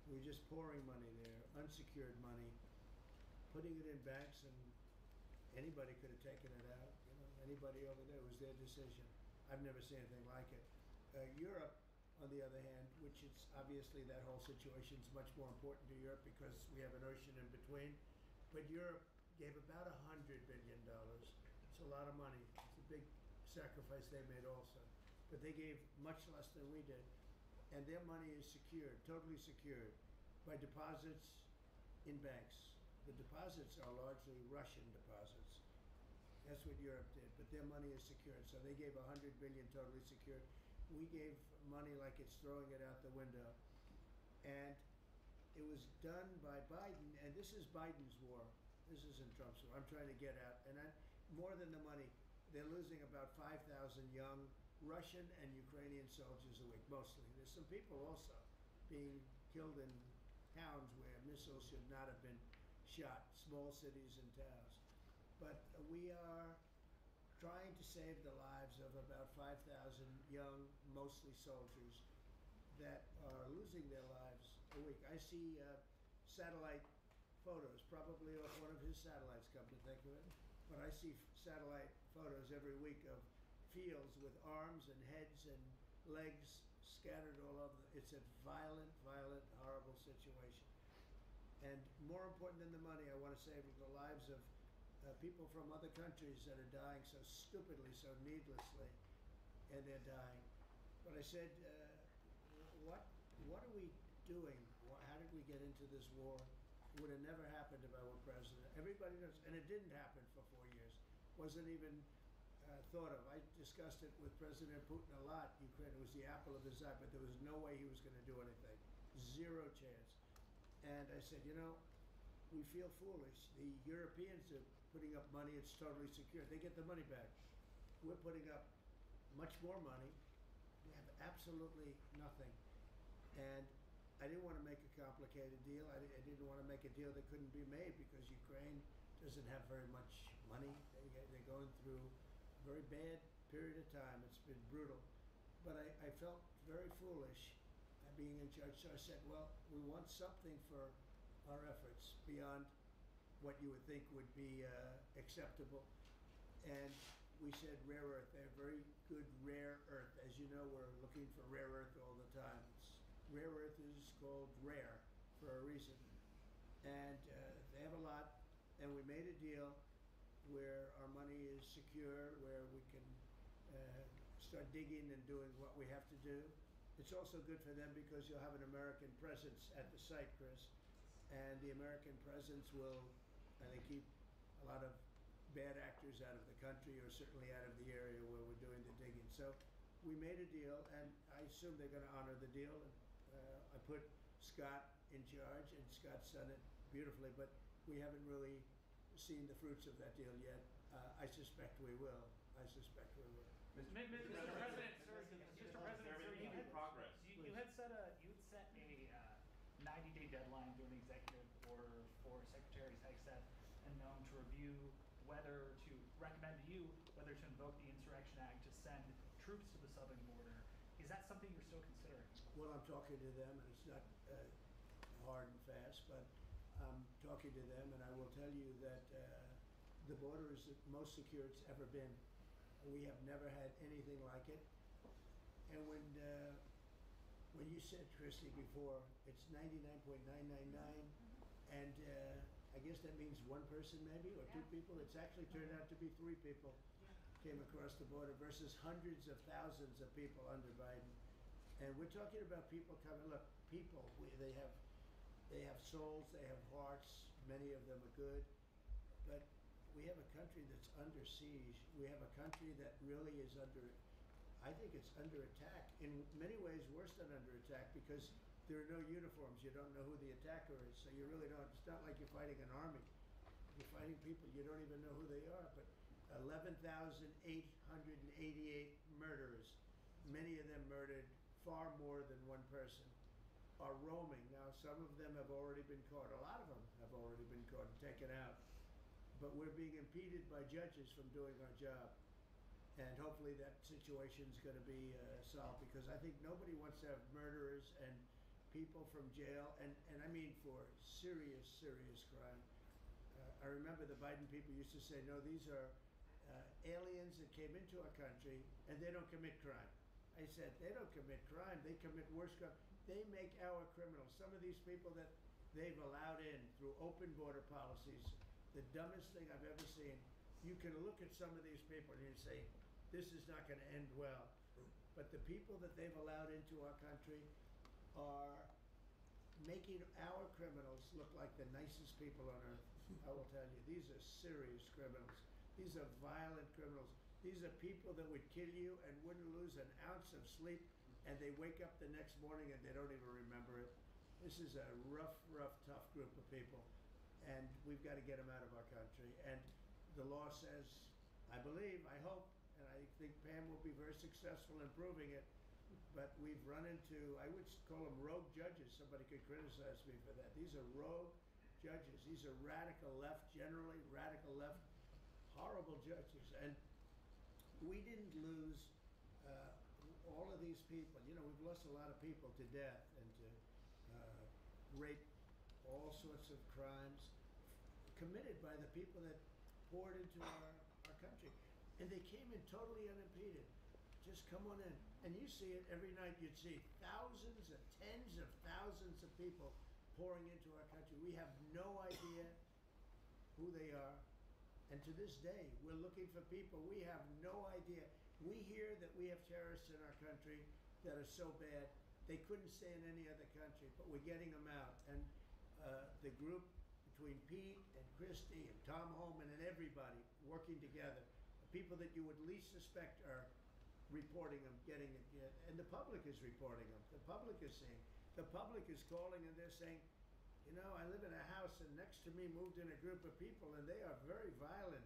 We were just pouring money there, unsecured money, putting it in banks, and anybody could have taken it out. You know, anybody over there, it was their decision. I've never seen anything like it. Europe, on the other hand, which is obviously that whole situation is much more important to Europe because we have an ocean in between. But Europe gave about $100 billion. It's a lot of money. It's a big sacrifice they made also. But they gave much less than we did. And their money is secured, totally secured, by deposits in banks. The deposits are largely Russian deposits. That's what Europe did, but their money is secured. So they gave $100 billion totally secured. We gave money like it's throwing it out the window. And it was done by Biden, and this is Biden's war. This isn't Trump's war. I'm trying to get out. And more than the money, they're losing about 5,000 young Russian and Ukrainian soldiers a week, mostly. There's some people also being killed in towns where missiles should not have been shot, small cities and towns. But we are trying to save the lives of about 5,000 young, mostly soldiers, that are losing their lives a week. I see satellite photos, probably off one of his satellites, come to think of it, but I see satellite photos every week of fields with arms and heads and legs scattered all over. It's a violent, violent, horrible situation. And more important than the money, I want to save the lives of people from other countries that are dying so stupidly, so needlessly, and they're dying. But I said, what are we doing? How did we get into this war? It would have never happened if I were president. Everybody knows, and it didn't happen for 4 years. Wasn't even thought of. I discussed it with President Putin a lot. Ukraine was the apple of his eye, but there was no way he was going to do anything. Zero chance. And I said, you know, we feel foolish. The Europeans are putting up money. It's totally secure. They get the money back. We're putting up much more money. We have absolutely nothing. And I didn't want to make a complicated deal. I didn't want to make a deal that couldn't be made because Ukraine doesn't have very much money. They're going through a very bad period of time. It's been brutal. But I felt very foolish being in charge. So I said, well, we want something for our efforts beyond what you would think would be acceptable. And we said rare earth. They have very good rare earth. As you know, we're looking for rare earth all the time. Rare earth is called rare for a reason. And they have a lot. And we made a deal where our money is secure, where we can start digging and doing what we have to do. It's also good for them because you'll have an American presence at the site, Chris. And the American presence will, I think, keep a lot of bad actors out of the country, or certainly out of the area where we're doing the digging. So we made a deal, and I assume they're going to honor the deal. I put Scott in charge, and Scott's done it beautifully, but we haven't really seen the fruits of that deal yet. I suspect we will. Mr. President, sir, you had progress. You had set a 90-day deadline through an executive order for Secretary Hegseth and Noam to review whether to recommend to you whether to invoke the Insurrection Act to send troops to the southern border. Is that something you're still considering? Well, I'm talking to them, and it's not hard and fast, but I'm talking to them, and I will tell you that the border is the most secure it's ever been. We have never had anything like it. And when you said, Christy, before, it's 99.999, and I guess that means one person maybe, or two people. It's actually turned out to be 3 people came across the border versus hundreds of thousands of people under Biden. And we're talking about people coming. Look, people, they have souls, they have hearts. Many of them are good, but we have a country that's under siege. We have a country that really is under. I think it's under attack. In many ways, worse than under attack because there are no uniforms. You don't know who the attacker is, so you really don't. It's not like you're fighting an army. You're fighting people. You don't even know who they are. But 11,888 murderers, many of them murdered, far more than one person, are roaming. Now, some of them have already been caught. A lot of them have already been caught and taken out. But we're being impeded by judges from doing our job. And hopefully that situation is going to be solved, because I think nobody wants to have murderers and people from jail, and I mean for serious, serious crime. I remember the Biden people used to say, no, these are aliens that came into our country and they don't commit crime. I said, they don't commit crime, they commit worse crime. They make our criminals. Some of these people that they've allowed in through open border policies, the dumbest thing I've ever seen. You can look at some of these people and you say, this is not going to end well. But the people that they've allowed into our country are making our criminals look like the nicest people on earth. I will tell you, these are serious criminals. These are violent criminals. These are people that would kill you and wouldn't lose an ounce of sleep, and they wake up the next morning and they don't even remember it. This is a rough, rough, tough group of people, and we've got to get them out of our country. And the law says, I believe, I hope, and I think Pam will be very successful in proving it, but we've run into, I would call them rogue judges. Somebody could criticize me for that. These are rogue judges. These are radical left, generally radical left, horrible judges. And we didn't lose all of these people. You know, we've lost a lot of people to death and to rape, all sorts of crimes committed by the people that poured into our country. And they came in totally unimpeded. Just come on in. And you see it every night. You'd see thousands and tens of thousands of people pouring into our country. We have no idea who they are. And to this day, we're looking for people. We have no idea. We hear that we have terrorists in our country that are so bad, they couldn't stay in any other country, but we're getting them out. And the group between Pete and Christy and Tom Holman and everybody working together, the people that you would least suspect are reporting them, getting it, and the public is reporting them. The public is seeing. The public is calling and they're saying, you know, I live in a house and next to me moved in a group of people and they are very violent,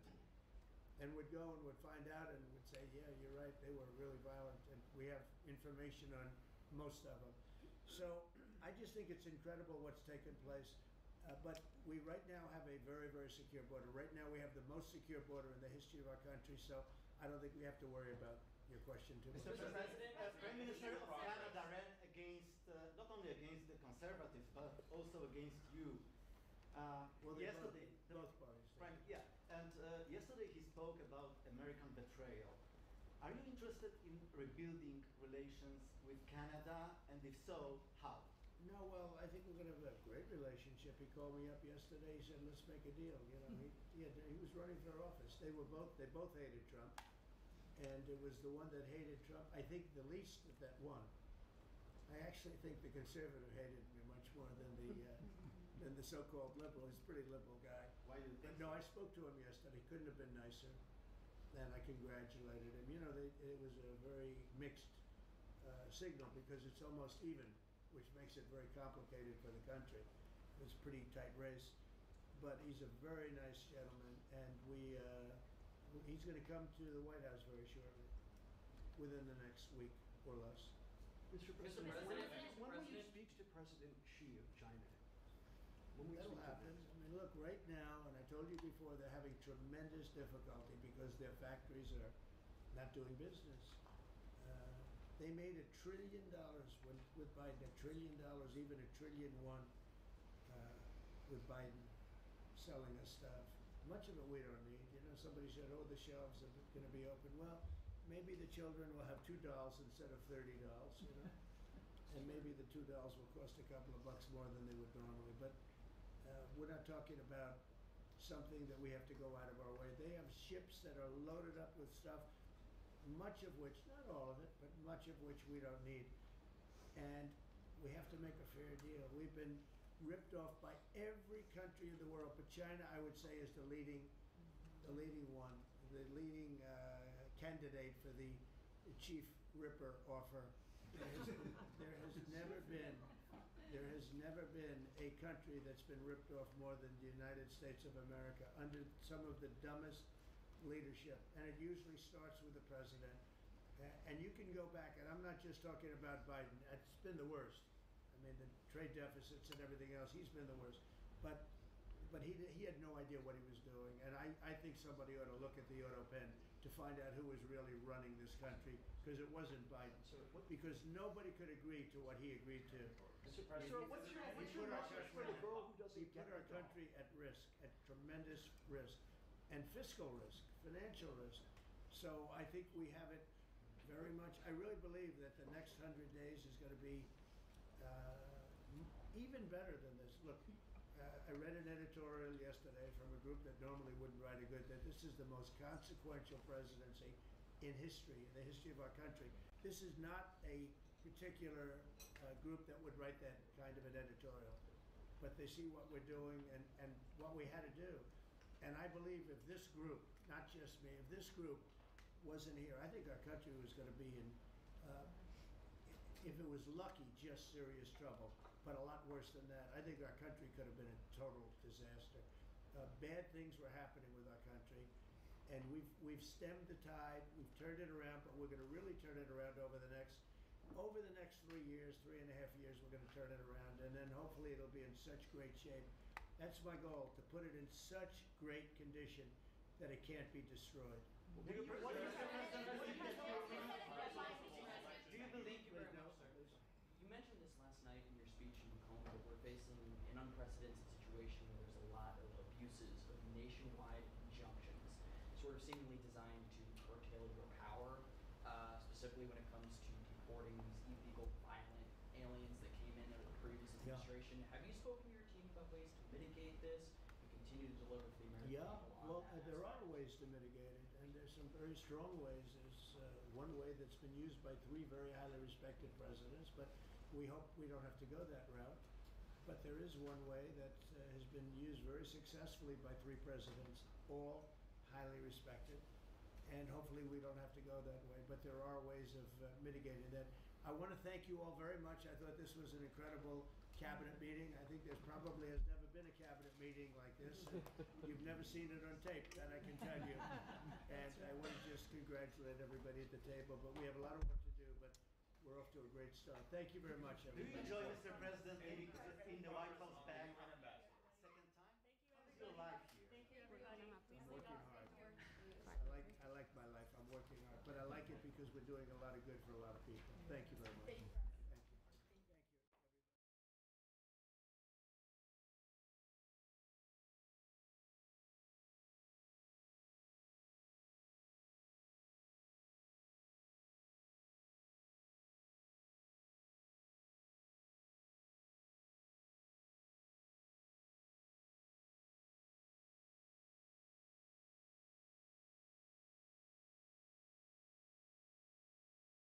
and would go and would find out and would say, yeah, you're right, they were really violent, and we have information on most of them. So I just think it's incredible what's taken place. But we right now have a very, very secure border. Right now we have the most secure border in the history of our country, so I don't think we have to worry about your question too much. Mr. President, Prime Minister of Canada ran against, not only against the Conservatives, but also against you. Well, yesterday, both parties. Yeah, and yesterday he spoke about American betrayal. Are you interested in rebuilding relations with Canada, and if so, how? No, well, I think we're going to have a great relationship. He called me up yesterday. He said, "Let's make a deal." You know, he was running for office. They both hated Trump, and it was the one that hated Trump, I think, the least that won. I actually think the conservative hated me much more than the so-called liberal. He's a pretty liberal guy. Why do you think? But no, I spoke to him yesterday. Couldn't have been nicer, and I congratulated him. You know, it was a very mixed signal because it's almost even, which makes it very complicated for the country. It's a pretty tight race, but he's a very nice gentleman, and he's going to come to the White House very shortly, within the next week or less. Mr. President, when will you speak to President Xi of China? when we That'll speak to happen. I mean, look, right now, and I told you before, they're having tremendous difficulty because their factories are not doing business. They made $1 trillion with Biden, $1 trillion, even $1.1 trillion with Biden selling us stuff. Much of it we don't need. You know, somebody said, oh, the shelves are going to be open. Well, maybe the children will have $2 instead of $30, you know? And maybe the $2 will cost a couple of bucks more than they would normally. But we're not talking about something that we have to go out of our way. They have ships that are loaded up with stuff, much of which, not all of it, but much of which we don't need. And we have to make a fair deal. We've been ripped off by every country in the world, but China, I would say, is the leading one, the leading candidate for the chief ripper offer. There has never been a country that's been ripped off more than the United States of America under some of the dumbest leadership, and it usually starts with the president. And you can go back, and I'm not just talking about Biden. It's been the worst. I mean, the trade deficits and everything else, he's been the worst. But he had no idea what he was doing, and I think somebody ought to look at the auto pen to find out who was really running this country, because it wasn't Biden. Because nobody could agree to what he agreed to. Mr. President, what's your message for the girl who doesn't He put our country at risk, at tremendous risk, and fiscal risk, financial risk. So I think we have it very much. I really believe that the next 100 days is going to be even better than this. Look, I read an editorial yesterday from a group that normally wouldn't write a good, that this is the most consequential presidency in history, in the history of our country. This is not a particular group that would write that kind of an editorial, but they see what we're doing and what we had to do. And I believe if this group, not just me, if this group wasn't here, I think our country was going to be in, if it was lucky, just serious trouble, but a lot worse than that. I think our country could have been a total disaster. Bad things were happening with our country, and we've stemmed the tide, we've turned it around, but we're going to really turn it around over the next 3 years, 3.5 years, we're going to turn it around, and then hopefully it'll be in such great shape. That's my goal, to put it in such great condition that it can't be destroyed. Do you believe You mentioned this last night in your speech in Macomb, that we're facing an unprecedented situation where there's a lot of abuses of nationwide injunctions, sort of seemingly designed to curtail your power, specifically when it comes to deporting these illegal, violent aliens that came in under the previous administration. Have you spoken to your team about ways to mitigate this and continue to deliver for the American people? Well, there are ways to mitigate it, and there's some very strong ways. There's one way that's been used by 3 very highly respected presidents, but we hope we don't have to go that route. But there is one way that has been used very successfully by 3 presidents, all highly respected, and hopefully we don't have to go that way. But there are ways of mitigating that. I want to thank you all very much. I thought this was an incredible cabinet meeting. I think there's probably has never been a cabinet meeting like this. You've never seen it on tape, that I can tell you. And I want to just congratulate everybody at the table. But we have a lot of work to do, but we're off to a great start. Thank you very much, Do everybody. you enjoy, Mr. President, maybe in the White House back second time? How's your life here? Thank you, everybody. I'm working hard. I like my life. I'm working hard. But I like it because we're doing a lot of good for a lot of people. Thank you very much.